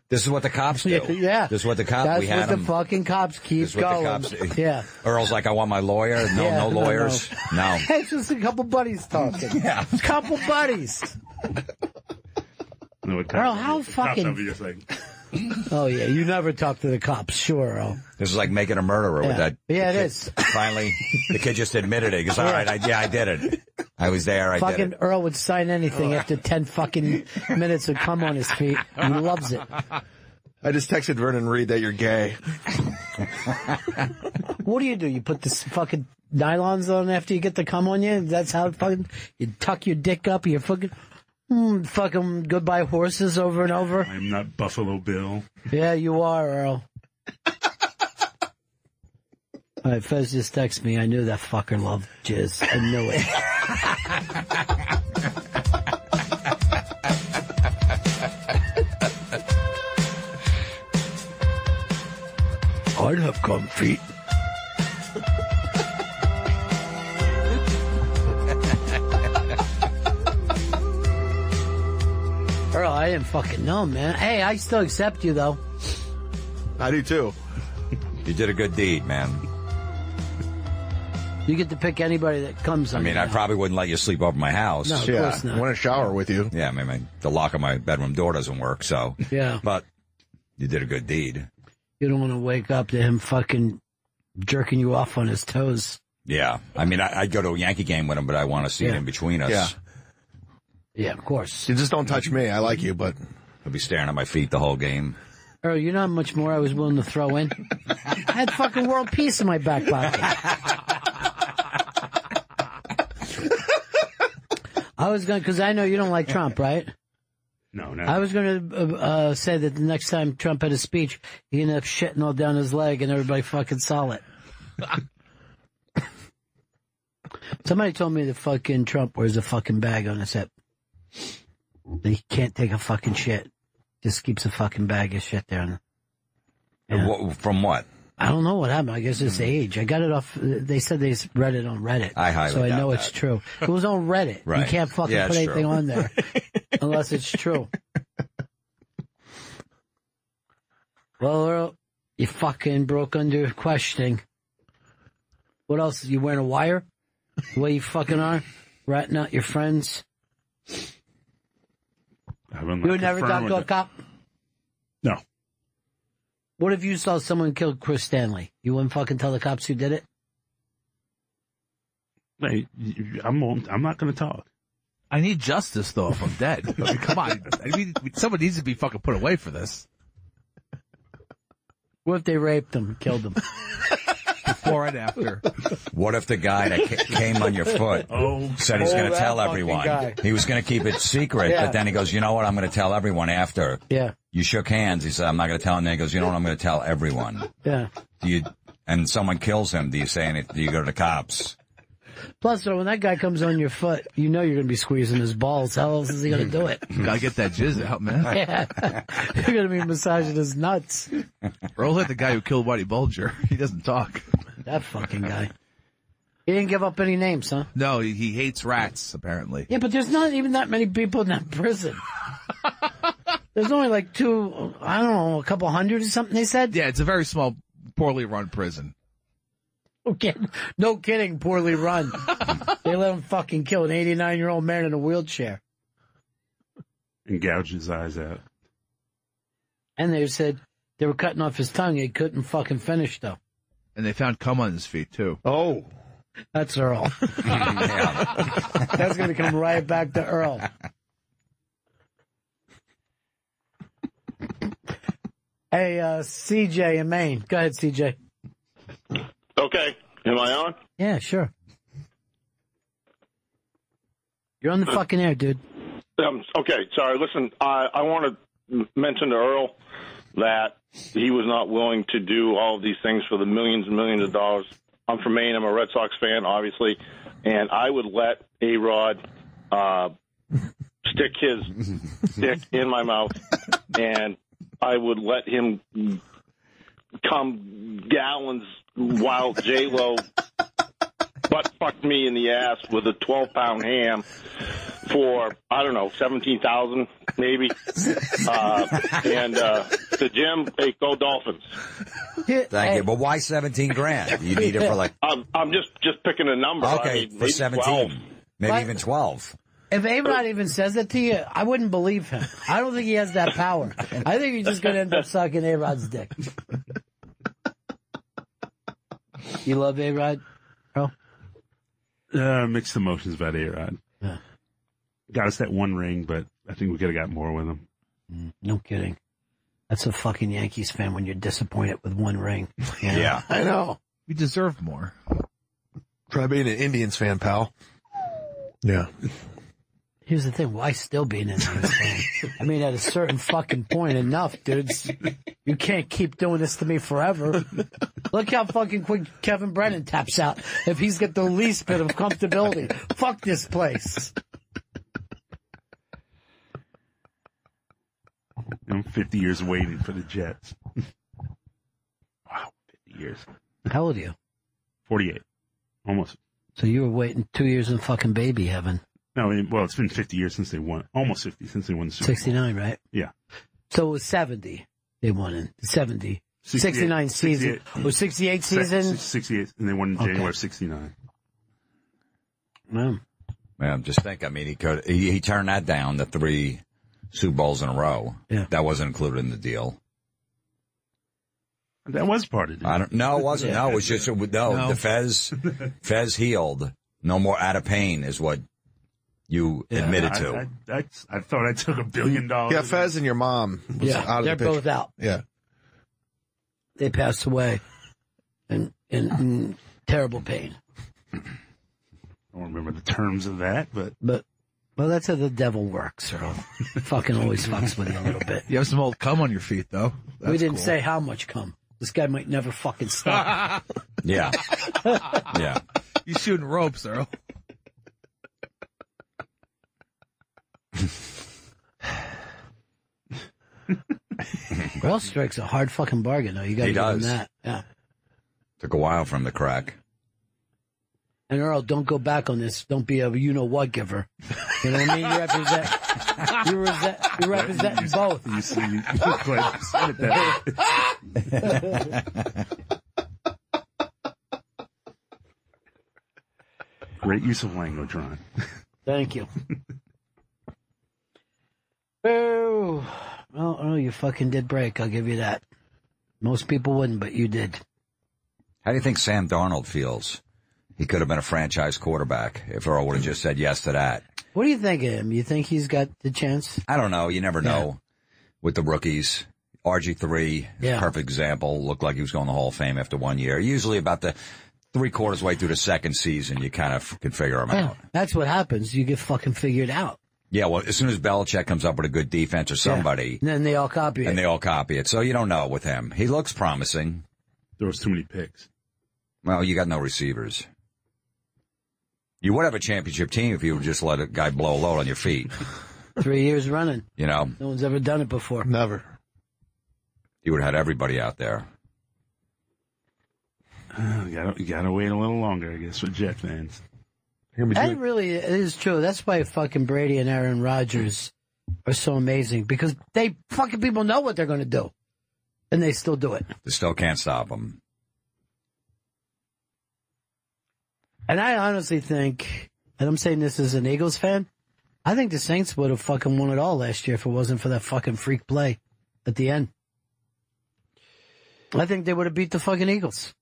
Speaker 5: This is what the cops do.
Speaker 1: Yeah.
Speaker 5: This is what the cops.
Speaker 1: That's
Speaker 5: we had
Speaker 1: what the fucking cops keep going. Yeah.
Speaker 5: Earl's like, I want my lawyer. No lawyers. No.
Speaker 1: It's just a couple buddies talking.
Speaker 5: Yeah.
Speaker 1: A couple buddies. Earl, how fucking... Oh, yeah, you never talk to the cops, sure, Earl.
Speaker 5: This is like making a murderer with that.
Speaker 1: Yeah, it is.
Speaker 5: Finally, the kid just admitted it. He goes, all right, I did it. I was there, I did
Speaker 1: Fucking
Speaker 5: it.
Speaker 1: Earl would sign anything after 10 fucking minutes of cum on his feet. He loves it.
Speaker 22: I just texted Vernon Reed that you're gay.
Speaker 1: What do? You put this fucking nylons on after you get the cum on you? That's how fucking... You tuck your dick up, you're fucking... fucking goodbye horses over and over.
Speaker 2: I'm not Buffalo Bill.
Speaker 1: Yeah, you are, Earl. All right, Fez just texted me. I knew that fucker loved jizz. I knew it. I'd have cum feet. Earl, I didn't fucking know, man. Hey, I still accept you, though.
Speaker 22: I do, too.
Speaker 5: You did a good deed, man.
Speaker 1: You get to pick anybody that comes on.
Speaker 5: I mean, I probably wouldn't let you sleep over my house.
Speaker 1: No, of course not.
Speaker 22: I want to shower with you.
Speaker 5: Yeah, I mean, the lock of my bedroom door doesn't work, so.
Speaker 1: Yeah.
Speaker 5: But you did a good deed.
Speaker 1: You don't want to wake up to him fucking jerking you off on his toes.
Speaker 5: Yeah. I mean, I'd go to a Yankee game with him, but I want to see it in between us.
Speaker 22: Yeah.
Speaker 1: Yeah, of course.
Speaker 22: You just don't touch me. I like you, but...
Speaker 5: I'll be staring at my feet the whole game.
Speaker 1: Earl, you know how much more I was willing to throw in? I had fucking world peace in my back pocket. I was going to, because I know you don't like Trump, right?
Speaker 2: No, no.
Speaker 1: I was going to say that the next time Trump had a speech, he ended up shitting all down his leg and everybody fucking saw it. Somebody told me that fucking Trump wears a fucking bag on his hip. He can't take a fucking shit. Just keeps a fucking bag of shit there.
Speaker 5: From what?
Speaker 1: I don't know what happened. I guess it's age. I got it off. They said they read it on Reddit.
Speaker 5: I highly
Speaker 1: So I
Speaker 5: doubt
Speaker 1: know
Speaker 5: that.
Speaker 1: it's true. It was on Reddit.
Speaker 5: Right.
Speaker 1: You can't fucking
Speaker 5: Yeah,
Speaker 1: put
Speaker 5: it's
Speaker 1: anything
Speaker 5: true.
Speaker 1: on there unless it's true. Well, Earl, you fucking broke under questioning. What else? You wearing a wire? The way you fucking are? Ratting out your friends? You would never talk to a cop?
Speaker 2: No.
Speaker 1: What if you saw someone kill Chris Stanley? You wouldn't fucking tell the cops who did it?
Speaker 2: Hey, I'm not going to talk.
Speaker 3: I need justice, though, if I'm dead. I mean, come on. I mean, someone needs to be fucking put away for this.
Speaker 1: What if they raped him, killed him?
Speaker 3: Before and after.
Speaker 5: What if the guy that came on your foot said he's going to tell everyone?
Speaker 1: guy.
Speaker 5: He was going to keep it secret,
Speaker 1: Yeah.
Speaker 5: but then he goes, you know what, I'm going to tell everyone after.
Speaker 1: Yeah.
Speaker 5: You shook hands. He said, I'm not going to tell him. Then he goes, you know what, I'm going to tell everyone.
Speaker 1: Yeah.
Speaker 5: And someone kills him. Do you say anything? Do you go to the cops?
Speaker 1: Plus, though, when that guy comes on your foot, you know you're going to be squeezing his balls. How else is he going to do it?
Speaker 3: Gotta get that jizz out, man.
Speaker 1: Yeah. You're going to be massaging his nuts.
Speaker 3: Earl hit the guy who killed Whitey Bulger. He doesn't talk.
Speaker 1: That fucking guy. He didn't give up any names, huh?
Speaker 3: No, he hates rats, apparently.
Speaker 1: Yeah, but there's not even that many people in that prison. There's only like a couple hundred or something, they said?
Speaker 3: Yeah, it's a very small, poorly run prison.
Speaker 1: No kidding, poorly run. They let him fucking kill an 89-year-old man in a wheelchair.
Speaker 2: And gouge his eyes out.
Speaker 1: And they said they were cutting off his tongue. He couldn't fucking finish, though.
Speaker 3: And they found cum on his feet, too.
Speaker 22: Oh.
Speaker 1: That's Earl. That's going to come right back to Earl. Hey, CJ in Maine. Go ahead, CJ.
Speaker 13: Okay. Am I on?
Speaker 1: Yeah, sure. You're on the fucking air, dude.
Speaker 13: Okay. Sorry. Listen, I want to mention to Earl that he was not willing to do all of these things for the millions and millions of dollars. I'm from Maine. I'm a Red Sox fan, obviously. And I would let A-Rod stick his dick in my mouth, and I would let him come gallons while J-Lo butt fucked me in the ass with a 12-pound ham for, I don't know, $17,000 maybe. And the gym, hey, go Dolphins.
Speaker 5: Thank you. But why 17 grand? You need it for like.
Speaker 13: I'm just picking a number.
Speaker 5: Okay,
Speaker 13: I mean,
Speaker 5: for 17.
Speaker 13: 12.
Speaker 5: Maybe even 12.
Speaker 1: If A-Rod even says that to you, I wouldn't believe him. I don't think he has that power. I think you're just going to end up sucking A-Rod's dick. You love A-Rod, bro?
Speaker 2: Mixed emotions about A-Rod.
Speaker 1: Yeah.
Speaker 2: Got us that one ring, but I think we could have got more with him.
Speaker 1: No kidding. That's a fucking Yankees fan when you're disappointed with one ring.
Speaker 22: Yeah, I know.
Speaker 3: We deserve more.
Speaker 22: Try being an Indians fan, pal. Yeah.
Speaker 1: Here's the thing, why still be an Indians fan? I mean, at a certain fucking point, enough, dudes. You can't keep doing this to me forever. Look how fucking quick Kevin Brennan taps out if he's got the least bit of comfortability. Fuck this place.
Speaker 2: I'm 50 years waiting for the Jets. Wow, 50 years.
Speaker 1: How old are you?
Speaker 2: 48. Almost.
Speaker 1: So you were waiting 2 years in fucking baby heaven.
Speaker 2: No, I mean, well, it's been 50 years since they won. Almost 50 since they won the Super Bowl.
Speaker 1: 69, right?
Speaker 2: Yeah.
Speaker 1: So it was 70 they won in. 70.
Speaker 2: 68,
Speaker 1: 69 season.
Speaker 2: 68.
Speaker 1: Was 68 season?
Speaker 2: 68, and they won in January of 69.
Speaker 5: Man, just think, I mean, he turned that down, the 3 Super Bowls in a row.
Speaker 1: Yeah.
Speaker 5: That wasn't included in the deal.
Speaker 2: That was part of it.
Speaker 5: No, it wasn't. No, it was just, the Fez healed. No more out of pain is what you admitted to.
Speaker 2: I thought I took $1 billion.
Speaker 22: Yeah, Fez and your mom was out of
Speaker 1: they're
Speaker 22: the picture.
Speaker 1: both out.
Speaker 22: Yeah.
Speaker 1: They passed away in terrible pain.
Speaker 2: I don't remember the terms of that, but
Speaker 1: well, that's how the devil works, Earl. Fucking always fucks with you a little bit.
Speaker 3: You have some old cum on your feet, though.
Speaker 1: We didn't say how much cum. This guy might never fucking stop.
Speaker 5: Yeah. Yeah.
Speaker 3: You shooting ropes, Earl.
Speaker 1: Earl strikes a hard fucking bargain, though. You got to give him that. Yeah.
Speaker 5: Took a while for him to crack.
Speaker 1: And Earl, don't go back on this. Don't be a you-know-what giver. You know what I mean? You're representing both.
Speaker 2: You see, you quite said it that Great use of language, Ron.
Speaker 1: Thank you. Oh, well, you fucking did break. I'll give you that. Most people wouldn't, but you did.
Speaker 5: How do you think Sam Darnold feels? He could have been a franchise quarterback if Earl would have just said yes to that.
Speaker 1: What do you think of him? You think he's got the chance?
Speaker 5: I don't know. You never know with the rookies. RG3, perfect example, looked like he was going to the Hall of Fame after 1 year. Usually about the 3/4 way through the second season, you kind of can figure him out.
Speaker 1: That's what happens. You get fucking figured out.
Speaker 5: Yeah, well, as soon as Belichick comes up with a good defense or somebody.
Speaker 1: And then they all copy it.
Speaker 5: And they all copy it. So you don't know with him. He looks promising.
Speaker 2: There was too many picks.
Speaker 5: Well, you got no receivers. You would have a championship team if you would just let a guy blow a load on your feet.
Speaker 1: 3 years running.
Speaker 5: You know?
Speaker 1: No one's ever done it before.
Speaker 22: Never.
Speaker 5: You would have had everybody out there.
Speaker 2: You gotta wait a little longer, I guess, with Jet fans.
Speaker 1: That really is true. That's why fucking Brady and Aaron Rodgers are so amazing, because they fucking people know what they're going to do, and they still do it.
Speaker 5: They still can't stop them.
Speaker 1: And I honestly think, and I'm saying this as an Eagles fan, I think the Saints would have fucking won it all last year if it wasn't for that fucking freak play at the end. I think they would have beat the fucking Eagles.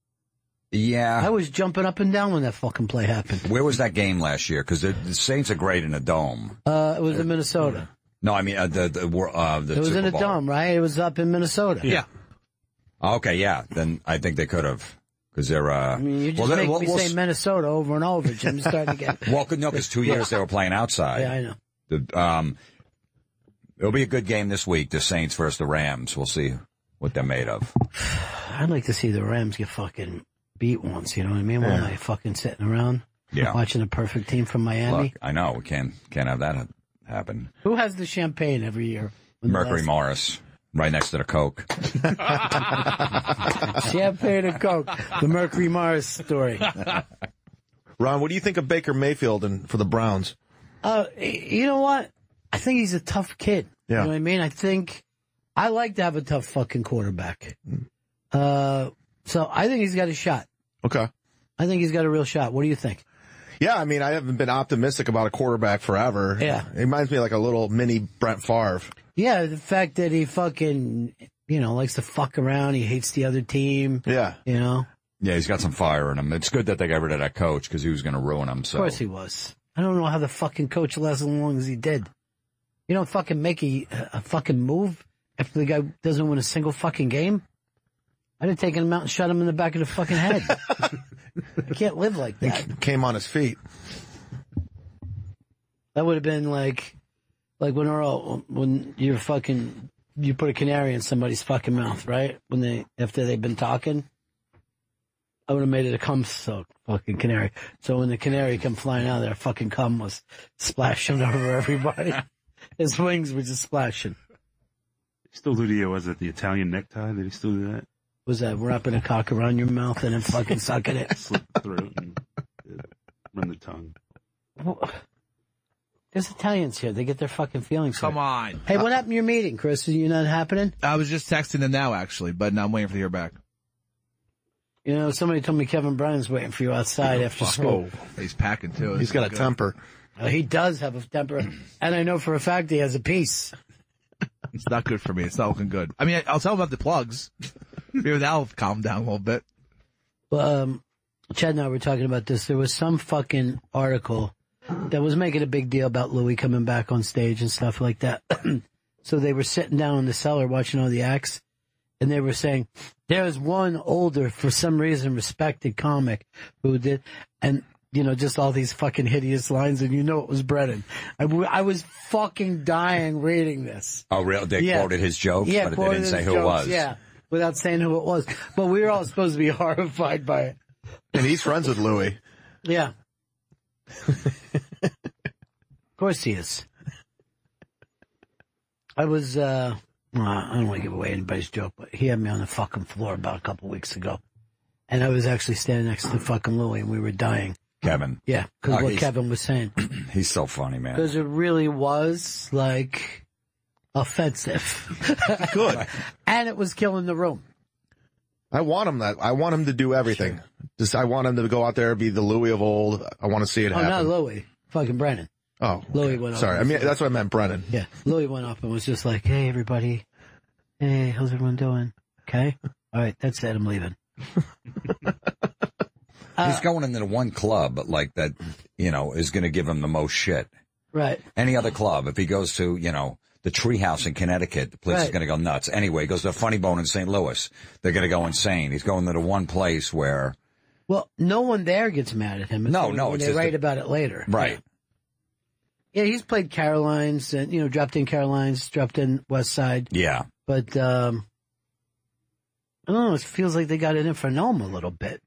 Speaker 5: Yeah.
Speaker 1: I was jumping up and down when that fucking play happened.
Speaker 5: Where was that game last year? Because the Saints are great in a dome.
Speaker 1: It was in Minnesota.
Speaker 5: No, I mean the
Speaker 1: It was
Speaker 5: Super
Speaker 1: in a
Speaker 5: Bowl.
Speaker 1: dome, right? It was up in Minnesota.
Speaker 5: Yeah. Okay, yeah. Then I think they could have. Because they're,
Speaker 1: I mean, you just make me say Minnesota over and over, Jim. I'm starting to get...
Speaker 5: Well, no, because 2 years they were playing outside.
Speaker 1: Yeah, I know.
Speaker 5: It'll be a good game this week, the Saints versus the Rams. We'll see what they're made of.
Speaker 1: I'd like to see the Rams get fucking beat once, you know what I mean? When they fucking sitting around watching a perfect team from Miami.
Speaker 5: Look, I know, we can't have that happen.
Speaker 1: Who has the champagne every year?
Speaker 5: Mercury Morris. Right next to the Coke.
Speaker 1: Champagne and Coke. The Mercury Mars story.
Speaker 22: Ron, what do you think of Baker Mayfield and for the Browns?
Speaker 1: You know what? I think he's a tough kid.
Speaker 22: Yeah.
Speaker 1: You know what I mean? I like to have a tough fucking quarterback. So I think he's got a shot.
Speaker 22: Okay.
Speaker 1: I think he's got a real shot. What do you think?
Speaker 22: Yeah, I mean, I haven't been optimistic about a quarterback forever.
Speaker 1: Yeah.
Speaker 22: It reminds me of like a little mini Brent Favre.
Speaker 1: Yeah, the fact that he fucking, likes to fuck around. He hates the other team.
Speaker 22: Yeah.
Speaker 5: Yeah, he's got some fire in him. It's good that they got rid of that coach because he was going to ruin him. So.
Speaker 1: Of course he was. I don't know how the fucking coach lasted as long as he did. You don't fucking make a fucking move after the guy doesn't win a single fucking game. I'd have taken him out and shot him in the back of the fucking head. I can't live like that.
Speaker 22: He came on his feet.
Speaker 1: That would have been like when you put a canary in somebody's fucking mouth, right? After they've been talking. I would have made it a cum soak fucking canary. So when the canary come flying out, their fucking cum was splashing over everybody. His wings were just splashing.
Speaker 2: Still do the Italian necktie? Did he still do that?
Speaker 1: Was that wrapping a cock around your mouth and then fucking sucking it?
Speaker 2: Slit the throat and run the tongue.
Speaker 1: There's Italians here. They get their fucking feelings hurt.
Speaker 3: Come on.
Speaker 1: Hey, what happened to your meeting, Chris? Are you not happening?
Speaker 3: I was just texting them now, actually, but now I'm waiting for to hear back.
Speaker 1: Somebody told me Kevin Bryan's waiting for you outside after school.
Speaker 3: He's packing, too.
Speaker 22: He's got a temper.
Speaker 1: He does have a temper. And I know for a fact he has a piece.
Speaker 3: It's not good for me. It's not looking good. I mean, I'll tell him about the plugs. Maybe that'll calm down a little bit.
Speaker 1: Well, Chad and I were talking about this. There was some fucking article that was making a big deal about Louis coming back on stage and stuff like that. So they were sitting down in the cellar watching all the acts, and they were saying, there's one older, for some reason, respected comic who did, and, just all these fucking hideous lines, and it was Brennan. I was fucking dying reading this.
Speaker 5: Oh, really? They quoted his jokes, but they didn't say who it was.
Speaker 1: Yeah, without saying who it was. But we were all supposed to be horrified by it.
Speaker 22: And he's friends with Louis.
Speaker 1: Yeah. Of course he is. I was, I don't want to give away anybody's joke, but he had me on the fucking floor about a couple weeks ago. And I was actually standing next to fucking Louis, and we were dying.
Speaker 5: Kevin.
Speaker 1: Yeah, because what Kevin was saying.
Speaker 5: He's so funny, man.
Speaker 1: Because it really was, offensive.
Speaker 22: Good.
Speaker 1: And it was killing the room.
Speaker 22: I want him to do everything. Sure. I want him to go out there, be the Louis of old. I want to see it happen.
Speaker 1: Oh, not Louis. Fucking Brennan.
Speaker 22: Oh. Okay.
Speaker 1: Louis went up.
Speaker 22: Sorry. I mean, that's what I meant, Brennan.
Speaker 1: Yeah. Louis went up and was just like, hey, everybody. Hey, how's everyone doing? Okay. All right. That's it. I'm leaving.
Speaker 5: He's going into the one club, that, is going to give him the most shit.
Speaker 1: Right.
Speaker 5: Any other club, if he goes to, the Treehouse in Connecticut, the place is going to go nuts. Anyway, he goes to a Funny Bone in St. Louis. They're going to go insane. He's going to the one place where...
Speaker 1: Well, no one there gets mad at him.
Speaker 5: No.
Speaker 1: They write about it later.
Speaker 5: Right.
Speaker 1: Yeah, he's played Caroline's and, dropped in Caroline's, dropped in West Side.
Speaker 5: Yeah.
Speaker 1: But, I don't know, it feels like they got it in for Nome a little bit.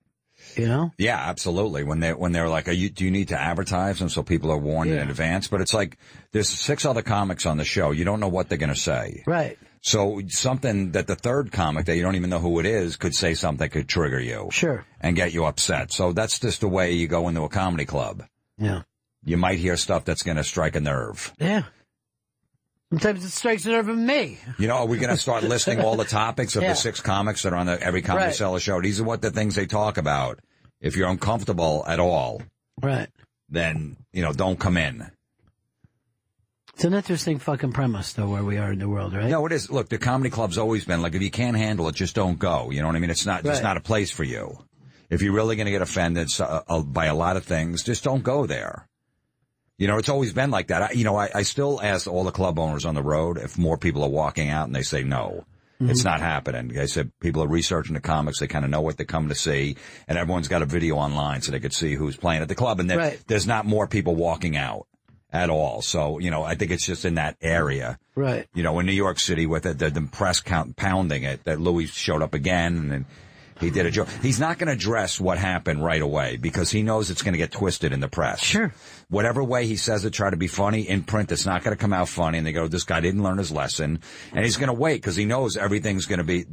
Speaker 5: Yeah, absolutely. When they're like, do you need to advertise them so people are warned in advance? But it's like, there's 6 other comics on the show. You don't know what they're going to say.
Speaker 1: Right.
Speaker 5: So something that the third comic that you don't even know who it is could say something that could trigger you.
Speaker 1: Sure.
Speaker 5: And get you upset. So that's just the way you go into a comedy club.
Speaker 1: Yeah.
Speaker 5: You might hear stuff that's going to strike a nerve.
Speaker 1: Yeah. Sometimes it strikes a nerve in me.
Speaker 5: Are we going to start listing all the topics of the 6 comics that are on every Comedy Cellar show? These are what the things they talk about. If you're uncomfortable at all,
Speaker 1: right,
Speaker 5: then, don't come in.
Speaker 1: It's an interesting fucking premise, though, where we are in the world, right?
Speaker 5: No, it is. Look, the comedy club's always been if you can't handle it, just don't go. You know what I mean? It's not a place for you. If you're really going to get offended by a lot of things, just don't go there. It's always been like that. I still ask all the club owners on the road if more people are walking out, and they say no. Mm-hmm. It's not happening. I said people are researching the comics. They kind of know what they're coming to see, and everyone's got a video online so they could see who's playing at the club. And there's not more people walking out at all. So, I think it's just in that area.
Speaker 1: Right.
Speaker 5: In New York City with the press pounding it, that Louis showed up again, and he did a joke. He's not going to address what happened right away because he knows it's going to get twisted in the press.
Speaker 1: Sure.
Speaker 5: Whatever way he says it, try to be funny in print, it's not going to come out funny. And they go, this guy didn't learn his lesson. And he's going to wait because he knows everything's going to be,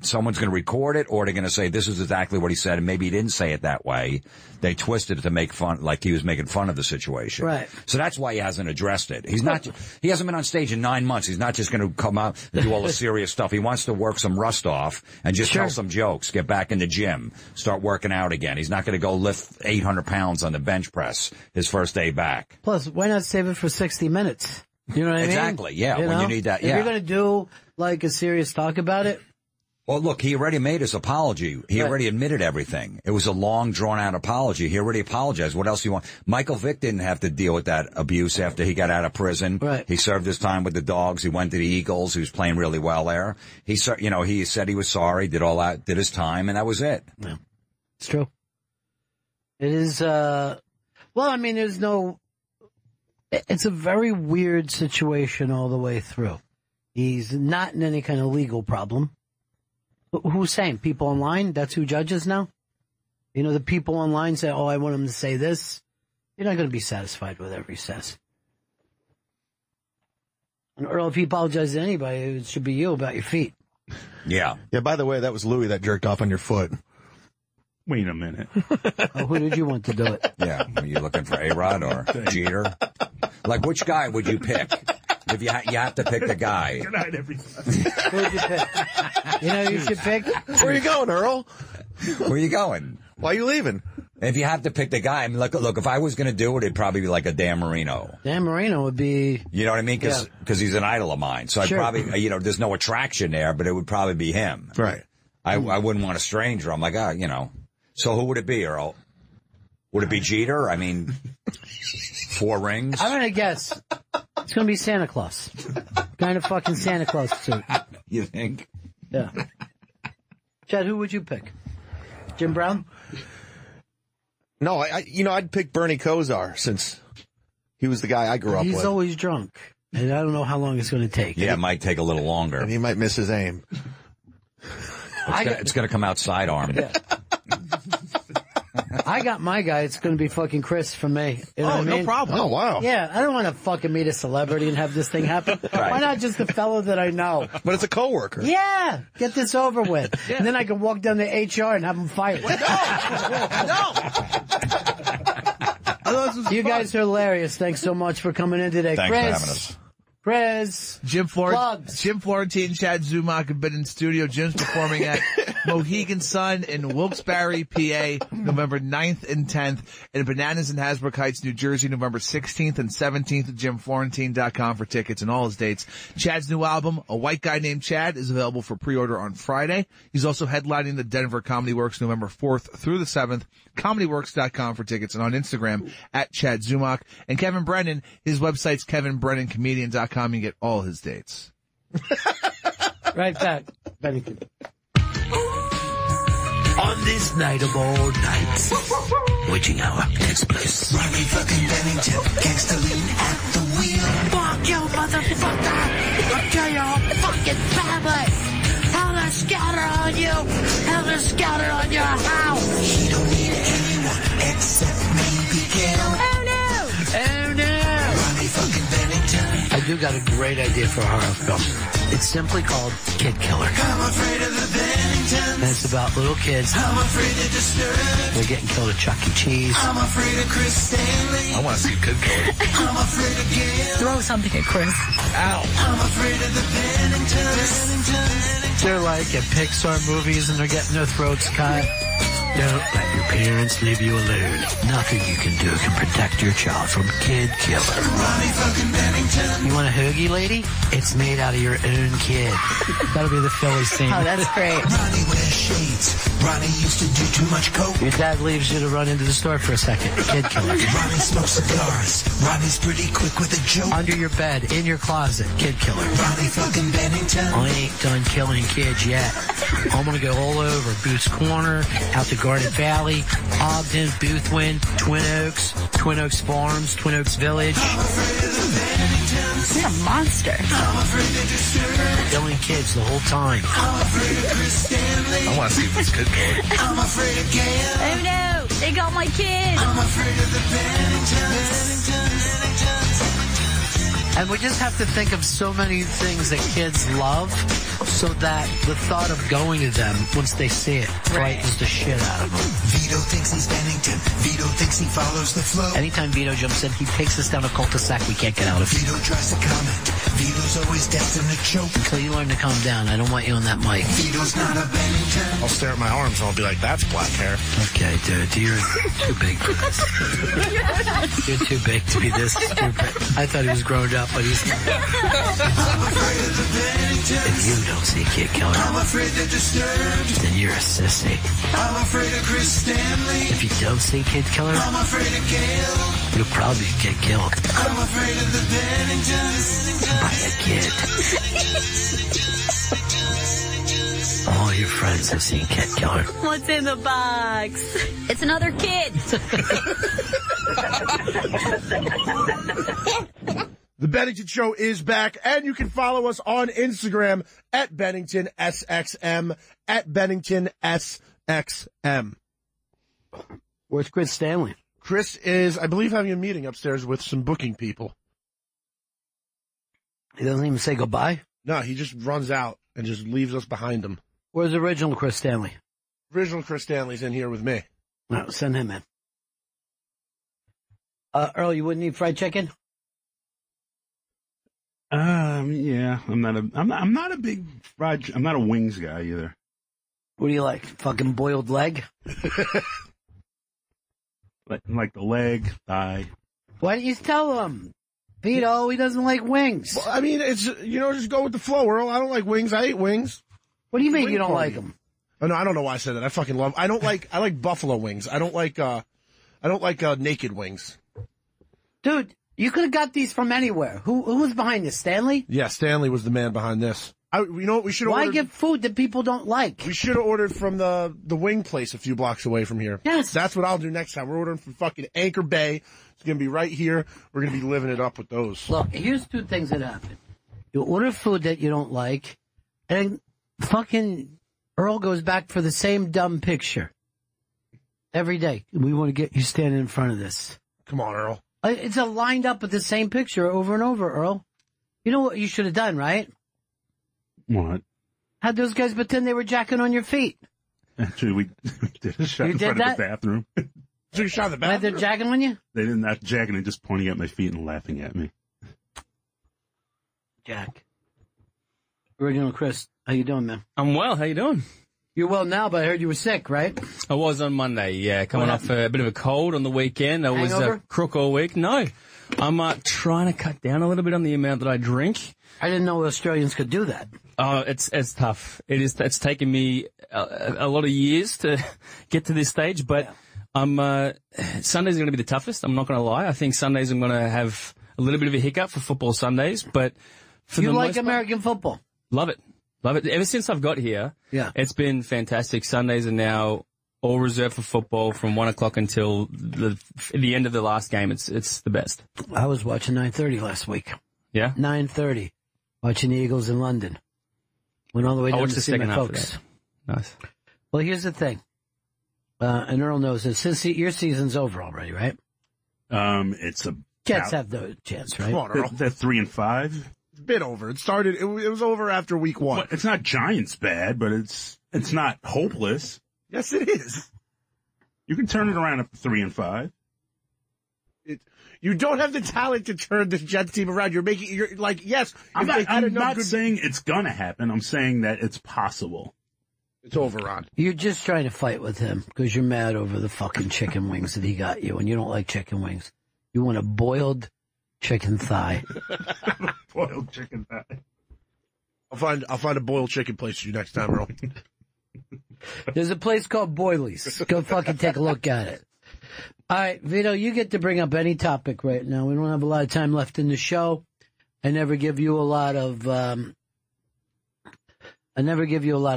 Speaker 5: someone's going to record it or they're going to say, this is exactly what he said. And maybe he didn't say it that way. They twisted it to make fun, like he was making fun of the situation.
Speaker 1: Right.
Speaker 5: So that's why he hasn't addressed it. He's not, he hasn't been on stage in 9 months. He's not just going to come out and do all the serious stuff. He wants to work some rust off and just tell some jokes, get back in the gym, start working out again. He's not going to go lift 800 pounds on the bench press his first day back.
Speaker 1: Plus, why not save it for 60 minutes? You know what I mean?
Speaker 5: Exactly, yeah, when you need that,
Speaker 1: If you're going to do, like, a serious talk about it.
Speaker 5: Well, look, he already made his apology. He already admitted everything. It was a long, drawn-out apology. He already apologized. What else do you want? Michael Vick didn't have to deal with that abuse after he got out of prison. Right. He served his time with the Dogs. He went to the Eagles. He was playing really well there. He said he was sorry, did all that, did his time, and that was it.
Speaker 1: Yeah. It's true. It is, well, I mean, it's a very weird situation all the way through. He's not in any kind of legal problem. Who's saying? People online? That's who judges now? You know, the people online say, oh, I want him to say this. You're not going to be satisfied with whatever he says. And Earl, if he apologizes to anybody, it should be you about your feet.
Speaker 5: Yeah.
Speaker 22: Yeah, by the way, that was Louis that jerked off on your foot.
Speaker 2: Wait a minute.
Speaker 1: Oh, who did you want to do it?
Speaker 5: Yeah. Are you looking for A-Rod or Jeter? Like, which guy would you pick? If you have to pick the guy.
Speaker 2: Good night, everybody.
Speaker 1: Who would you pick? You know, you should pick.
Speaker 22: Where are you going, Earl?
Speaker 5: Where are you going?
Speaker 22: Why are you leaving?
Speaker 5: If you have to pick the guy, I mean, look, if I was going to do it, it'd probably be like a Dan Marino.
Speaker 1: Dan Marino would be.
Speaker 5: You know what I mean? Because he's an idol of mine. So I'd probably, there's no attraction there, but it would probably be him.
Speaker 22: Right.
Speaker 5: I wouldn't want a stranger. I'm like, So who would it be, Earl? Would it be Jeter? I mean, 4 rings?
Speaker 1: I'm going to guess. It's going to be Santa Claus. Kind of fucking Santa Claus suit.
Speaker 5: You think?
Speaker 1: Yeah. Chad, who would you pick? Jim Brown?
Speaker 22: No, I'd pick Bernie Kosar since he was the guy I grew up with.
Speaker 1: He's always drunk. And I don't know how long it's going to take.
Speaker 5: Yeah, it might take a little longer.
Speaker 22: And he might miss his aim.
Speaker 5: It's going to come out sidearm.
Speaker 1: Yeah. I got my guy. It's going to be fucking Chris from me. You know what I mean?
Speaker 22: No problem. Oh, wow.
Speaker 1: Yeah, I don't want to fucking meet a celebrity and have this thing happen.
Speaker 22: Right.
Speaker 1: Why not just a fellow that I know?
Speaker 22: But it's a coworker.
Speaker 1: Yeah, get this over with. Yeah. And then I can walk down to HR and have him fired.
Speaker 3: No!
Speaker 1: You guys are hilarious. Thanks so much for coming in today.
Speaker 5: Thanks
Speaker 1: Chris.
Speaker 5: for having us.
Speaker 1: Chris.
Speaker 3: Jim Florentine, Chad Zumach have been in studio. Jim's performing at Mohegan Sun in Wilkes-Barre, PA, November 9th and 10th, and Bananas in Hasbrook Heights, New Jersey, November 16th and 17th at JimFlorentine.com for tickets and all his dates. Chad's new album, A White Guy Named Chad, is available for pre-order on Friday. He's also headlining the Denver Comedy Works November 4th through the 7th. ComedyWorks.com for tickets and on Instagram at Chad Zumach. And Kevin Brennan, his website's KevinBrennanComedian.com. You get all his dates.
Speaker 1: Right back. Bennington.
Speaker 15: On this night of all nights, witching hour takes place. Ronnie fucking Bennington, gangsta lean at the wheel. Fuck you, motherfucker! I'll kill your whole fucking family! Helter Skelter on you! Helter Skelter on your house! He don't need anyone except maybe Gail. Oh no! Oh no! Ronnie fucking Bennington.
Speaker 1: I do got a great idea for a horror film. It's simply called Kid Killer.
Speaker 15: I'm afraid of the Benningtons.
Speaker 1: And it's about little kids.
Speaker 15: I'm afraid to disturb.
Speaker 1: They're getting killed at Chuck E. Cheese.
Speaker 15: I'm afraid of Chris Stanley.
Speaker 1: I want to see Kid Killer.
Speaker 15: I'm afraid of Gail.
Speaker 1: Throw something at Chris. Ow.
Speaker 15: I'm afraid of the Benningtons.
Speaker 1: They're like at Pixar movies and they're getting their throats cut. Don't let your parents leave you alone. Nothing you can do can protect your child from Kid Killer.
Speaker 15: Ronnie fucking Bennington.
Speaker 1: You want a hoagie, lady? It's made out of your own kid. That'll be the Philly scene.
Speaker 15: Oh, that's great. Ronnie wears shades. Ronnie used to do too much coke.
Speaker 1: Your dad leaves you to run into the store for a second. Kid Killer.
Speaker 15: Ronnie smokes cigars. Ronnie's pretty quick with a joke.
Speaker 1: Under your bed, in your closet. Kid Killer.
Speaker 15: Ronnie fucking Bennington.
Speaker 1: I ain't done killing kids yet. I'm gonna go all over Booth's Corner, out to Garden Valley, Ogden, Boothwyn, Twin Oaks Farms, Twin Oaks Village.
Speaker 15: I'm afraid of the Benningtons.
Speaker 16: You're a monster.
Speaker 15: I'm afraid to disturb.
Speaker 1: killing kids the whole time.
Speaker 15: I'm afraid of Chris Stanley.
Speaker 3: I want to see if this kid killer.
Speaker 15: I'm afraid of Gail.
Speaker 16: Oh no, they got my kid.
Speaker 15: I'm afraid of the Benningtons.
Speaker 1: And we just have to think of so many things that kids love so that the thought of going to them once they see it frightens the shit out of them.
Speaker 15: Vito thinks he's Bennington. Vito thinks he follows the flow.
Speaker 1: Anytime Vito jumps in, he takes us down a cul-de-sac we can't get out of.
Speaker 15: Vito tries to comment. Vito's always destined to choke.
Speaker 1: Until you learn to calm down. I don't want you on that mic.
Speaker 15: Vito's not a Bennington.
Speaker 4: I'll stare at my arms and I'll be like, that's black hair.
Speaker 1: Okay, dude, you're too big for this. You're too big to be this stupid. I thought he was grown up, but he's not.
Speaker 15: I'm afraid of the Benningtons.
Speaker 1: If you don't see Kid Killer,
Speaker 15: I'm afraid they're disturbed.
Speaker 1: then you're a sissy.
Speaker 15: I'm afraid of Chris Stanley.
Speaker 1: If you don't see Kid Killer,
Speaker 15: I'm afraid of Gail.
Speaker 1: you'll probably get killed
Speaker 15: I'm afraid of the Benningtons.
Speaker 1: by a kid. All your friends have seen Kid Killer.
Speaker 16: What's in the box? It's another kid.
Speaker 4: The Bennington Show is back, and you can follow us on Instagram at Bennington SXM, at Bennington SXM.
Speaker 1: Where's Chris Stanley?
Speaker 4: Chris is, I believe, having a meeting upstairs with some booking people.
Speaker 1: He doesn't even say goodbye?
Speaker 4: No, he just runs out and just leaves us behind him.
Speaker 1: Where's the original Chris Stanley?
Speaker 4: Original Chris Stanley's in here with me.
Speaker 1: No, send him in. Earl, you wouldn't eat fried chicken?
Speaker 2: Yeah, I'm not a big fried. I'm not a wings guy either.
Speaker 1: What do you like? Fucking boiled leg?
Speaker 2: like the leg, thigh.
Speaker 1: Why don't you tell him? Vito, he doesn't like wings.
Speaker 4: Well, I mean, it's, just go with the flow, Earl. I don't like wings. I ate wings.
Speaker 1: What do you mean you don't like them?
Speaker 4: Oh, no, I don't know why I said that. I fucking love, I like buffalo wings. I don't like naked wings.
Speaker 1: Dude, you could have got these from anywhere. Who was behind this? Stanley?
Speaker 4: Yeah, Stanley was the man behind this. You know what? We should have
Speaker 1: Why get food that people don't like?
Speaker 4: We should have ordered from the wing place a few blocks away from here.
Speaker 1: Yes.
Speaker 4: That's what I'll do next time. We're ordering from fucking Anchor Bay. It's going to be right here. We're going to be living it up with those.
Speaker 1: Look, here's two things that happen. You order food that you don't like, and fucking Earl goes back for the same dumb picture. Every day. We want to get you standing in front of this.
Speaker 4: Come on, Earl.
Speaker 1: It's lined up with the same picture over and over, Earl. You know what you should have done, right?
Speaker 2: What?
Speaker 1: Had those guys pretend they were jacking on your feet.
Speaker 2: Actually, we did a shot
Speaker 1: You
Speaker 2: in
Speaker 1: did
Speaker 2: front
Speaker 1: that?
Speaker 2: of the bathroom.
Speaker 4: So you shot in the
Speaker 1: Why
Speaker 4: bathroom?
Speaker 1: they're jacking on you?
Speaker 2: They didn't not jacking and just pointing at my feet and laughing at me.
Speaker 1: Jack. Original Chris, how you doing, man?
Speaker 17: I'm well. How you doing?
Speaker 1: You're well now, but I heard you were sick, right?
Speaker 17: I was on Monday, yeah. Coming off a bit of a cold on the weekend. I was crook all week. No. I'm trying to cut down a little bit on the amount that I drink.
Speaker 1: I didn't know Australians could do that.
Speaker 17: Oh, it's tough. It's taken me a lot of years to get to this stage, but Sundays are going to be the toughest. I'm not going to lie. I think Sundays I'm going to have a little bit of a hiccup for football Sundays, but for
Speaker 1: You
Speaker 17: the
Speaker 1: like
Speaker 17: most
Speaker 1: American football?
Speaker 17: Love it. Love it. Ever since I've got here, it's been fantastic. Sundays are now all reserved for football from 1 o'clock until the end of the last game. It's the best.
Speaker 1: I was watching 9:30 last week.
Speaker 17: Yeah?
Speaker 1: 9:30. Watching the Eagles in London. Went all the way down
Speaker 17: watched
Speaker 1: to
Speaker 17: the
Speaker 1: see
Speaker 17: second
Speaker 1: my
Speaker 17: half of
Speaker 1: folks.
Speaker 17: that. Nice.
Speaker 1: Well, here's the thing. And Earl knows this. Since your season's over already, right?
Speaker 2: It's a
Speaker 1: Jets have no chance, right?
Speaker 4: Come on, Earl.
Speaker 2: They're 3-5.
Speaker 4: It's a bit over. It started. It was over after week 1.
Speaker 2: Well, it's not Giants bad, but it's not hopeless.
Speaker 4: Yes, it is.
Speaker 2: You can turn it around up to 3-5.
Speaker 4: You don't have the talent to turn the Jets team around. You're like, yes.
Speaker 2: I'm not saying it's gonna happen. I'm saying that it's possible.
Speaker 4: It's over, Ron.
Speaker 1: You're just trying to fight with him because you're mad over the fucking chicken wings that he got you, and you don't like chicken wings. You want a boiled chicken thigh.
Speaker 2: Boiled chicken thigh.
Speaker 4: I'll find a boiled chicken place for you next time, Earl.
Speaker 1: There's a place called Boilies. Go fucking take a look at it. All right, Vito, you get to bring up any topic right now. We don't have a lot of time left in the show. I never give you a lot of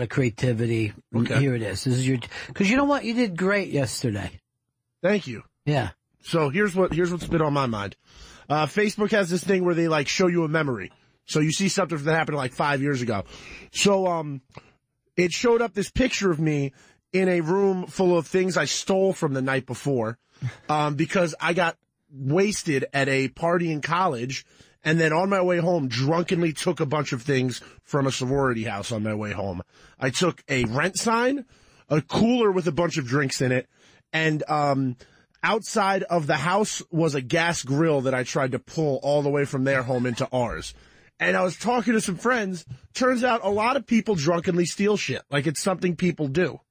Speaker 1: creativity.
Speaker 4: Okay.
Speaker 1: Here it is. This is your, because you know what? You did great yesterday.
Speaker 4: Thank you.
Speaker 1: Yeah.
Speaker 4: So here's what's been on my mind. Facebook has this thing where they show you a memory. So you see something that happened like 5 years ago. So it showed up this picture of me in a room full of things I stole from the night before because I got wasted at a party in college, and then on my way home drunkenly took a bunch of things from a sorority house on my way home. I took a rent sign, a cooler with a bunch of drinks in it, and outside of the house was a gas grill that I tried to pull all the way from their home into ours. And I was talking to some friends. Turns out a lot of people drunkenly steal shit. Like it's something people do.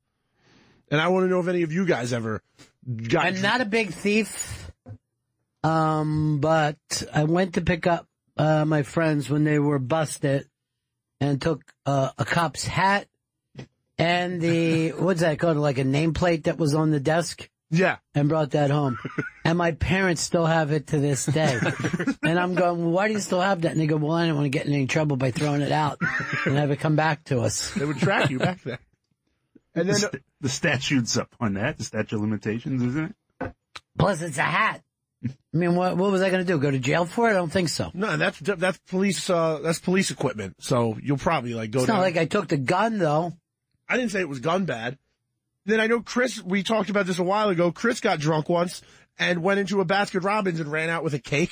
Speaker 4: And I want to know if any of you guys ever got...
Speaker 1: I'm not a big thief, but I went to pick up my friends when they were busted and took a cop's hat and the, what's that called, like a nameplate that was on the desk?
Speaker 4: Yeah.
Speaker 1: And brought that home. And my parents still have it to this day. And I'm going, well, why do you still have that? And they go, well, I didn't want to get in any trouble by throwing it out and have it come back to us.
Speaker 4: They would track you back there. And then
Speaker 2: the statute's up on that, the statute of limitations, isn't it?
Speaker 1: Plus, it's a hat. I mean, what was I going to do? Go to jail for it? I don't think so.
Speaker 4: No, that's police equipment. So you'll probably like go.
Speaker 1: It's not like I took the gun though.
Speaker 4: I didn't say it was gun bad. Then I know Chris, we talked about this a while ago. Chris got drunk once and went into a Baskin Robbins and ran out with a cake.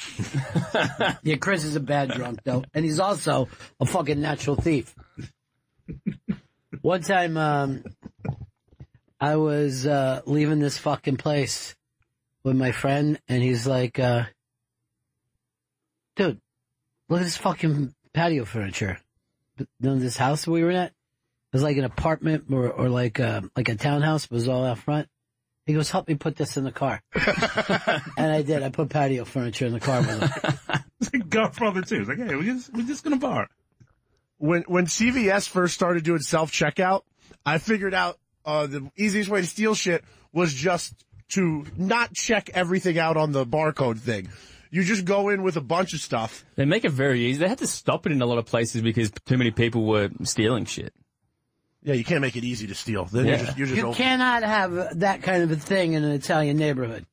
Speaker 1: Yeah, Chris is a bad drunk, though. And he's also a fucking natural thief. One time, I was leaving this fucking place with my friend, and he's like, dude, look at this fucking patio furniture. You know, this house we were at? It was like an apartment or like a townhouse, but it was all out front. He goes, help me put this in the car. And I did. I put patio furniture in the car with him.
Speaker 2: It's like Godfather too. It's like, hey, we're just gonna bar.
Speaker 4: When CVS first started doing self-checkout, I figured out the easiest way to steal shit was just to not check everything out on the barcode thing. You just go in with a bunch of stuff.
Speaker 17: They make it very easy. They had to stop it in a lot of places because too many people were stealing shit.
Speaker 4: Yeah, you can't make it easy to steal. Then you're just
Speaker 1: you cannot have that kind of a thing in an Italian neighborhood.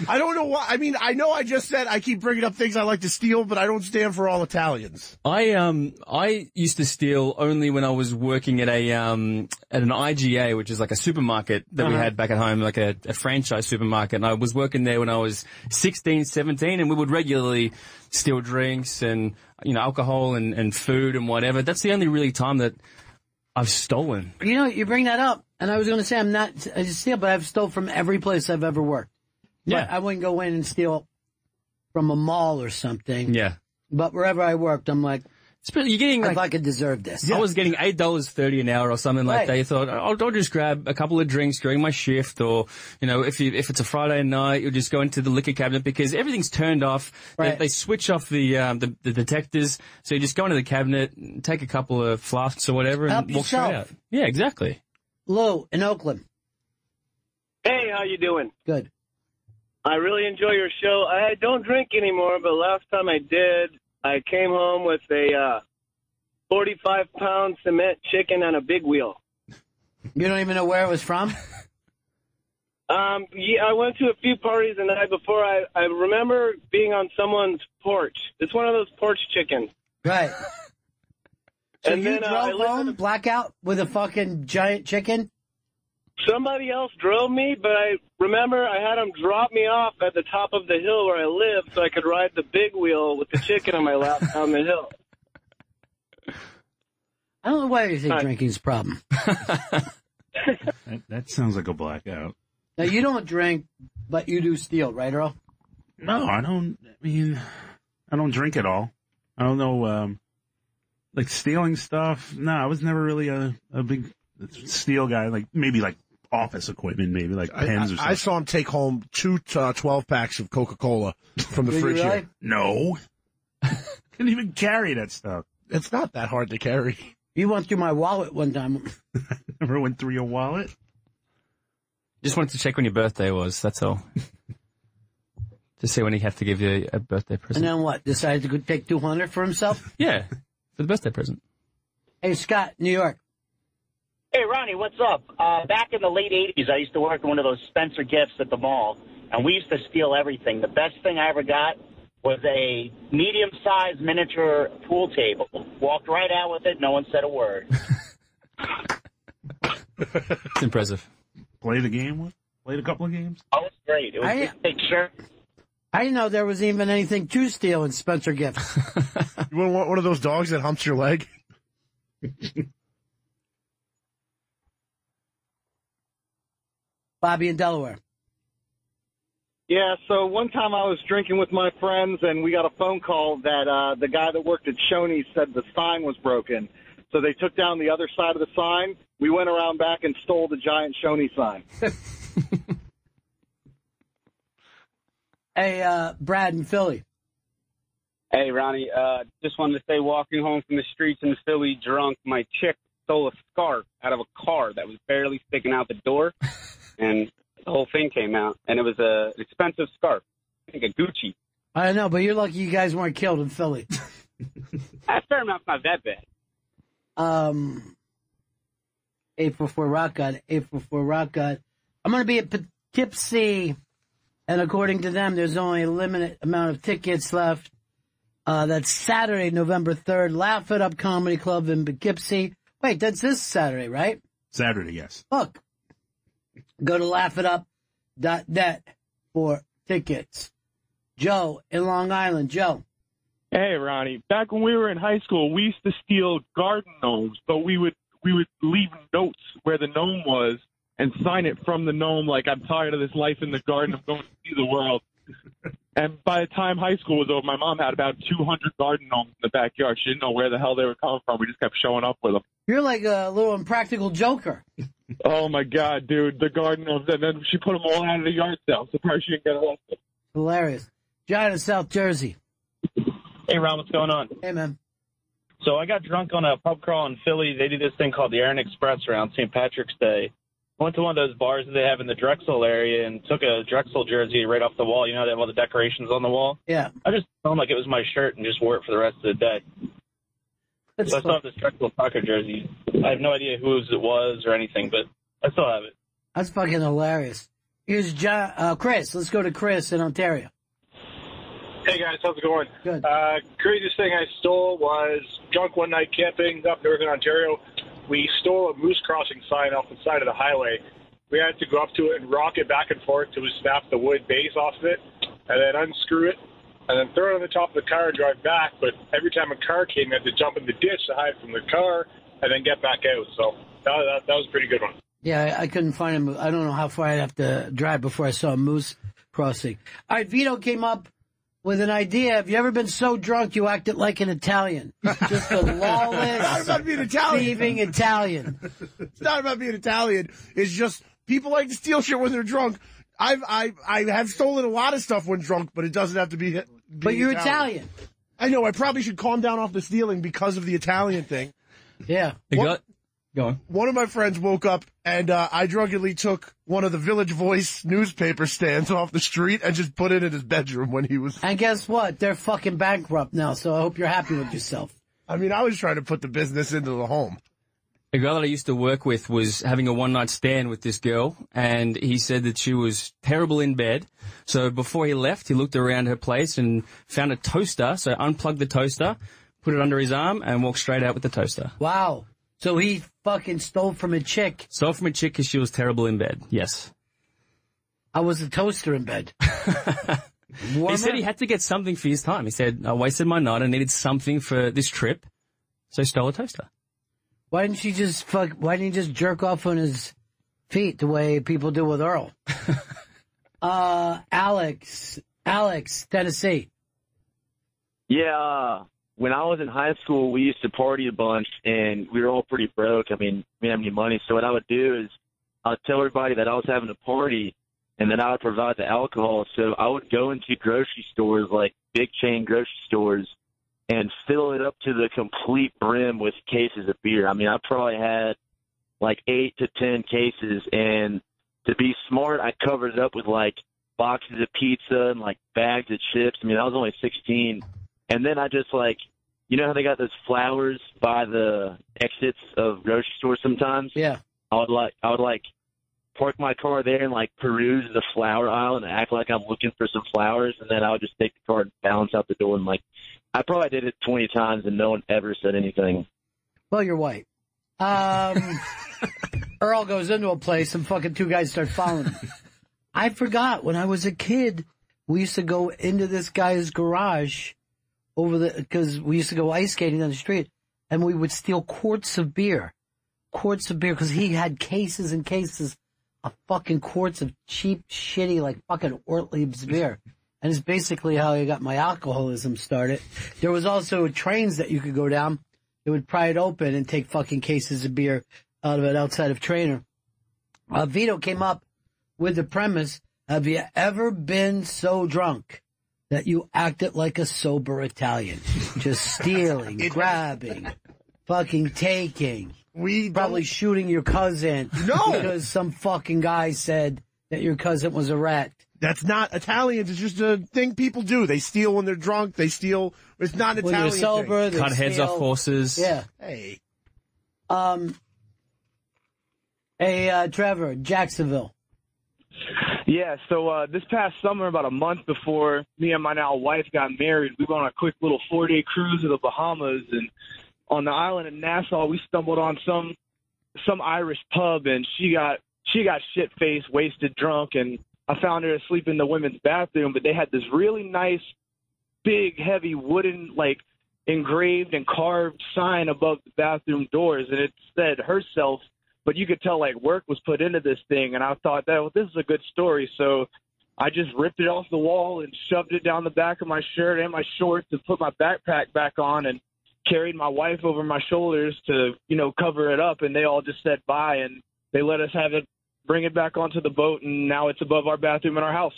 Speaker 4: I don't know why. I mean, I know I just said I keep bringing up things I like to steal, but I don't stand for all Italians.
Speaker 17: I used to steal only when I was working at an IGA, which is like a supermarket that we had back at home, like a franchise supermarket. And I was working there when I was 16, 17, and we would regularly steal drinks and, you know, alcohol and food and whatever. That's the only really time that I've stolen.
Speaker 1: You know, you bring that up, and I was going to say I just steal, but I've stole from every place I've ever worked.
Speaker 17: Yeah.
Speaker 1: But I wouldn't go in and steal from a mall or something.
Speaker 17: Yeah.
Speaker 1: But wherever I worked, I'm like,
Speaker 17: you're getting
Speaker 1: if I could deserve this.
Speaker 17: I was getting $8.30 an hour or something like that. You thought, I'll just grab a couple of drinks during my shift, or, you know, if it's a Friday night, you'll just go into the liquor cabinet because everything's turned off.
Speaker 1: Right.
Speaker 17: They switch off the detectors, so you just go into the cabinet, take a couple of flasks or whatever, and
Speaker 1: Help
Speaker 17: walk straight out.
Speaker 1: yourself.
Speaker 17: Yeah, exactly.
Speaker 1: Lou in Oakland.
Speaker 6: Hey, how you doing?
Speaker 1: Good.
Speaker 6: I really enjoy your show. I don't drink anymore, but last time I did, I came home with a 45-pound cement chicken on a big wheel.
Speaker 1: You don't even know where it was from?
Speaker 6: Yeah, I went to a few parties the night before. I remember being on someone's porch. It's one of those porch chickens.
Speaker 1: Right. So
Speaker 6: And
Speaker 1: you
Speaker 6: then,
Speaker 1: drove home, blackout, with a fucking giant chicken?
Speaker 6: Somebody else drove me, but I remember I had them drop me off at the top of the hill where I lived so I could ride the big wheel with the chicken on my lap down the hill.
Speaker 1: I don't know why you think drinking's a problem.
Speaker 2: That sounds like a blackout.
Speaker 1: Now, you don't drink, but you do steal, right, Earl?
Speaker 2: No, I don't. I mean, I don't drink at all. I don't know, like stealing stuff. No, I was never really a big steal guy. Like maybe like office equipment, maybe like pens or something.
Speaker 4: I saw him take home 2 12-packs of Coca-Cola from the fridge
Speaker 1: really?
Speaker 4: here.
Speaker 2: No. Couldn't even carry that stuff.
Speaker 4: It's not that hard to carry.
Speaker 1: You went through my wallet one time.
Speaker 2: Never went through your wallet?
Speaker 17: Just wanted to check when your birthday was, that's all. To see when he had to give you a birthday present.
Speaker 1: And then what? Decided to go take $200 for himself?
Speaker 17: Yeah, for the birthday present.
Speaker 1: Hey, Scott, New York.
Speaker 18: Hey, Ronnie, what's up? Back in the late 80s, I used to work in one of those Spencer Gifts at the mall, and we used to steal everything. The best thing I ever got was a medium-sized miniature pool table. Walked right out with it. No one said a word.
Speaker 17: It's impressive.
Speaker 2: Played a game with? Played a couple of games?
Speaker 18: Oh, it was great. It was a big picture.
Speaker 1: I didn't know there was even anything to steal in Spencer Gifts.
Speaker 4: You want one of those dogs that humps your leg?
Speaker 1: Bobby in Delaware.
Speaker 14: Yeah, so one time I was drinking with my friends, and we got a phone call that the guy that worked at Shoney's said the sign was broken. So they took down the other side of the sign. We went around back and stole the giant Shoney sign.
Speaker 1: Hey, Brad in Philly.
Speaker 19: Hey, Ronnie, just wanted to say, walking home from the streets in Philly drunk, my chick stole a scarf out of a car that was barely sticking out the door, and the whole thing came out, and it was an expensive scarf, I think a Gucci.
Speaker 1: I know, but you're lucky you guys weren't killed in Philly.
Speaker 19: A fair amount's not that bad.
Speaker 1: 844 Rock God, 844 Rock God. I'm going to be at Poughkeepsie, and according to them, there's only a limited amount of tickets left. That's Saturday, November 3rd, Laugh It Up Comedy Club in Poughkeepsie. Wait, that's this Saturday, right?
Speaker 2: Saturday, yes.
Speaker 1: Look, go to laughitup.net for tickets. Joe in Long Island. Joe.
Speaker 23: Hey, Ronnie. Back when we were in high school, we used to steal garden gnomes, but we would leave notes where the gnome was and sign it from the gnome like, I'm tired of this life in the garden. I'm going to see the world. And by the time high school was over, my mom had about 200 garden gnomes in the backyard. She didn't know where the hell they were coming from. We just kept showing up with them.
Speaker 1: You're like a little impractical joker.
Speaker 23: Oh, my God, dude. The garden gnomes. And then she put them all out of the yard sale. Surprised she didn't get arrested.
Speaker 1: Hilarious. John in South Jersey.
Speaker 24: Hey, Ron, what's going on?
Speaker 1: Hey, man.
Speaker 24: So I got drunk on a pub crawl in Philly. They do this thing called the Aaron Express around St. Patrick's Day. I went to one of those bars that they have in the Drexel area and took a Drexel jersey right off the wall. You know, they have all the decorations on the wall?
Speaker 1: Yeah.
Speaker 24: I just felt like it was my shirt and just wore it for the rest of the day. So I still have this Drexel soccer jersey. I have no idea whose it was or anything, but I still have it.
Speaker 1: That's fucking hilarious. Here's John, Chris. Let's go to Chris in Ontario.
Speaker 25: Hey, guys. How's it going?
Speaker 1: Good.
Speaker 25: Craziest thing I stole was drunk one night camping up northern Ontario. We stole a moose crossing sign off the side of the highway. We had to go up to it and rock it back and forth till we snapped the wood base off of it, and then unscrew it, and then throw it on the top of the car and drive back. But every time a car came, we had to jump in the ditch to hide from the car and then get back out. So that was a pretty good one.
Speaker 1: Yeah, I couldn't find him. I don't know how far I'd have to drive before I saw a moose crossing. All right, Vito came up with an idea. Have you ever been so drunk you acted like an Italian? Just a lawless,
Speaker 4: It's not about being Italian.
Speaker 1: thieving Italian.
Speaker 4: It's not about being Italian. It's just people like to steal shit when they're drunk. I have stolen a lot of stuff when drunk, but it doesn't have to be.
Speaker 1: But you're Italian.
Speaker 4: I know. I probably should calm down off the stealing because of the Italian thing.
Speaker 1: Yeah.
Speaker 17: Go on.
Speaker 4: One of my friends woke up and I drunkenly took one of the Village Voice newspaper stands off the street and just put it in his bedroom when he was.
Speaker 1: And guess what? They're fucking bankrupt now, so I hope you're happy with yourself.
Speaker 4: I mean, I was trying to put the business into the home.
Speaker 17: A girl that I used to work with was having a one-night stand with this girl, and he said that she was terrible in bed. So before he left, he looked around her place and found a toaster, so unplugged the toaster, put it under his arm, and walked straight out with the toaster.
Speaker 1: Wow. So he fucking stole from a chick.
Speaker 17: Stole from a chick because she was terrible in bed, yes.
Speaker 1: I was a toaster in bed.
Speaker 17: He said he had to get something for his time. He said, I wasted my night, I needed something for this trip, so he stole a toaster.
Speaker 1: Why didn't you just jerk off on his feet the way people do with Earl? Alex, Tennessee.
Speaker 26: Yeah, when I was in high school, we used to party a bunch, and we were all pretty broke. I mean, we didn't have any money. So what I would do is I would tell everybody that I was having a party, and then I would provide the alcohol. So I would go into grocery stores, like big chain grocery stores, and fill it up to the complete brim with cases of beer. I mean, I probably had like 8 to 10 cases, and to be smart, I covered it up with like boxes of pizza and like bags of chips. I mean, I was only 16. And then I just like, you know how they got those flowers by the exits of grocery stores sometimes?
Speaker 1: Yeah.
Speaker 26: I would park my car there and like peruse the flower aisle and act like I'm looking for some flowers, and then I would just take the car and bounce out the door. And like, I probably did it 20 times, and no one ever said anything.
Speaker 1: Well, you're white. Earl goes into a place and fucking two guys start following him. I forgot when I was a kid, we used to go into this guy's garage because we used to go ice skating on the street, and we would steal quarts of beer because he had cases and cases of fucking quarts of cheap, shitty, like fucking Ortlieb's beer. And it's basically how I got my alcoholism started. There was also trains that you could go down. They would pry it open and take fucking cases of beer out of it outside of Trainer. Vito came up with the premise, have you ever been so drunk that you acted like a sober Italian? Just stealing, grabbing, fucking taking. Probably shooting your cousin.
Speaker 4: No!
Speaker 1: Because some fucking guy said that your cousin was a rat.
Speaker 4: That's not Italians. It's just a thing people do. They steal when they're drunk. They steal. It's not an
Speaker 1: When
Speaker 4: Italian
Speaker 1: you're sober,
Speaker 4: thing.
Speaker 17: Cut heads off horses.
Speaker 1: Yeah.
Speaker 4: Hey.
Speaker 1: Hey, Trevor, Jacksonville.
Speaker 23: Yeah, so this past summer, about a month before me and my now wife got married, we went on a quick little 4-day cruise to the Bahamas, and on the island of Nassau, we stumbled on some Irish pub, and she got shit-faced, wasted, drunk, and I found her asleep in the women's bathroom, but they had this really nice, big, heavy wooden, like, engraved and carved sign above the bathroom doors, and it said herself, but you could tell, like, work was put into this thing, and I thought, this is a good story, so I just ripped it off the wall and shoved it down the back of my shirt and my shorts and put my backpack back on and carried my wife over my shoulders to, cover it up, and they all just said bye, and they let us bring it back onto the boat, and now it's above our bathroom in our house.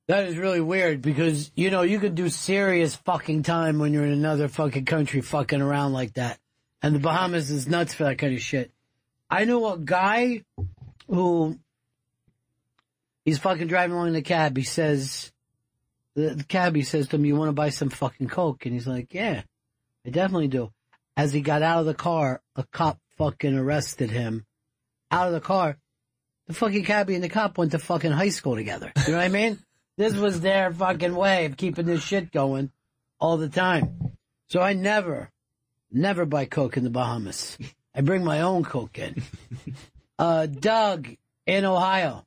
Speaker 1: That is really weird because, you could do serious fucking time when you're in another fucking country fucking around like that. And the Bahamas is nuts for that kind of shit. I know a guy who, he's fucking driving along in the cab. He says, the cabbie says to him, you want to buy some fucking Coke? And he's like, yeah, I definitely do. As he got out of the car, a cop fucking arrested him. Out of the car. The fucking cabbie and the cop went to fucking high school together. You know what I mean? This was their fucking way of keeping this shit going all the time. So I never buy Coke in the Bahamas. I bring my own Coke in. Doug in Ohio.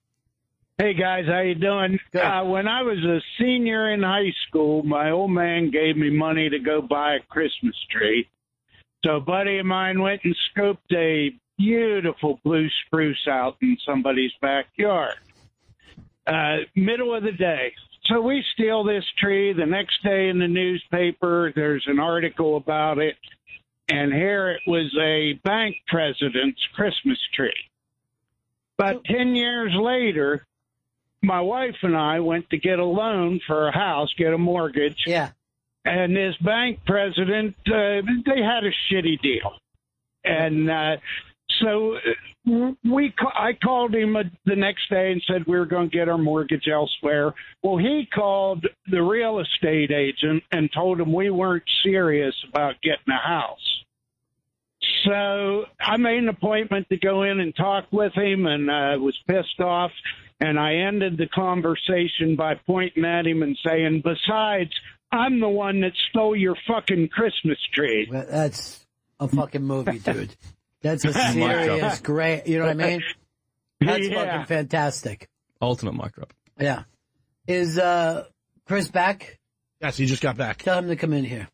Speaker 7: Hey, guys, how you doing? When I was a senior in high school, my old man gave me money to go buy a Christmas tree. So a buddy of mine went and scoped a beautiful blue spruce out in somebody's backyard. Middle of the day. So we steal this tree. The next day in the newspaper, there's an article about it. And here it was a bank president's Christmas tree. About 10 years later, my wife and I went to get a loan for a house, get a mortgage.
Speaker 1: Yeah.
Speaker 7: And this bank president, they had a shitty deal. And so I called him the next day and said we were going to get our mortgage elsewhere. Well, he called the real estate agent and told him we weren't serious about getting a house. So I made an appointment to go in and talk with him, and I was pissed off. And I ended the conversation by pointing at him and saying, besides, I'm the one that stole your fucking Christmas tree.
Speaker 1: That's a fucking movie, dude. That's a serious, great, you know what I mean? That's fucking fantastic.
Speaker 17: Ultimate mic drop.
Speaker 1: Yeah. Is Chris back?
Speaker 4: Yes, he just got back.
Speaker 1: Tell him to come in here.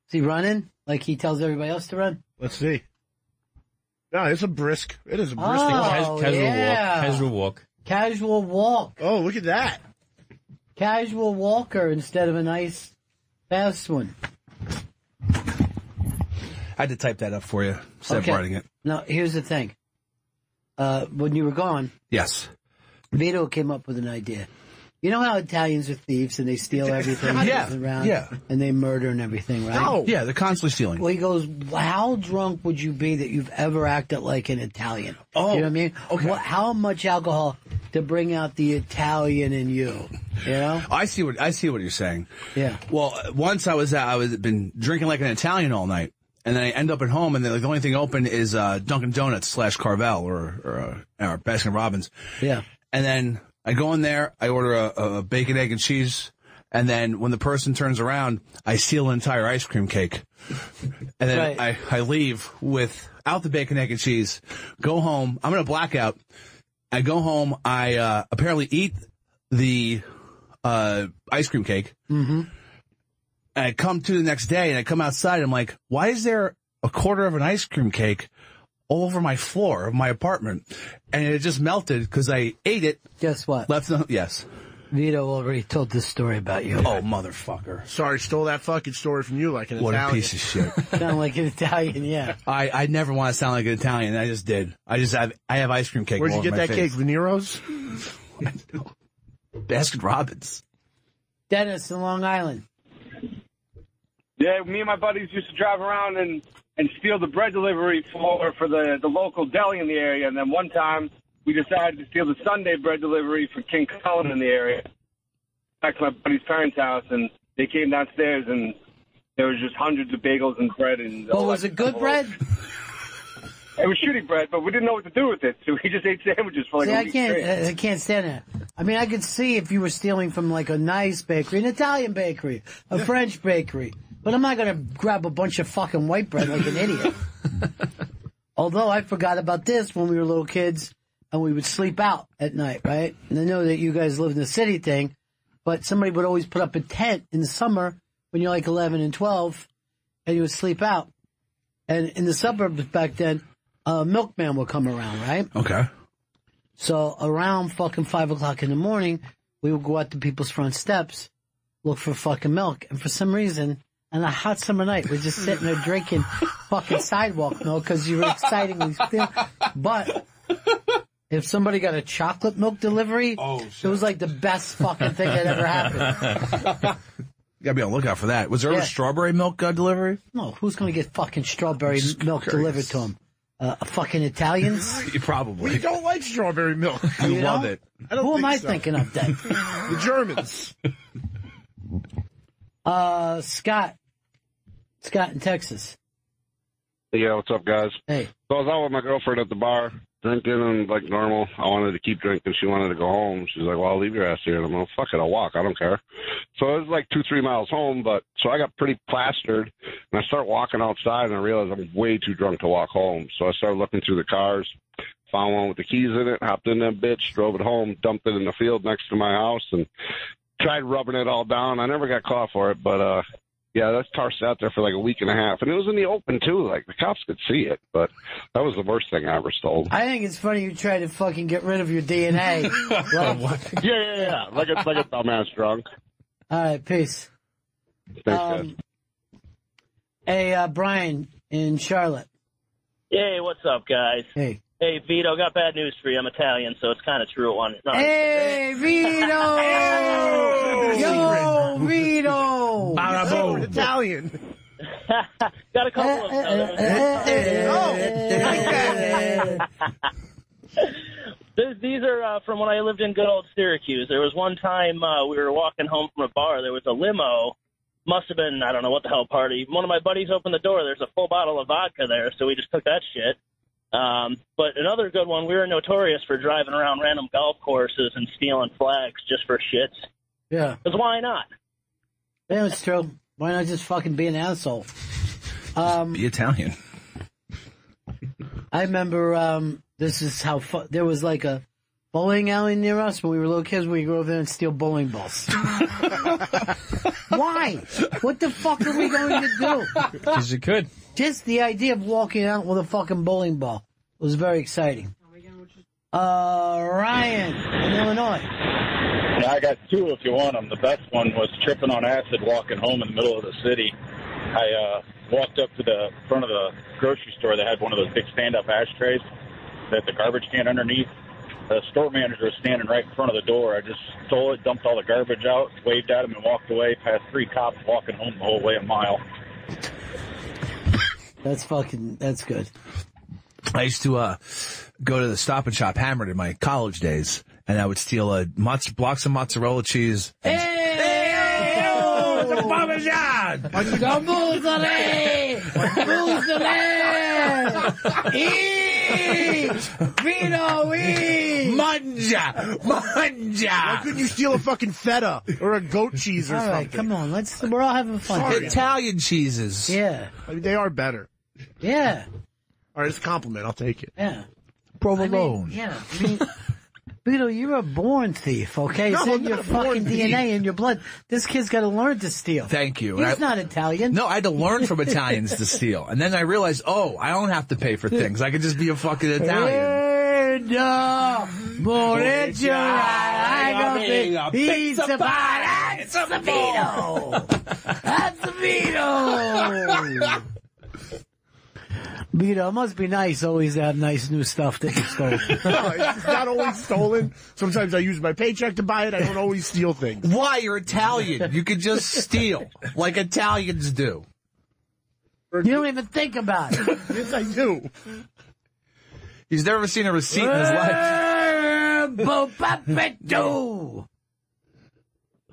Speaker 1: Is he running like he tells everybody else to run?
Speaker 4: Let's see. No, it's a brisk. It is a brisk.
Speaker 17: Casual walk.
Speaker 1: Casual walk.
Speaker 4: Oh, look at that.
Speaker 1: Casual walker instead of a nice fast one.
Speaker 3: I had to type that up for you instead of writing it.
Speaker 1: Now, here's the thing. When you were gone,
Speaker 3: yes,
Speaker 1: Vito came up with an idea. You know how Italians are thieves and they steal everything around and they murder and everything, right?
Speaker 3: Oh, yeah, they're constantly stealing.
Speaker 1: Well, he goes, how drunk would you be that you've ever acted like an Italian?
Speaker 3: Oh,
Speaker 1: you know what I mean?
Speaker 3: okay.
Speaker 1: How much alcohol to bring out the Italian in you? You know?
Speaker 3: I see what you're saying.
Speaker 1: Yeah.
Speaker 3: Well, once I was been drinking like an Italian all night, and then I end up at home, and then like, the only thing open is Dunkin' Donuts / Carvel or Baskin Robbins.
Speaker 1: Yeah.
Speaker 3: And then I go in there, I order a bacon, egg, and cheese, and then when the person turns around, I steal an entire ice cream cake. And then I leave without the bacon, egg, and cheese, go home. I'm in a blackout. I go home, I apparently eat the ice cream cake.
Speaker 1: Mm-hmm.
Speaker 3: And I come to the next day, and I come outside, and I'm like, why is there a quarter of an ice cream cake all over my floor of my apartment? And it just melted because I ate it.
Speaker 1: Guess what?
Speaker 3: Yes.
Speaker 1: Vito already told this story about you.
Speaker 3: Oh, motherfucker.
Speaker 4: Sorry, stole that fucking story from you like an
Speaker 3: What
Speaker 4: Italian.
Speaker 3: a piece of shit.
Speaker 1: Sound like an Italian, yeah.
Speaker 3: I never want to sound like an Italian. I just did. I have ice cream cake.
Speaker 4: Where'd you
Speaker 3: all
Speaker 4: get
Speaker 3: over my
Speaker 4: that
Speaker 3: face.
Speaker 4: cake? Venero's?
Speaker 3: Baskin Robbins.
Speaker 1: Dennis in Long Island.
Speaker 8: Yeah, me and my buddies used to drive around and steal the bread delivery for the local deli in the area. And then one time we decided to steal the Sunday bread delivery for King Cullen in the area. Back to my buddy's parents' house, and they came downstairs, and there was just hundreds of bagels and bread. And
Speaker 1: Well, was it good bread?
Speaker 8: It was shitty bread, but we didn't know what to do with it, so we just ate sandwiches for like a week straight.
Speaker 1: I can't stand that. I mean, I could see if you were stealing from like a nice bakery, an Italian bakery, a French bakery, but I'm not going to grab a bunch of fucking white bread like an idiot. Although I forgot about this when we were little kids and we would sleep out at night, right? And I know that you guys live in the city thing, but somebody would always put up a tent in the summer when you're like 11 and 12 and you would sleep out. And in the suburbs back then, a milkman would come around, right?
Speaker 3: Okay.
Speaker 1: So around fucking 5 o'clock in the morning, we would go out to people's front steps, look for fucking milk. And for some reason, on a hot summer night, we're just sitting there drinking fucking sidewalk milk because you were excitingly still. But if somebody got a chocolate milk delivery, it was like the best fucking thing that ever happened.
Speaker 3: You gotta be on the lookout for that. Was there a strawberry milk delivery?
Speaker 1: No, who's gonna get fucking strawberry milk delivered to them? Fucking Italians?
Speaker 3: You probably.
Speaker 4: We don't like strawberry milk.
Speaker 1: You
Speaker 3: love
Speaker 1: know?
Speaker 3: it.
Speaker 4: I don't
Speaker 1: Who
Speaker 4: think
Speaker 1: am I
Speaker 4: so.
Speaker 1: thinking of then?
Speaker 4: The Germans.
Speaker 1: Scott. Scott in Texas.
Speaker 9: Yeah, what's up, guys?
Speaker 1: Hey.
Speaker 9: So I was out with my girlfriend at the bar, drinking, and like normal, I wanted to keep drinking. She wanted to go home. She's like, well, I'll leave your ass here. And I'm like, fuck it, I'll walk. I don't care. So it was like 2-3 miles home, but so I got pretty plastered, and I start walking outside, and I realize I'm way too drunk to walk home. So I started looking through the cars, found one with the keys in it, hopped in that bitch, drove it home, dumped it in the field next to my house, and tried rubbing it all down. I never got caught for it, but yeah, that car sat there for like a week and a half, and it was in the open too. Like the cops could see it, but that was the worst thing I ever stole.
Speaker 1: I think it's funny you try to fucking get rid of your DNA.
Speaker 9: Yeah, like a dumbass drunk.
Speaker 1: All right, peace.
Speaker 9: Thanks, guys.
Speaker 1: Hey, Brian in Charlotte.
Speaker 11: Hey, what's up, guys?
Speaker 1: Hey.
Speaker 11: Hey, Vito, got bad news for you. I'm Italian, so it's kind of true one. No,
Speaker 1: Hey, Vito! Yo, Vito!
Speaker 4: You're Italian.
Speaker 11: got a couple of These are from when I lived in good old Syracuse. There was one time we were walking home from a bar. There was a limo. Must have been, I don't know what the hell party. One of my buddies opened the door. There's a full bottle of vodka there, so we just took that shit. But another good one, we were notorious for driving around random golf courses and stealing flags just for shits.
Speaker 1: Yeah.
Speaker 11: Because why not?
Speaker 1: Yeah, it's true. Why not just fucking be an asshole?
Speaker 3: Be Italian.
Speaker 1: I remember this is how there was like a bowling alley near us when we were little kids. We go over there and steal bowling balls. Why? What the fuck are we going to do?
Speaker 17: Because you could.
Speaker 1: Just the idea of walking out with a fucking bowling ball was very exciting. Ryan in Illinois.
Speaker 12: Yeah, I got two if you want them. The best one was tripping on acid walking home in the middle of the city. I walked up to the front of the grocery store. They had one of those big stand-up ashtrays that the garbage can underneath. The store manager was standing right in front of the door. I just stole it, dumped all the garbage out, waved at him, and walked away past 3 cops walking home the whole way a mile.
Speaker 1: That's good.
Speaker 3: I used to go to the Stop and Shop Hammered in my college days, and I would steal blocks of mozzarella cheese.
Speaker 1: Hey!
Speaker 4: Parmesan.
Speaker 1: Eat! Vito, eat!
Speaker 4: Manja! Why couldn't you steal a fucking feta or a goat cheese or
Speaker 1: All
Speaker 4: something?
Speaker 1: right, come on. We're all having fun.
Speaker 4: Sorry.
Speaker 3: Italian cheeses.
Speaker 1: Yeah.
Speaker 4: I mean, they are better.
Speaker 1: Yeah.
Speaker 4: All right, it's a compliment. I'll take it.
Speaker 1: Yeah.
Speaker 3: Provolone.
Speaker 1: I mean, Vito, you're a born thief, okay? It's
Speaker 4: No,
Speaker 1: in
Speaker 4: I'm
Speaker 1: your
Speaker 4: not a born
Speaker 1: fucking
Speaker 4: thief.
Speaker 1: DNA, in your blood. This kid's got to learn to steal.
Speaker 3: Thank you.
Speaker 1: He's not Italian.
Speaker 3: No, I had to learn from Italians to steal. And then I realized, I don't have to pay for things. I could just be a fucking Italian.
Speaker 1: No, pizza pie. That's a Vito. That's a Vito. Vito, it must be nice always to have nice new stuff that you stole.
Speaker 4: No, it's not always stolen. Sometimes I use my paycheck to buy it. I don't always steal things.
Speaker 3: Why? You're Italian. You could just steal like Italians do.
Speaker 1: You don't even think about it.
Speaker 4: Yes, I do.
Speaker 3: He's never seen a receipt in his life.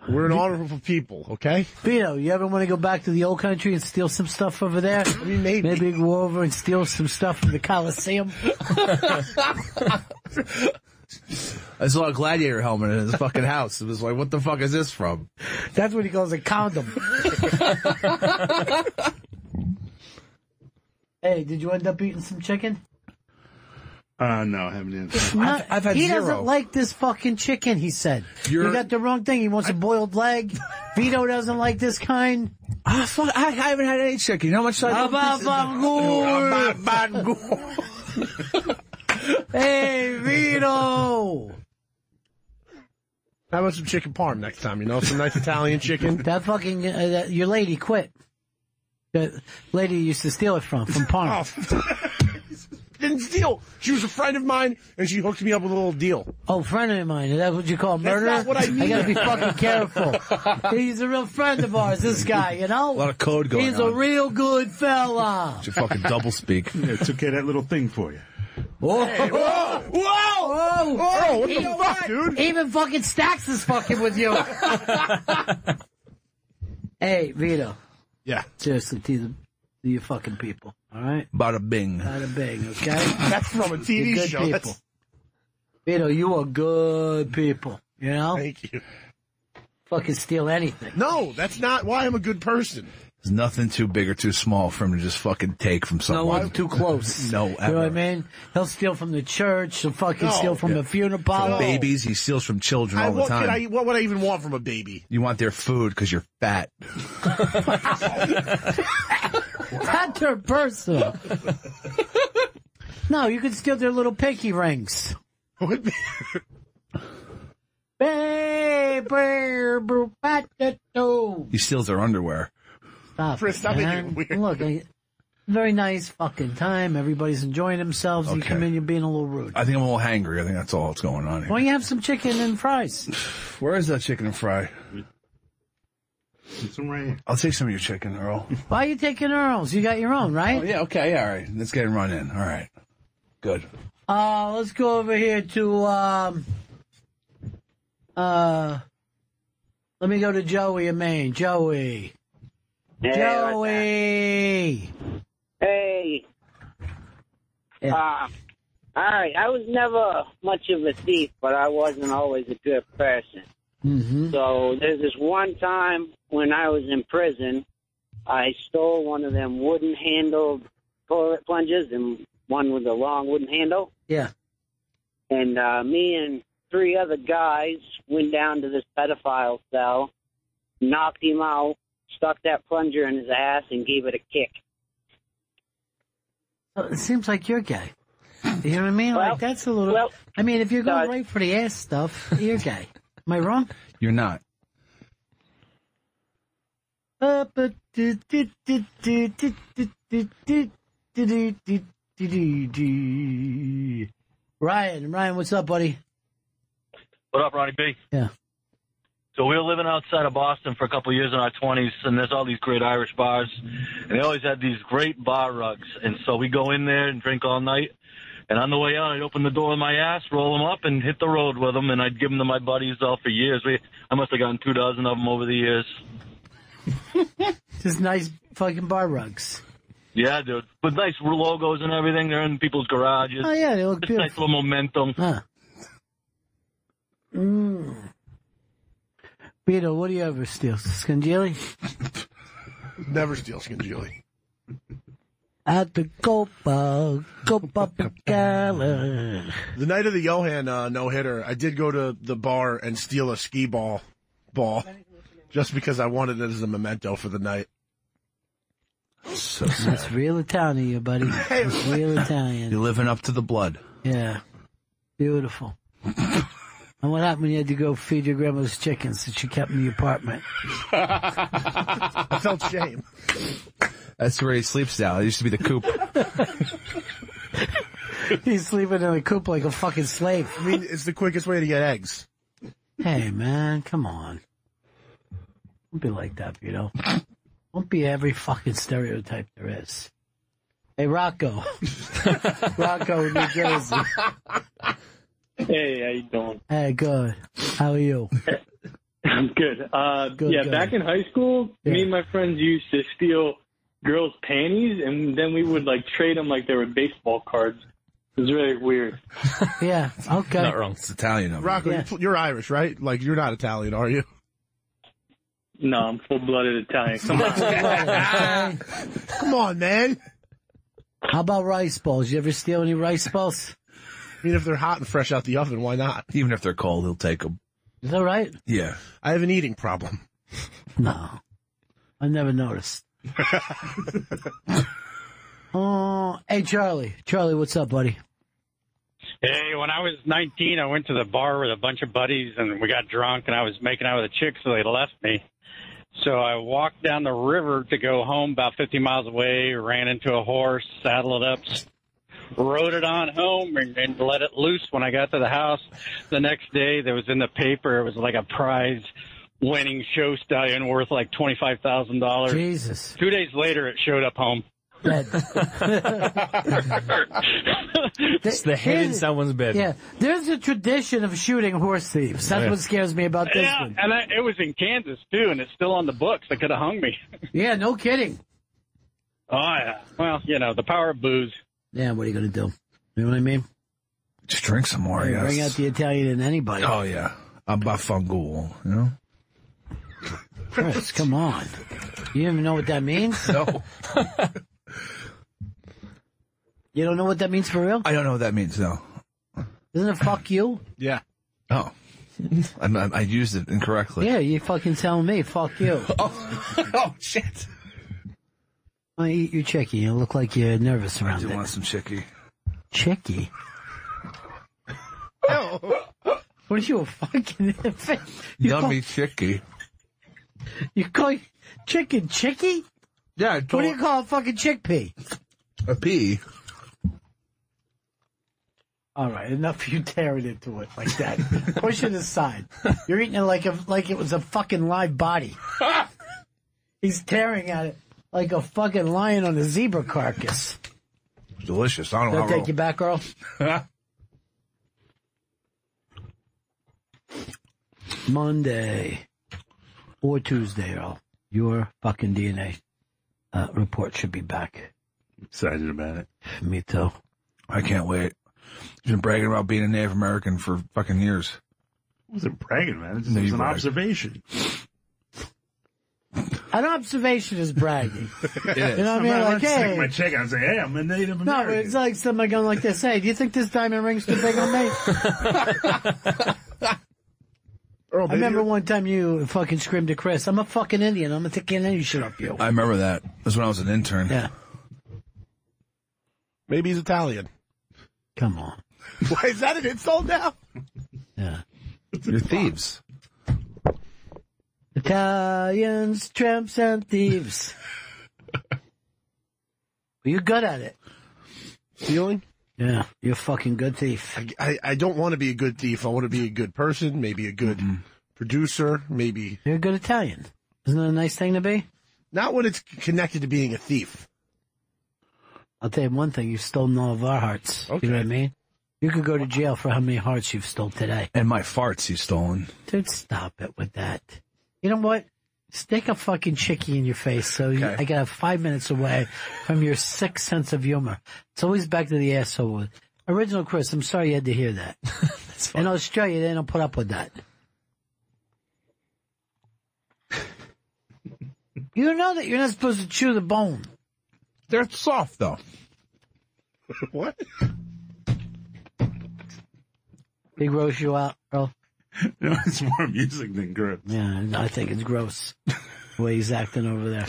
Speaker 4: We're an honorable people, okay?
Speaker 1: Vito, you ever want to go back to the old country and steal some stuff over there?
Speaker 4: I mean, maybe
Speaker 1: go over and steal some stuff from the Coliseum.
Speaker 3: I saw a gladiator helmet in his fucking house. It was like, what the fuck is this from?
Speaker 1: That's what he calls a condom. Hey, did you end up eating some chicken?
Speaker 2: No, I haven't had.
Speaker 3: I've had
Speaker 1: he
Speaker 3: zero.
Speaker 1: doesn't like this fucking chicken, he said. You got the wrong thing. He wants a boiled leg. Vito doesn't like this kind.
Speaker 3: Ah, fuck, I haven't had any chicken. You know how much I
Speaker 1: Hey, Vito!
Speaker 4: How about some chicken parm next time? You know, some nice Italian chicken.
Speaker 1: That fucking, your lady quit. The lady you used to steal it from Parm.
Speaker 4: Didn't steal. She was a friend of mine, and she hooked me up with a little deal.
Speaker 1: Oh, friend of mine. Is that what you call murder?
Speaker 4: That's not what I mean.
Speaker 1: I gotta be fucking careful. He's a real friend of ours, this guy, you know?
Speaker 3: A lot of code going on.
Speaker 1: He's a real good fella.
Speaker 3: It's your fucking double speak.
Speaker 2: Yeah, took care of that little thing for you.
Speaker 1: Whoa!
Speaker 4: Hey,
Speaker 1: whoa! Whoa!
Speaker 4: Whoa! What the fuck, dude?
Speaker 1: Even fucking Stax is fucking with you. Hey, Vito.
Speaker 4: Yeah.
Speaker 1: Seriously, to you fucking people. All right?
Speaker 3: Bada bing.
Speaker 1: Bada bing, okay?
Speaker 4: That's from a TV
Speaker 1: You're good
Speaker 4: show.
Speaker 1: people.
Speaker 4: That's...
Speaker 1: Vito, you are good people. You know?
Speaker 4: Thank you.
Speaker 1: Fucking steal anything.
Speaker 4: No, that's not why I'm a good person.
Speaker 3: There's nothing too big or too small for him to just fucking take from
Speaker 1: No
Speaker 3: someone.
Speaker 1: one's too close.
Speaker 3: No,
Speaker 1: You
Speaker 3: ever.
Speaker 1: know what I mean? He'll steal from the church. He'll fucking steal from the funeral parlor.
Speaker 3: Babies, he steals from children all the
Speaker 4: what
Speaker 3: time.
Speaker 4: what would I even want from a baby?
Speaker 3: You want their food because you're fat.
Speaker 1: That's her personal. No, you could steal their little pinky rings.
Speaker 3: He steals their underwear.
Speaker 1: Stop,
Speaker 4: Chris, stop
Speaker 1: man.
Speaker 4: making it weird.
Speaker 1: Look, very nice fucking time. Everybody's enjoying themselves. You
Speaker 3: Okay.
Speaker 1: come in, you're being a little rude.
Speaker 3: I think I'm a little hangry. I think that's all that's going on here.
Speaker 1: Why don't you have some chicken and fries?
Speaker 3: Where is that chicken and fry?
Speaker 2: It's right here.
Speaker 3: I'll take some of your chicken, Earl.
Speaker 1: Why are you taking Earl's? You got your own, right?
Speaker 3: Oh, yeah, okay, yeah, all right. Let's get him run in. All right. Good.
Speaker 1: Let's go over here to, let me go to Joey in Maine. Joey.
Speaker 5: Hey,
Speaker 1: Joey.
Speaker 5: Hey.
Speaker 1: Yeah.
Speaker 5: All right. I was never much of a thief, but I wasn't always a good person.
Speaker 1: Mm-hmm.
Speaker 5: So there's this one time when I was in prison, I stole one of them wooden-handled toilet plungers and one with a long wooden handle.
Speaker 1: Yeah.
Speaker 5: And me and 3 other guys went down to this pedophile cell, knocked him out, stuck that plunger in his ass, and gave it a kick.
Speaker 1: It seems like you're gay. You know what I mean?
Speaker 5: Well,
Speaker 1: like, that's a little... I mean, if you're going right for the ass stuff, you're gay. Am I wrong?
Speaker 3: You're not.
Speaker 1: Ryan, what's up, buddy?
Speaker 10: What up, Ronnie B?
Speaker 1: Yeah.
Speaker 10: So we were living outside of Boston for a couple of years in our 20s, and there's all these great Irish bars, and they always had these great bar rugs. And so we go in there and drink all night, and on the way out, I'd open the door with my ass, roll them up, and hit the road with them, and I'd give them to my buddies all for years. I must have gotten 2 dozen of them over the years.
Speaker 1: Just nice fucking bar rugs.
Speaker 10: Yeah, dude. With nice logos and everything. They're in people's garages.
Speaker 1: Oh, yeah, they look
Speaker 10: Just
Speaker 1: beautiful.
Speaker 10: nice little momentum.
Speaker 1: Huh. Vito, what do you ever steal? Scangili?
Speaker 4: Never steal Scangili.
Speaker 1: At the Copa Gala.
Speaker 4: The night of the Johan no-hitter, I did go to the bar and steal a skee ball just because I wanted it as a memento for the night.
Speaker 3: So
Speaker 1: That's real Italian of you, buddy. That's real Italian.
Speaker 3: You're living up to the blood.
Speaker 1: Yeah. Beautiful. And what happened when you had to go feed your grandmother's chickens that she kept in the apartment?
Speaker 4: I felt shame.
Speaker 3: That's where he sleeps now. It used to be the coop.
Speaker 1: He's sleeping in a coop like a fucking slave.
Speaker 4: I mean, it's the quickest way to get eggs.
Speaker 1: Hey, man, come on. Don't be like that, Vito. Don't be every fucking stereotype there is. Hey, Rocco. Rocco in New Jersey.
Speaker 13: Hey, how you doing?
Speaker 1: Hey, good. How are you?
Speaker 13: I'm good.
Speaker 1: Good.
Speaker 13: Back in high school, me and my friends used to steal girls' panties, and then we would like trade them like they were baseball cards. It was really weird.
Speaker 1: Yeah, okay.
Speaker 3: Not wrong. It's Italian.
Speaker 4: Rocco, you're Irish, right? Like, you're not Italian, are you?
Speaker 13: No, I'm full-blooded Italian.
Speaker 4: Come on, man.
Speaker 1: How about rice balls? You ever steal any rice balls?
Speaker 4: I mean, if they're hot and fresh out the oven, why not?
Speaker 3: Even if they're cold, he'll take them.
Speaker 1: Is that right?
Speaker 3: Yeah.
Speaker 4: I have an eating problem.
Speaker 1: No. I never noticed. Oh, hey, Charlie. Charlie, what's up, buddy?
Speaker 15: Hey, when I was 19, I went to the bar with a bunch of buddies, and we got drunk, and I was making out with a chick, so they left me. So I walked down the river to go home about 50 miles away, ran into a horse, saddled it up, rode it on home, and let it loose when I got to the house. The next day, there was in the paper, it was like a prize-winning show stallion worth like $25,000.
Speaker 1: Jesus.
Speaker 15: 2 days later, it showed up home.
Speaker 17: It's the head in someone's bed.
Speaker 1: Yeah, there's a tradition of shooting horse thieves. That's what scares me about this one.
Speaker 15: And it was in Kansas, too, and it's still on the books. They could have hung me.
Speaker 1: Yeah, no kidding.
Speaker 15: Oh, yeah. Well, you know, the power of booze.
Speaker 1: Yeah, what are you going to do? You know what I mean?
Speaker 3: Just drink some more, I guess.
Speaker 1: Bring out the Italian in anybody.
Speaker 3: Oh, yeah. Abbafangulo, you know?
Speaker 1: Chris, come on. You don't even know what that means?
Speaker 3: No.
Speaker 1: You don't know what that means for real?
Speaker 3: I don't know what that means, no.
Speaker 1: Isn't it fuck you?
Speaker 3: Yeah. Oh. I used it incorrectly.
Speaker 1: Yeah, you fucking telling me, fuck you.
Speaker 3: Oh, shit.
Speaker 1: Well, eat your chickie. You look like you're nervous around
Speaker 3: I do
Speaker 1: it.
Speaker 3: want some chicky.
Speaker 1: Chickie? What are you, a fucking...
Speaker 3: Yummy chicky.
Speaker 1: You call chicken chickie?
Speaker 3: Yeah.
Speaker 1: What do you call a fucking chickpea?
Speaker 3: A pea.
Speaker 1: All right, enough of you tearing into it like that. Push it aside. You're eating it like it was a fucking live body. He's tearing at it like a fucking lion on a zebra carcass.
Speaker 3: It's delicious. I don't know
Speaker 1: Did I take you back, Earl? Monday or Tuesday, Earl. Your fucking DNA report should be back.
Speaker 2: Excited about it.
Speaker 1: Me too.
Speaker 3: I can't wait. You've been bragging about being a Native American for fucking years.
Speaker 2: It wasn't bragging, man. It was an observation.
Speaker 1: An observation is bragging.
Speaker 2: It is.
Speaker 1: You know what I mean?
Speaker 2: I'm
Speaker 1: Like,
Speaker 2: not stick
Speaker 1: hey.
Speaker 2: my check out and say, hey, I'm a Native
Speaker 1: No,
Speaker 2: American.
Speaker 1: but it's like somebody going like this. Hey, do you think this diamond ring's too big on me?
Speaker 4: Earl,
Speaker 1: I remember one time you fucking screamed to Chris, I'm a fucking Indian. I'm going to take any shit up you.
Speaker 3: I remember that. That was when I was an intern.
Speaker 1: Yeah.
Speaker 4: Maybe he's Italian.
Speaker 1: Come on.
Speaker 4: Why is that an insult now?
Speaker 1: Yeah.
Speaker 3: You're thieves.
Speaker 1: Italians, tramps, and thieves. You're good at it.
Speaker 4: Stealing?
Speaker 1: Yeah, you're a fucking good thief.
Speaker 4: I don't want to be a good thief. I want to be a good person, maybe a good producer, maybe.
Speaker 1: You're a good Italian. Isn't that a nice thing to be?
Speaker 4: Not when it's connected to being a thief.
Speaker 1: I'll tell you one thing, you've stolen all of our hearts.
Speaker 4: Okay.
Speaker 1: You know what I mean? You could go to jail for how many hearts you've stolen today.
Speaker 3: And my farts he's stolen.
Speaker 1: Dude, stop it with that. You know what? Stick a fucking chickie in your face so I got 5 minutes away from your sick sense of humor. It's always back to the asshole. Original Chris, I'm sorry you had to hear that. In Australia, they don't put up with that. You know that you're not supposed to chew the bone.
Speaker 3: They're soft, though.
Speaker 4: What?
Speaker 1: They gross you out, Earl?
Speaker 2: No, it's more music than gross.
Speaker 1: Yeah, I think it's gross. The way he's acting over there.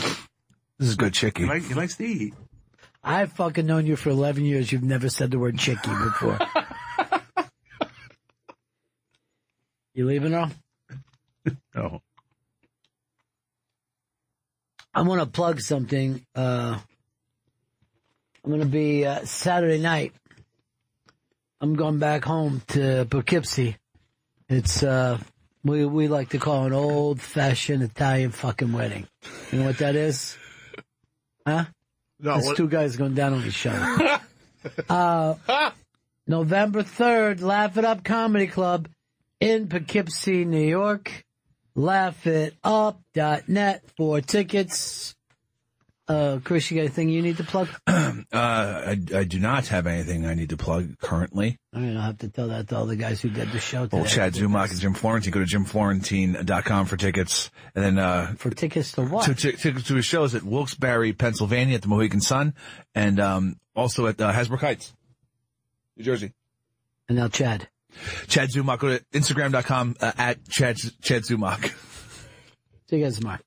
Speaker 3: This is good chickie.
Speaker 2: He likes to eat.
Speaker 1: I've fucking known you for 11 years. You've never said the word chickie before. You leaving, Earl?
Speaker 2: No.
Speaker 1: I'm going to plug something. I'm going to be Saturday night. I'm going back home to Poughkeepsie. It's, we like to call an old-fashioned Italian fucking wedding. You know what that is? Huh?
Speaker 4: No.
Speaker 1: There's two guys going down on each other. November 3rd, Laugh It Up Comedy Club in Poughkeepsie, New York. LaughItUp.net for tickets. Chris, you got anything you need to plug?
Speaker 3: I do not have anything I need to plug currently.
Speaker 1: I mean, I'll have to tell that to all the guys who did the show today.
Speaker 3: Well, Chad Zumach and Jim Florentine. Go to jimflorentine.com for tickets. And then,
Speaker 1: for tickets to what?
Speaker 3: Tickets to his shows at Wilkes-Barre, Pennsylvania at the Mohegan Sun, and, also at, Hasbrook Heights, New Jersey.
Speaker 1: And now Chad
Speaker 3: Zumach. Go to Instagram.com, at Chad Zumach.
Speaker 1: See you guys tomorrow.